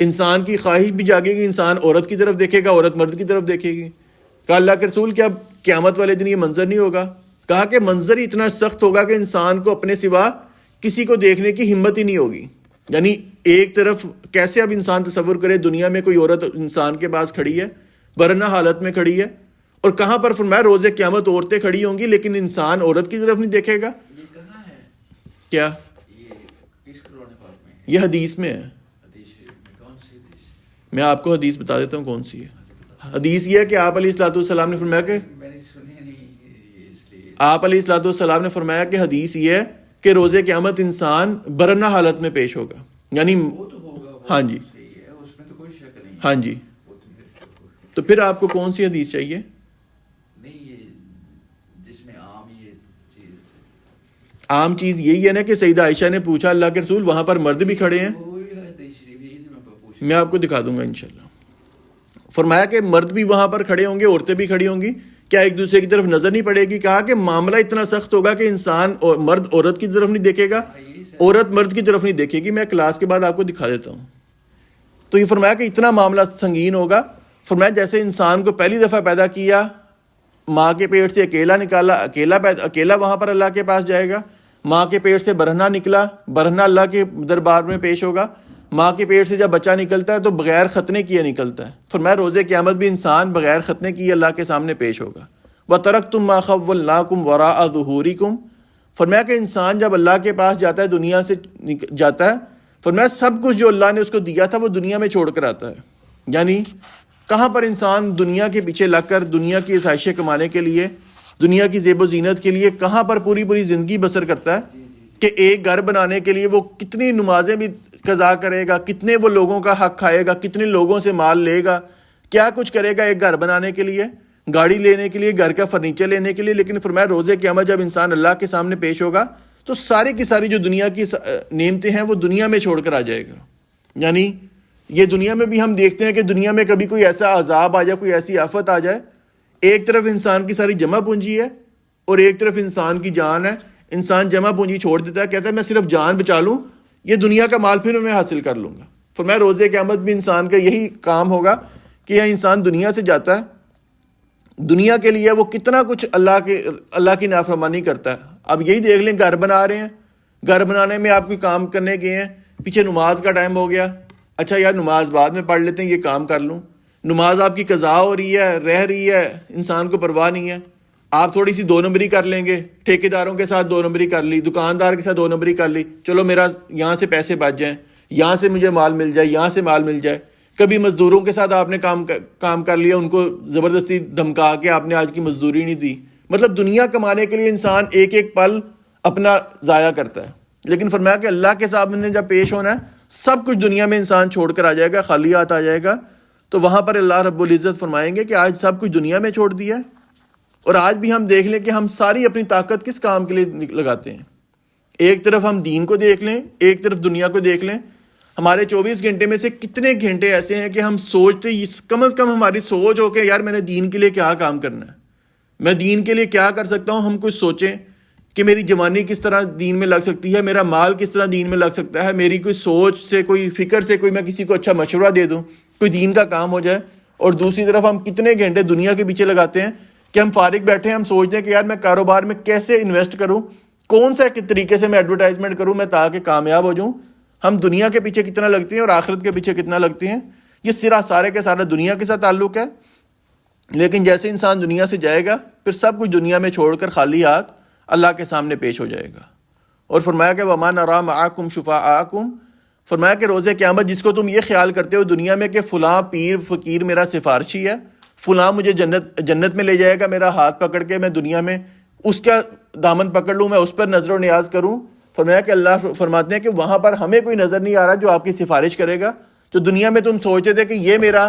Speaker 1: انسان کی خواہش بھی جاگے گی، انسان عورت کی طرف دیکھے گا، عورت مرد کی طرف دیکھے گی۔ کہا اللہ کے رسول کیا قیامت والے دن یہ منظر نہیں ہوگا؟ کہا کہ منظر ہی اتنا سخت ہوگا کہ انسان کو اپنے سوا کسی کو دیکھنے کی ہمت ہی نہیں ہوگی۔ یعنی ایک طرف کیسے اب انسان تصور کرے دنیا میں کوئی عورت انسان کے پاس کھڑی ہے، برہنہ حالت میں کھڑی ہے، اور کہاں پر فرمایا روز قیامت عورتیں کھڑی ہوں گی لیکن انسان عورت کی طرف نہیں دیکھے گا۔
Speaker 2: یہ کہاں ہے؟
Speaker 1: کیا یہ حدیث میں ہے؟ میں آپ کو حدیث بتا دیتا ہوں کون سی ہے۔ حدیث یہ ہے کہ آپ علیہ الصلوۃ والسلام نے فرمایا کہ فرمایا کہ حدیث یہ ہے کہ روز قیامت انسان برہنہ حالت میں پیش ہوگا، یعنی ہاں جی ہاں جی۔ تو پھر آپ کو کون سی حدیث چاہیے؟ عام چیز یہی ہے نا کہ سیدہ عائشہ نے پوچھا اللہ کے رسول وہاں پر مرد بھی کھڑے ہیں، میں آپ کو دکھا دوں گا انشاءاللہ۔ فرمایا کہ مرد بھی وہاں پر کھڑے ہوں گے، عورتیں بھی کھڑی ہوں گی، کیا ایک دوسرے کی طرف نظر نہیں پڑے گی؟ کہا کہ معاملہ اتنا سخت ہوگا کہ انسان مرد عورت کی طرف نہیں دیکھے گا، عورت مرد کی طرف نہیں دیکھے گی۔ میں کلاس کے بعد آپ کو دکھا دیتا ہوں۔ تو یہ فرمایا کہ اتنا معاملہ سنگین ہوگا۔ فرمایا جیسے انسان کو پہلی دفعہ پیدا کیا ماں کے پیٹ سے اکیلا نکالا، اکیلا وہاں پر اللہ کے پاس جائے گا. ماں کے پیٹ سے برہنہ نکلا، برہنہ اللہ کے دربار میں پیش ہوگا. ماں کے پیٹ سے جب بچہ نکلتا ہے تو بغیر ختنے کیے نکلتا ہے. فرمایا روز قیامت بھی انسان بغیر ختنے کیے اللہ کے سامنے پیش ہوگا. وَتَرَكْتُم مَّا خَوَّلْنَاكُمْ وَرَاءَ ظُهُورِكُمْ. فرمایا کہ انسان جب اللہ کے پاس جاتا ہے، دنیا سے جاتا ہے، فرمایا سب کچھ جو اللہ نے اس کو دیا تھا وہ دنیا میں چھوڑ کر آتا ہے. یعنی کہاں پر انسان دنیا کے پیچھے لگ کر دنیا کی آسائشیں کمانے کے لیے، دنیا کی زیب و زینت کے لیے کہاں پر پوری زندگی بسر کرتا ہے کہ ایک گھر بنانے کے لیے وہ کتنی نمازیں بھی قضا کرے گا، کتنے وہ لوگوں کا حق کھائے گا، کتنے لوگوں سے مال لے گا، کیا کچھ کرے گا ایک گھر بنانے کے لیے، گاڑی لینے کے لیے، گھر کا فرنیچر لینے کے لیے. لیکن فرمایا روز قیامت جب انسان اللہ کے سامنے پیش ہوگا تو ساری کی ساری جو دنیا کی نعمتیں ہیں وہ دنیا میں چھوڑ کر آ جائے گا. یعنی یہ دنیا میں بھی ہم دیکھتے ہیں کہ دنیا میں کبھی کوئی ایسا عذاب آ جائے، کوئی ایسی آفت آ جائے، ایک طرف انسان کی ساری جمع پونجی ہے اور ایک طرف انسان کی جان ہے. انسان جمع پونجی چھوڑ دیتا ہے، کہتا ہے میں صرف جان بچا لوں، یہ دنیا کا مال پھر میں حاصل کر لوں گا. فرمایا روز قیامت بھی انسان کا یہی کام ہوگا کہ یہ انسان دنیا سے جاتا ہے، دنیا کے لیے وہ کتنا کچھ اللہ کی نافرمانی کرتا ہے. اب یہی دیکھ لیں، گھر بنا رہے ہیں، گھر بنانے میں آپ کوئی کام کرنے گئے ہیں، پیچھے نماز کا ٹائم ہو گیا، اچھا یار نماز بعد میں پڑھ لیتے ہیں، یہ کام کر لوں. نماز آپ کی قضا ہو رہی ہے، رہ رہی ہے، انسان کو پرواہ نہیں ہے. آپ تھوڑی سی 2 نمبری کر لیں گے، ٹھیکیداروں کے ساتھ 2 نمبری کر لی، دکاندار کے ساتھ 2 نمبری کر لی، چلو میرا یہاں سے پیسے بچ جائیں، یہاں سے مجھے مال مل جائے، یہاں سے مال مل جائے. کبھی مزدوروں کے ساتھ آپ نے کام کر لیا، ان کو زبردستی دھمکا کے آپ نے آج کی مزدوری نہیں دی. مطلب دنیا کمانے کے لیے انسان ایک ایک پل اپنا ضائع کرتا ہے. لیکن فرمایا کہ اللہ کے سامنے جب پیش ہونا ہے، سب کچھ دنیا میں انسان چھوڑ کر آ جائے گا، خالی ہاتھ آ جائے گا. تو وہاں پر اللہ رب العزت فرمائیں گے کہ آج سب کچھ دنیا میں چھوڑ دیا ہے. اور آج بھی ہم دیکھ لیں کہ ہم ساری اپنی طاقت کس کام کے لیے لگاتے ہیں. ایک طرف ہم دین کو دیکھ لیں، ایک طرف دنیا کو دیکھ لیں. ہمارے 24 گھنٹے میں سے کتنے گھنٹے ایسے ہیں کہ ہم سوچتے، کم از کم ہماری سوچ ہو کہ یار میں نے دین کے لیے کیا کام کرنا ہے، میں دین کے لیے کیا کر سکتا ہوں. ہم کچھ سوچیں کہ میری جوانی کس طرح دین میں لگ سکتی ہے، میرا مال کس طرح دین میں لگ سکتا ہے، میری کوئی سوچ سے، کوئی فکر سے، کوئی میں کسی کو اچھا مشورہ دے دوں، کوئی دین کا کام ہو جائے. اور دوسری طرف ہم کتنے گھنٹے دنیا کے پیچھے لگاتے ہیں کہ ہم فارغ بیٹھے ہیں، ہم سوچتے ہیں کہ یار میں کاروبار میں کیسے انویسٹ کروں، کون سا طریقے سے میں ایڈورٹائزمنٹ کروں میں تاکہ کامیاب ہو جاؤں. ہم دنیا کے پیچھے کتنا لگتے ہیں اور آخرت کے پیچھے کتنا لگتے ہیں. یہ سارے کے سارا دنیا کے ساتھ تعلق ہے. لیکن جیسے انسان دنیا سے جائے گا پھر سب کچھ دنیا میں چھوڑ کر خالی ہاتھ اللہ کے سامنے پیش ہو جائے گا. اور فرمایا کہ وَمَا نَرَىٰ مَعَكُمْ شُفَعَاءَكُمْ. فرمایا کہ روز قیامت جس کو تم یہ خیال کرتے ہو دنیا میں کہ فلاں پیر فقیر میرا سفارشی ہے، فلاں مجھے جنت میں لے جائے گا، میرا ہاتھ پکڑ کے میں دنیا میں اس کا دامن پکڑ لوں، میں اس پر نظر و نیاز کروں. فرمایا کہ اللہ فرماتے ہیں کہ وہاں پر ہمیں کوئی نظر نہیں آ رہا جو آپ کی سفارش کرے گا. جو دنیا میں تم سوچتے تھے کہ یہ میرا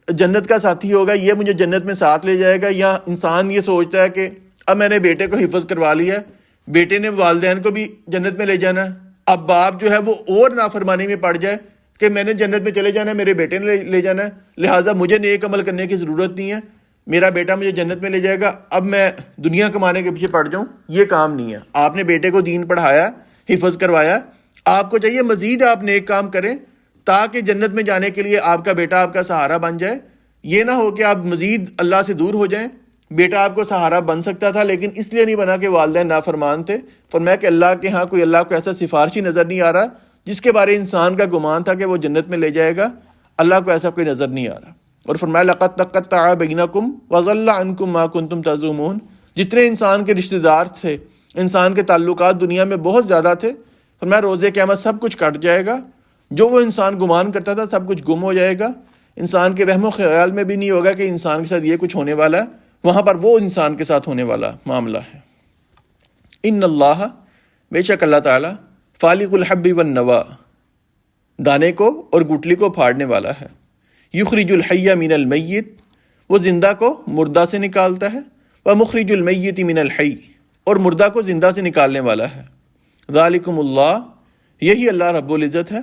Speaker 1: جنت کا ساتھی ہوگا، یہ مجھے جنت میں ساتھ لے جائے گا، یا انسان یہ سوچتا ہے کہ اب میں نے بیٹے کو حفظ کروا لیا ہے، بیٹے نے والدین کو بھی جنت میں لے جانا ہے، اب باپ جو ہے وہ اور نافرمانی میں پڑ جائے کہ میں نے جنت میں چلے جانا ہے، میرے بیٹے نے لے جانا ہے، لہٰذا مجھے نیک عمل کرنے کی ضرورت نہیں ہے، میرا بیٹا مجھے جنت میں لے جائے گا، اب میں دنیا کمانے کے پیچھے پڑ جاؤں. یہ کام نہیں ہے. آپ نے بیٹے کو دین پڑھایا، حفظ کروایا، آپ کو چاہیے مزید آپ نیک کام کریں تاکہ جنت میں جانے کے لیے آپ کا بیٹا آپ کا سہارا بن جائے. یہ نہ ہو کہ آپ مزید اللہ سے دور ہو جائیں. بیٹا آپ کو سہارا بن سکتا تھا لیکن اس لیے نہیں بنا کہ والدین نافرمان تھے. فرمایا کہ اللہ کے ہاں کوئی اللہ کو ایسا سفارشی نظر نہیں آ رہا جس کے بارے انسان کا گمان تھا کہ وہ جنت میں لے جائے گا. اللہ کو ایسا کوئی نظر نہیں آ رہا. اور فرمایا لقد تقطع بینکم وضل عنکم ما کنتم تزعمون. جتنے انسان کے رشتہ دار تھے، انسان کے تعلقات دنیا میں بہت زیادہ تھے، فرمایا روز قیامت سب کچھ کٹ جائے گا. جو وہ انسان گمان کرتا تھا سب کچھ گم ہو جائے گا. انسان کے رحم و خیال میں بھی نہیں ہوگا کہ انسان کے ساتھ یہ کچھ ہونے والا ہے. وہاں پر وہ انسان کے ساتھ ہونے والا معاملہ ہے. ان اللہ، بے شک اللہ تعالیٰ، فالق الحب والنوا، دانے کو اور گٹلی کو پھاڑنے والا ہے. یخرج الحی من المیت، وہ زندہ کو مردہ سے نکالتا ہے. ومخرج المیت من الحی، اور مردہ کو زندہ سے نکالنے والا ہے. ذالکم اللہ، یہی اللہ رب العزت ہے.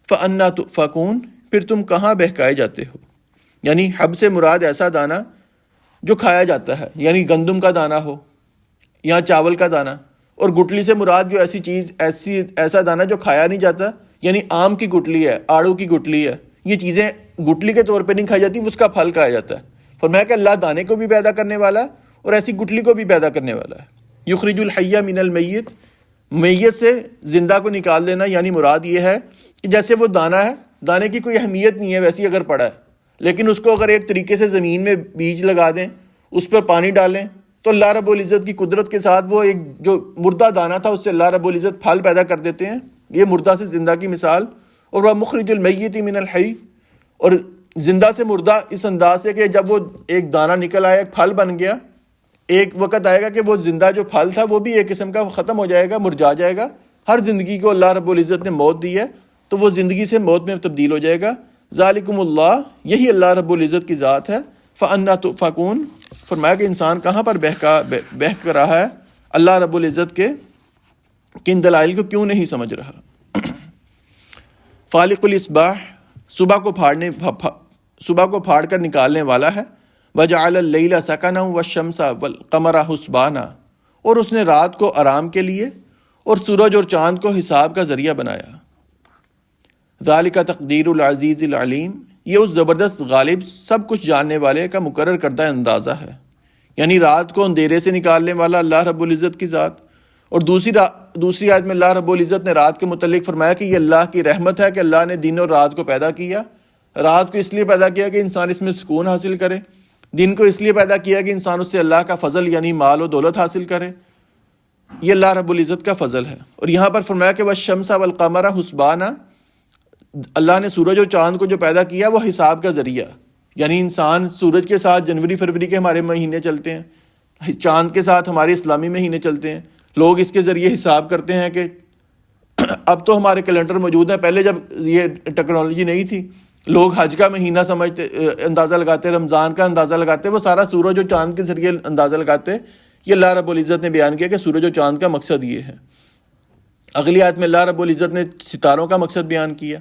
Speaker 1: فأنا تؤفکون، پھر تم کہاں بہکائے جاتے ہو. یعنی حب سے مراد ایسا دانہ جو کھایا جاتا ہے، یعنی گندم کا دانہ ہو یا چاول کا دانہ. اور گٹلی سے مراد جو ایسی چیز، ایسا دانہ جو کھایا نہیں جاتا، یعنی آم کی گٹلی ہے، آڑو کی گٹلی ہے، یہ چیزیں گٹلی کے طور پہ نہیں کھائی جاتی، اس کا پھل کھایا جاتا ہے. فرمایا کہ اللہ دانے کو بھی پیدا کرنے والا ہے اور ایسی گٹلی کو بھی پیدا کرنے والا ہے. یخرج الحی من المیت، میت سے زندہ کو نکال دینا، یعنی مراد یہ ہے کہ جیسے وہ دانہ ہے، دانے کی کوئی اہمیت نہیں ہے ویسی اگر پڑا ہے، لیکن اس کو اگر ایک طریقے سے زمین میں بیج لگا دیں، اس پر پانی ڈالیں، تو اللہ رب العزت کی قدرت کے ساتھ وہ ایک جو مردہ دانہ تھا اس سے اللہ رب العزت پھل پیدا کر دیتے ہیں. یہ مردہ سے زندہ کی مثال. اور وہ مخرج المیت من الحی، اور زندہ سے مردہ اس انداز سے کہ جب وہ ایک دانہ نکل آیا، ایک پھل بن گیا، ایک وقت آئے گا کہ وہ زندہ جو پھل تھا وہ بھی ایک قسم کا ختم ہو جائے گا، مرجھا جائے گا. ہر زندگی کو اللہ رب العزت نے موت دی ہے تو وہ زندگی سے موت میں تبدیل ہو جائے گا. ذالکم اللہ، یہی اللہ رب العزت کی ذات ہے. فَأَنَّا تُؤْفَكُونَ، فرمایا کہ انسان کہاں پر بہک رہا ہے اللہ رب العزت کے کن دلائل کو کیوں نہیں سمجھ رہا. فالق الاصباح، صبح کو پھاڑ کر نکالنے والا ہے. وجعل اللیل سکنا والشمس والقمر حسبانا، اور اس نے رات کو آرام کے لیے اور سورج اور چاند کو حساب کا ذریعہ بنایا. ذالک تقدیر العزیز العلیم، یہ اس زبردست غالب سب کچھ جاننے والے کا مقرر کردہ اندازہ ہے. یعنی رات کو اندھیرے سے نکالنے والا اللہ رب العزت کی ذات. اور دوسری آیت میں اللہ رب العزت نے رات کے متعلق فرمایا کہ یہ اللہ کی رحمت ہے کہ اللہ نے دن اور رات کو پیدا کیا. رات کو اس لیے پیدا کیا کہ انسان اس میں سکون حاصل کرے، دن کو اس لیے پیدا کیا کہ انسان اس سے اللہ کا فضل یعنی مال و دولت حاصل کرے. یہ اللہ رب العزت کا فضل ہے. اور یہاں پر فرمایا کہ والشمس والقمر حسبانا، اللہ نے سورج اور چاند کو جو پیدا کیا وہ حساب کا ذریعہ، یعنی انسان سورج کے ساتھ جنوری فروری کے ہمارے مہینے چلتے ہیں، چاند کے ساتھ ہمارے اسلامی مہینے چلتے ہیں. لوگ اس کے ذریعے حساب کرتے ہیں کہ اب تو ہمارے کیلنڈر موجود ہیں، پہلے جب یہ ٹیکنالوجی نہیں تھی لوگ حج کا مہینہ سمجھتے، اندازہ لگاتے، رمضان کا اندازہ لگاتے، وہ سارا سورج اور چاند کے ذریعے اندازہ لگاتے. یہ اللہ رب العزت نے بیان کیا کہ سورج اور چاند کا مقصد یہ ہے. اگلی آیت میں اللہ رب العزت نے ستاروں کا مقصد بیان کیا.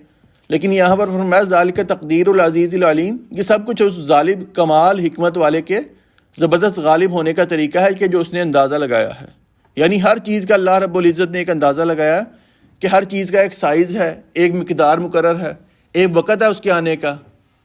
Speaker 1: لیکن یہاں پر فرمایا ذالک تقدیر العزیز العلیم، یہ سب کچھ اس ظالم کمال حکمت والے کے زبردست غالب ہونے کا طریقہ ہے کہ جو اس نے اندازہ لگایا ہے. یعنی ہر چیز کا اللہ رب العزت نے ایک اندازہ لگایا کہ ہر چیز کا ایک سائز ہے، ایک مقدار مقرر ہے، ایک وقت ہے اس کے آنے کا،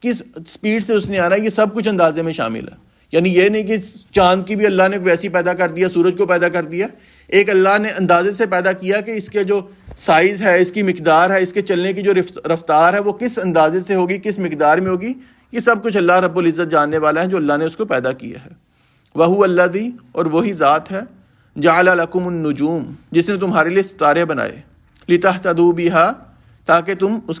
Speaker 1: کس سپیڈ سے اس نے آنا ہے، یہ سب کچھ اندازے میں شامل ہے. یعنی یہ نہیں کہ چاند کی بھی اللہ نے ویسی پیدا کر دیا، سورج کو پیدا کر دیا، ایک اللہ نے اندازے سے پیدا کیا کہ اس کے جو سائز ہے، اس کی مقدار ہے، اس کے چلنے کی جو رفتار ہے وہ کس اندازے سے ہوگی، کس مقدار میں ہوگی. یہ سب کچھ اللہ رب العزت جاننے والا ہے جو اللہ نے اس کو پیدا کیا ہے. وَهُوَ الَّذِي، اور وہی ذات ہے، جَعَلَ لَكُمُ النُّجُومَ، جس نے تمہارے لیے ستارے بنائے، لِتَهْتَدُوا بِهَا، تاکہ تم اس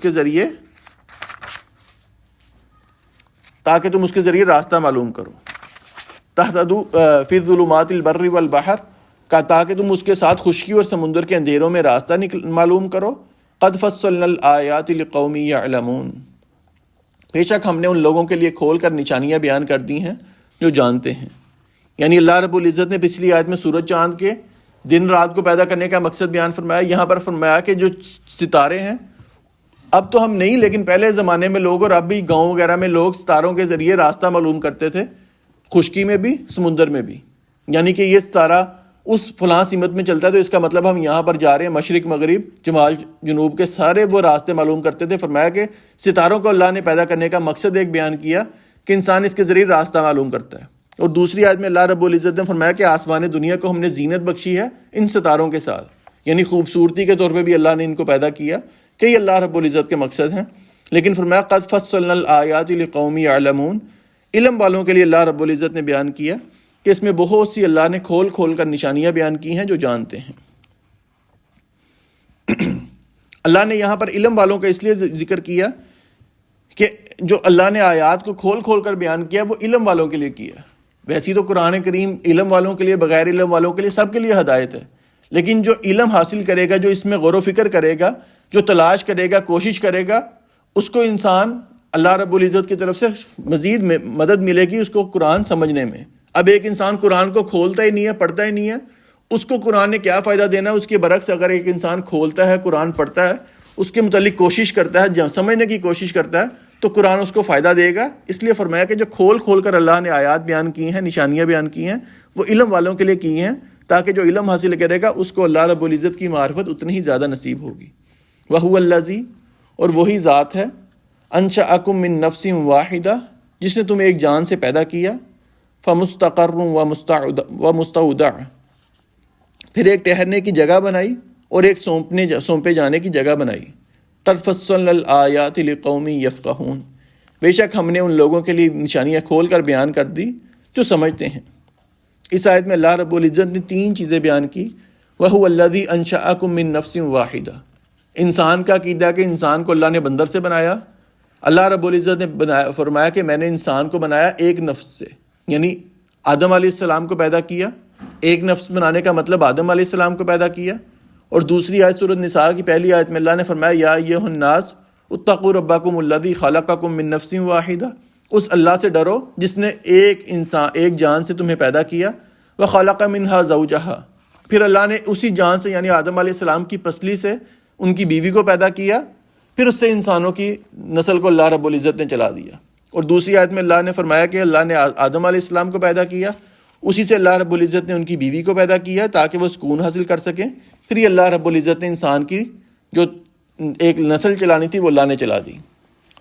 Speaker 1: کے ذریعے راستہ معلوم کرو. تَهْتَدُوا فِي الظُّلُمَاتِ الْبَرِّ وَالْبَحْرِ، تاکہ تم اس کے ساتھ خشکی اور سمندر کے اندھیروں میں راستہ معلوم کرو. قَدْ فَصَّلْنَا الْآيَاتِ لِقَوْمٍ يَعْلَمُونَ، بے شک ہم نے ان لوگوں کے لیے کھول کر نشانیاں بیان کر دی ہیں جو جانتے ہیں. یعنی اللہ رب العزت نے پچھلی آیت میں سورج چاند کے دن رات کو پیدا کرنے کا مقصد بیان فرمایا. یہاں پر فرمایا کہ جو ستارے ہیں، اب تو ہم نہیں لیکن پہلے زمانے میں لوگ اور اب بھی گاؤں وغیرہ میں لوگ ستاروں کے ذریعے راستہ معلوم کرتے تھے، خشکی میں بھی سمندر میں بھی. یعنی کہ یہ ستارہ اس فلاں سمت میں چلتا ہے تو اس کا مطلب ہم یہاں پر جا رہے ہیں، مشرق مغرب شمال جنوب کے سارے وہ راستے معلوم کرتے تھے. فرمایا کہ ستاروں کو اللہ نے پیدا کرنے کا مقصد ایک بیان کیا کہ انسان اس کے ذریعے راستہ معلوم کرتا ہے. اور دوسری آیت میں اللہ رب العزت نے فرمایا کہ آسمان دنیا کو ہم نے زینت بخشی ہے ان ستاروں کے ساتھ، یعنی خوبصورتی کے طور پہ بھی اللہ نے ان کو پیدا کیا کہ یہ اللہ رب العزت کے مقصد ہیں. لیکن فرمایا قد فصلنا الآیات لقوم یعلمون، علم والوں کے لیے اللہ رب العزت نے بیان کیا کہ اس میں بہت سی اللہ نے کھول کھول کر نشانیاں بیان کی ہیں جو جانتے ہیں. اللہ نے یہاں پر علم والوں کا اس لیے ذکر کیا کہ جو اللہ نے آیات کو کھول کھول کر بیان کیا وہ علم والوں کے لیے کیا. ویسی تو قرآن کریم علم والوں کے لیے، بغیر علم والوں کے لیے، سب کے لیے ہدایت ہے. لیکن جو علم حاصل کرے گا، جو اس میں غور و فکر کرے گا، جو تلاش کرے گا، کوشش کرے گا، اس کو انسان اللہ رب العزت کی طرف سے مزید مدد ملے گی اس کو قرآن سمجھنے میں. اب ایک انسان قرآن کو کھولتا ہی نہیں ہے، پڑھتا ہی نہیں ہے، اس کو قرآن نے کیا فائدہ دینا؟ اس کے برعکس اگر ایک انسان کھولتا ہے، قرآن پڑھتا ہے، اس کے متعلق کوشش کرتا ہے، سمجھنے کی کوشش کرتا ہے، تو قرآن اس کو فائدہ دے گا. اس لیے فرمایا کہ جو کھول کھول کر اللہ نے آیات بیان کی ہیں، نشانیاں بیان کی ہیں، وہ علم والوں کے لیے کی ہیں تاکہ جو علم حاصل کرے گا اس کو اللہ رب العزت کی معرفت اتنی ہی زیادہ نصیب ہوگی. وَهُوَ الَّذِي، اور وہی ذات ہے، أَنشَأَكُم مِّن نَفْسٍ وَاحِدَةٍ، جس نے تمہیں ایک جان سے پیدا کیا، فمستقر و مستودع، پھر ایک ٹھہرنے کی جگہ بنائی اور ایک سونپے جانے کی جگہ بنائی، قد فصلنا الآیات لقوم یفقہون، بے شک ہم نے ان لوگوں کے لیے نشانیاں کھول کر بیان کر دی جو سمجھتے ہیں۔ اس آیت میں اللہ رب العزت نے 3 چیزیں بیان کی، وَهُوَ الَّذِي أَنشَأَكُم مِّن نَفْسٍ وَاحِدَةٍ، انسان کا عقیدہ کہ انسان کو اللہ نے بندر سے بنایا۔ اللہ رب العزت نے فرمایا کہ میں نے انسان کو بنایا ایک نفس سے، یعنی آدم علیہ السلام کو پیدا کیا۔ ایک نفس بنانے کا مطلب آدم علیہ السلام کو پیدا کیا۔ اور دوسری آیت سورۃ النساء کی پہلی آیت میں اللہ نے فرمایا یا ایھا الناس اتقوا ربکم الذی خلقکم من نفس واحدہ، اس اللہ سے ڈرو جس نے ایک جان سے تمہیں پیدا کیا، وخلق منہا زوجہا، پھر اللہ نے اسی جان سے یعنی آدم علیہ السلام کی پسلی سے ان کی بیوی کو پیدا کیا، پھر اس سے انسانوں کی نسل کو اللہ رب العزت نے چلا دیا۔ اور دوسری آیت میں اللہ نے فرمایا کہ اللہ نے آدم علیہ السلام کو پیدا کیا، اسی سے اللہ رب العزت نے ان کی بیوی کو پیدا کیا تاکہ وہ سکون حاصل کر سکیں، پھر یہ اللہ رب العزت نے انسان کی جو ایک نسل چلانی تھی وہ اللہ نے چلا دی۔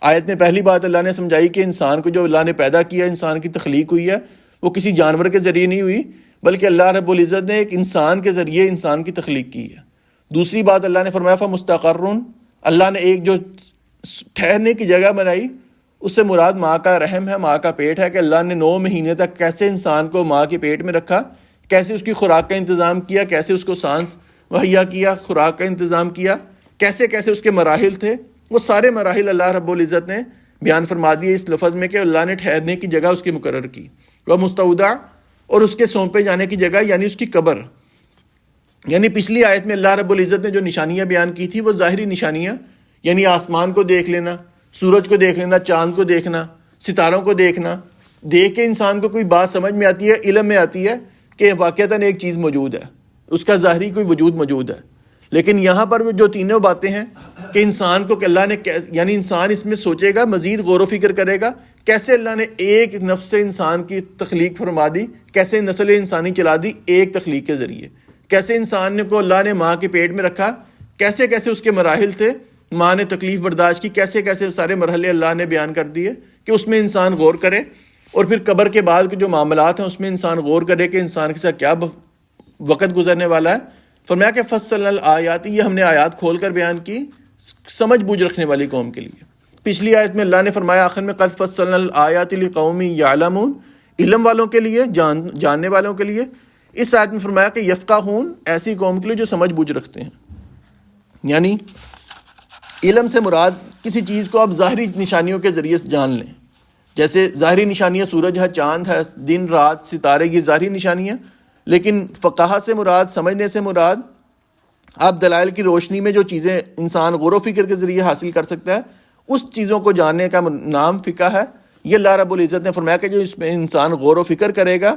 Speaker 1: آیت میں پہلی بات اللہ نے سمجھائی کہ انسان کو جو اللہ نے پیدا کیا، انسان کی تخلیق ہوئی ہے، وہ کسی جانور کے ذریعے نہیں ہوئی بلکہ اللہ رب العزت نے ایک انسان کے ذریعے انسان کی تخلیق کی ہے۔ دوسری بات اللہ نے فرمایا فمستقرن، اللہ نے ایک جو ٹھہرنے کی جگہ بنائی، اس سے مراد ماں کا رحم ہے، ماں کا پیٹ ہے، کہ اللہ نے 9 مہینے تک کیسے انسان کو ماں کے پیٹ میں رکھا، کیسے اس کی خوراک کا انتظام کیا، کیسے اس کو سانس مہیا کیا، خوراک کا انتظام کیا، کیسے کیسے اس کے مراحل تھے، وہ سارے مراحل اللہ رب العزت نے بیان فرما دیے اس لفظ میں کہ اللہ نے ٹھہرنے کی جگہ اس کی مقرر کی۔ وہ مستودع، اور اس کے سونپے جانے کی جگہ یعنی اس کی قبر۔ یعنی پچھلی آیت میں اللہ رب العزت نے جو نشانیاں بیان کی تھی وہ ظاہری نشانیاں، یعنی آسمان کو دیکھ لینا، سورج کو دیکھ لینا، چاند کو دیکھنا، ستاروں کو دیکھنا، دیکھ کے انسان کو کوئی بات سمجھ میں آتی ہے، علم میں آتی ہے کہ واقعتاً ایک چیز موجود ہے، اس کا ظاہری کوئی وجود موجود ہے۔ لیکن یہاں پر وہ جو تینوں باتیں ہیں کہ انسان کو کہ اللہ نے یعنی انسان اس میں سوچے گا، مزید غور و فکر کرے گا، کیسے اللہ نے ایک نفس سے انسان کی تخلیق فرما دی، کیسے نسل انسانی چلا دی ایک تخلیق کے ذریعے، کیسے انسان کو اللہ نے ماں کے پیٹ میں رکھا، کیسے کیسے اس کے مراحل تھے، ماں نے تکلیف برداشت کی، کیسے کیسے سارے مرحلے اللہ نے بیان کر دیے کہ اس میں انسان غور کرے، اور پھر قبر کے بعد کے جو معاملات ہیں اس میں انسان غور کرے کہ انسان کے ساتھ کیا وقت گزرنے والا ہے۔ فرمایا کہ فصلنا الآیات، یہ ہم نے آیات کھول کر بیان کی سمجھ بوجھ رکھنے والی قوم کے لیے۔ پچھلی آیت میں اللہ نے فرمایا آخر میں قد فصلنا الآیات لقوم یعلمون، علم والوں کے لیے، جاننے والوں کے لیے۔ اس آیت میں فرمایا کہ یفقہون، ایسی قوم کے لیے جو سمجھ بوجھ رکھتے ہیں۔ یعنی علم سے مراد کسی چیز کو آپ ظاہری نشانیوں کے ذریعے جان لیں، جیسے ظاہری نشانیاں سورج ہے، چاند ہے، دن رات، ستارے، یہ ظاہری نشانیاں۔ لیکن فقاہت سے مراد، سمجھنے سے مراد آپ دلائل کی روشنی میں جو چیزیں انسان غور و فکر کے ذریعے حاصل کر سکتا ہے، اس چیزوں کو جاننے کا نام فقہ ہے۔ یہ اللہ رب العزت نے فرمایا کہ جو اس میں انسان غور و فکر کرے گا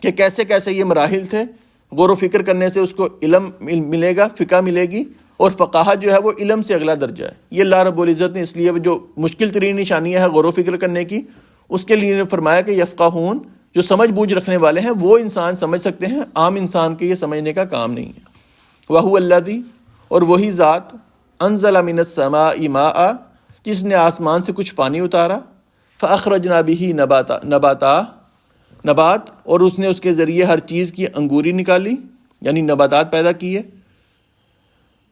Speaker 1: کہ کیسے کیسے یہ مراحل تھے، غور و فکر کرنے سے اس کو علم ملے گا، فقہ ملے گی، اور فقاہت جو ہے وہ علم سے اگلا درجہ ہے۔ یہ اللہ رب العزت نے اس لیے جو مشکل ترین نشانیاں ہیں غور و فکر کرنے کی، اس کے لیے فرمایا کہ یفقہون، جو سمجھ بوجھ رکھنے والے ہیں وہ انسان سمجھ سکتے ہیں، عام انسان کے یہ سمجھنے کا کام نہیں ہے۔ وَهُوَ الَّذِي، اور وہی ذات، انزل من السماء ماء، جس نے آسمان سے کچھ پانی اتارا، فاخرجنا به نبات، اور اس نے اس کے ذریعے ہر چیز کی انگوری نکالی، یعنی نباتات پیدا کیے۔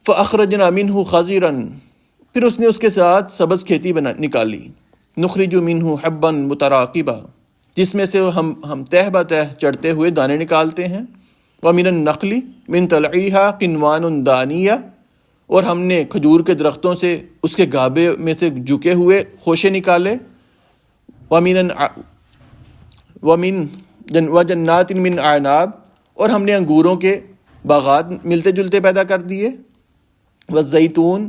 Speaker 1: فاخرجنا منه خضرا، پھر اس نے اس کے ساتھ سبز کھیتی نکالی۔ نخرج منه حبا متراکبا، جس میں سے ہم تہ بتہ چڑھتے ہوئے دانے نکالتے ہیں۔ ومن النخل من طلعها قنوان دانیہ، اور ہم نے کھجور کے درختوں سے اس کے گابے میں سے جھکے ہوئے خوشے نکالے۔ وجنات من اعناب، اور ہم نے انگوروں کے باغات ملتے جلتے پیدا کر دیے۔ والزیتون،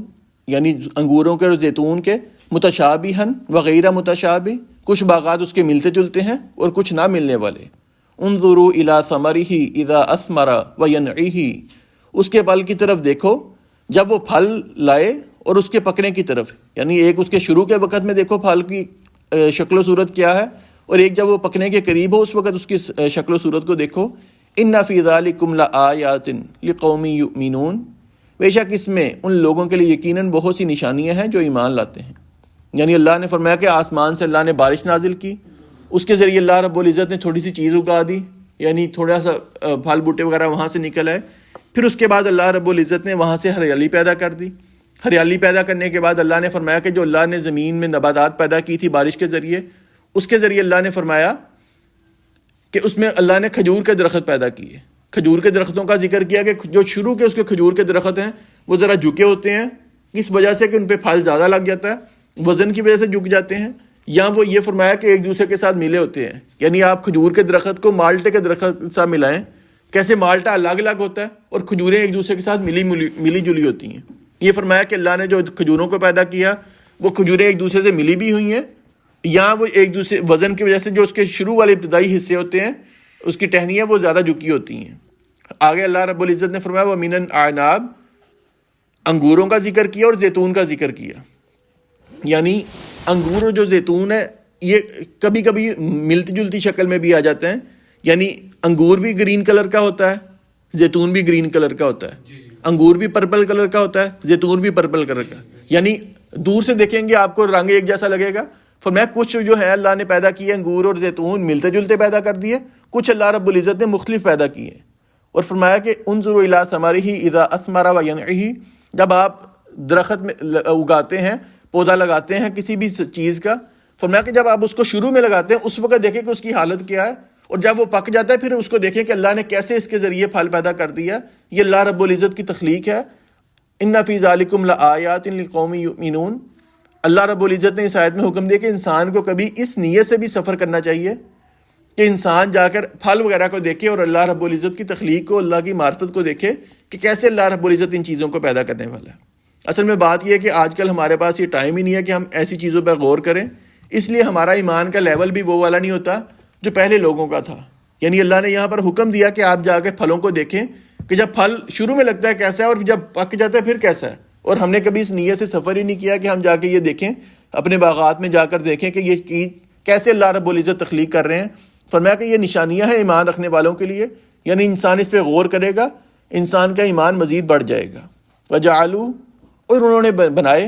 Speaker 1: یعنی انگوروں کے اور زیتون کے، متشابہن وغیرہ متشابہ، کچھ باغات اس کے ملتے جلتے ہیں اور کچھ نہ ملنے والے۔ انظروا الی ثمرہ اذا اثمر وینعہ، اس کے پھل کی طرف دیکھو جب وہ پھل لائے اور اس کے پکنے کی طرف، یعنی ایک اس کے شروع کے وقت میں دیکھو پھل کی شکل و صورت کیا ہے، اور ایک جب وہ پکنے کے قریب ہو اس وقت اس کی شکل و صورت کو دیکھو۔ ان فی ذلکم لآیات لقوم یؤمنون، بے شک اس میں ان لوگوں کے لیے یقیناً بہت سی نشانیاں ہیں جو ایمان لاتے ہیں۔ یعنی اللہ نے فرمایا کہ آسمان سے اللہ نے بارش نازل کی، اس کے ذریعے اللہ رب العزت نے تھوڑی سی چیز اگا دی، یعنی تھوڑا سا پھل بوٹے وغیرہ وہاں سے نکل آئے. پھر اس کے بعد اللہ رب العزت نے وہاں سے ہریالی پیدا کر دی. ہریالی پیدا کرنے کے بعد اللہ نے فرمایا کہ جو اللہ نے زمین میں نباتات پیدا کی تھی بارش کے ذریعے، اس کے ذریعے اللہ نے فرمایا کہ اس میں اللہ نے کھجور کے درخت پیدا کیے. کھجور کے درختوں کا ذکر کیا کہ جو شروع کے اس کے کھجور کے درخت ہیں وہ ذرا جھکے ہوتے ہیں، اس وجہ سے کہ ان پہ پھل زیادہ لگ جاتا ہے، وزن کی وجہ سے جھک جاتے ہیں. یا وہ یہ فرمایا کہ ایک دوسرے کے ساتھ ملے ہوتے ہیں. یعنی آپ کھجور کے درخت کو مالٹے کے درخت کے ساتھ ملائیں، کیسے مالٹا الگ الگ ہوتا ہے اور کھجوریں ایک دوسرے کے ساتھ ملی جلی ہوتی ہیں. یہ فرمایا کہ اللہ نے جو کھجوروں کو پیدا کیا وہ کھجوریں ایک دوسرے سے ملی بھی ہوئی ہیں، یا وہ ایک دوسرے وزن کی وجہ سے جو اس کے شروع والے ابتدائی حصے ہوتے ہیں اس کی ٹہنیاں وہ زیادہ جھکی ہوتی ہیں. آگے اللہ رب العزت نے فرمایا وہ مِنَ الْأَعْنَابِ، انگوروں کا ذکر کیا اور زیتون کا ذکر کیا. یعنی انگور اور جو زیتون ہے یہ کبھی کبھی ملتی جلتی شکل میں بھی آ جاتے ہیں. یعنی انگور بھی گرین کلر کا ہوتا ہے، زیتون بھی گرین کلر کا ہوتا ہے. انگور بھی پرپل کلر کا ہوتا ہے، زیتون بھی پرپل کلر کا. یعنی دور سے دیکھیں گے آپ کو رنگ ایک جیسا لگے گا. فرمایا کچھ جو ہے اللہ نے پیدا کیے انگور اور زیتون ملتے جلتے پیدا کر دیے، کچھ اللہ رب العزت نے مختلف پیدا کیے. اور فرمایا کہ انظروا الی ثمرہ اذا اثمر وینعہ، جب آپ درخت میں اگاتے ہیں، پودا لگاتے ہیں کسی بھی چیز کا، فرمایا کہ جب آپ اس کو شروع میں لگاتے ہیں اس وقت دیکھیں کہ اس کی حالت کیا ہے، اور جب وہ پک جاتا ہے پھر اس کو دیکھیں کہ اللہ نے کیسے اس کے ذریعے پھل پیدا کر دیا. یہ اللہ رب العزت کی تخلیق ہے. ان فی ذالکم لآیات لقوم یؤمنون. اللہ رب العزت نے اس آیت میں حکم دیا کہ انسان کو کبھی اس نیت سے بھی سفر کرنا چاہیے کہ انسان جا کر پھل وغیرہ کو دیکھے اور اللہ رب العزت کی تخلیق کو، اللہ کی معرفت کو دیکھے کہ کیسے اللہ رب العزت ان چیزوں کو پیدا کرنے والا ہے. اصل میں بات یہ ہے کہ آج کل ہمارے پاس یہ ٹائم ہی نہیں ہے کہ ہم ایسی چیزوں پر غور کریں، اس لیے ہمارا ایمان کا لیول بھی وہ والا نہیں ہوتا جو پہلے لوگوں کا تھا. یعنی اللہ نے یہاں پر حکم دیا کہ آپ جا کے پھلوں کو دیکھیں کہ جب پھل شروع میں لگتا ہے کیسا ہے اور جب پک جاتا ہے پھر کیسا ہے. اور ہم نے کبھی اس نیت سے سفر ہی نہیں کیا کہ ہم جا کے یہ دیکھیں، اپنے باغات میں جا کر دیکھیں کہ یہ کیسے اللہ رب العزت تخلیق کر رہے ہیں. فرمایا کہ یہ نشانیاں ہیں ایمان رکھنے والوں کے لیے. یعنی انسان اس پہ غور کرے گا، انسان کا ایمان مزید بڑھ جائے گا. وجعلوا، اور انہوں نے بنائے،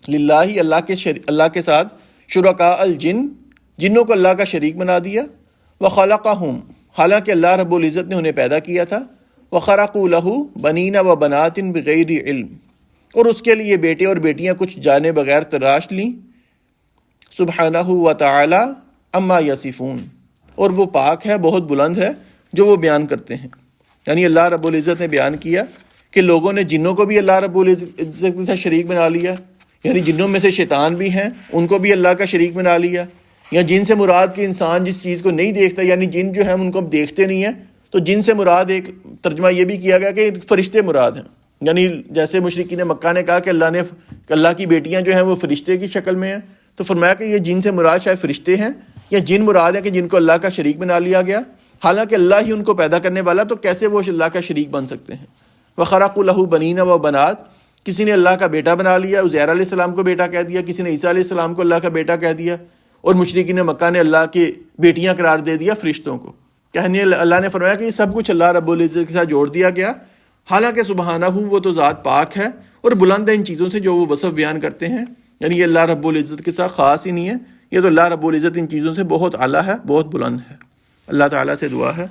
Speaker 1: للہ اللہ کے ساتھ، شرکاء الجن، جنوں کو اللہ کا شریک بنا دیا. وخلقہم، حالانکہ اللہ رب العزت نے انہیں پیدا کیا تھا. وخرقوا لہ بنین و بنات بغیر علم، اور اس کے لیے بیٹے اور بیٹیاں کچھ جانے بغیر تراش لیں. سبحانہ و تعالی اما یصفون، اور وہ پاک ہے، بہت بلند ہے جو وہ بیان کرتے ہیں. یعنی اللہ رب العزت نے بیان کیا کہ لوگوں نے جنوں کو بھی اللہ رب العزت کے ساتھ شریک بنا لیا. یعنی جنوں میں سے شیطان بھی ہیں، ان کو بھی اللہ کا شریک بنا لیا. یا جن سے مراد کہ انسان جس چیز کو نہیں دیکھتا، یعنی جن جو ہیں ان کو دیکھتے نہیں ہیں، تو جن سے مراد ایک ترجمہ یہ بھی کیا گیا کہ فرشتے مراد ہیں. یعنی جیسے مشرکین مکہ نے کہا کہ اللہ کی بیٹیاں جو ہیں وہ فرشتے کی شکل میں ہیں، تو فرمایا کہ یہ جن سے مراد شاید فرشتے ہیں، یا جن مراد ہے کہ جن کو اللہ کا شریک بنا لیا گیا. حالانکہ اللہ ہی ان کو پیدا کرنے والا، تو کیسے وہ اللہ کا شریک بن سکتے ہیں. وخرقوا لہ بنین و بنات، کسی نے اللہ کا بیٹا بنا لیا، عزیر علیہ السلام کو بیٹا کہہ دیا، کسی نے عیسیٰ علیہ السلام کو اللہ کا بیٹا کہہ دیا، اور مشرکین مکہ نے اللہ کے بیٹیاں قرار دے دیا فرشتوں کو. کہنے اللہ نے فرمایا کہ یہ سب کچھ اللہ رب العزت کے ساتھ جوڑ دیا گیا. حالانکہ سبحانہ، وہ تو ذات پاک ہے اور بلند ہے ان چیزوں سے جو وہ وصف بیان کرتے ہیں. یعنی یہ اللہ رب العزت کے ساتھ خاص ہی نہیں ہے، یہ تو اللہ رب العزت ان چیزوں سے بہت اعلیٰ ہے، بہت بلند ہے. اللہ تعالیٰ سے دعا ہے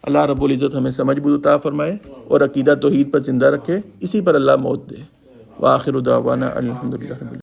Speaker 1: اللہ رب العزت ہمیں سمجھ بود عطا فرمائے اور عقیدہ توحید پر زندہ رکھے، اسی پر اللہ موت دے. وآخر دعوانا الحمدللہ.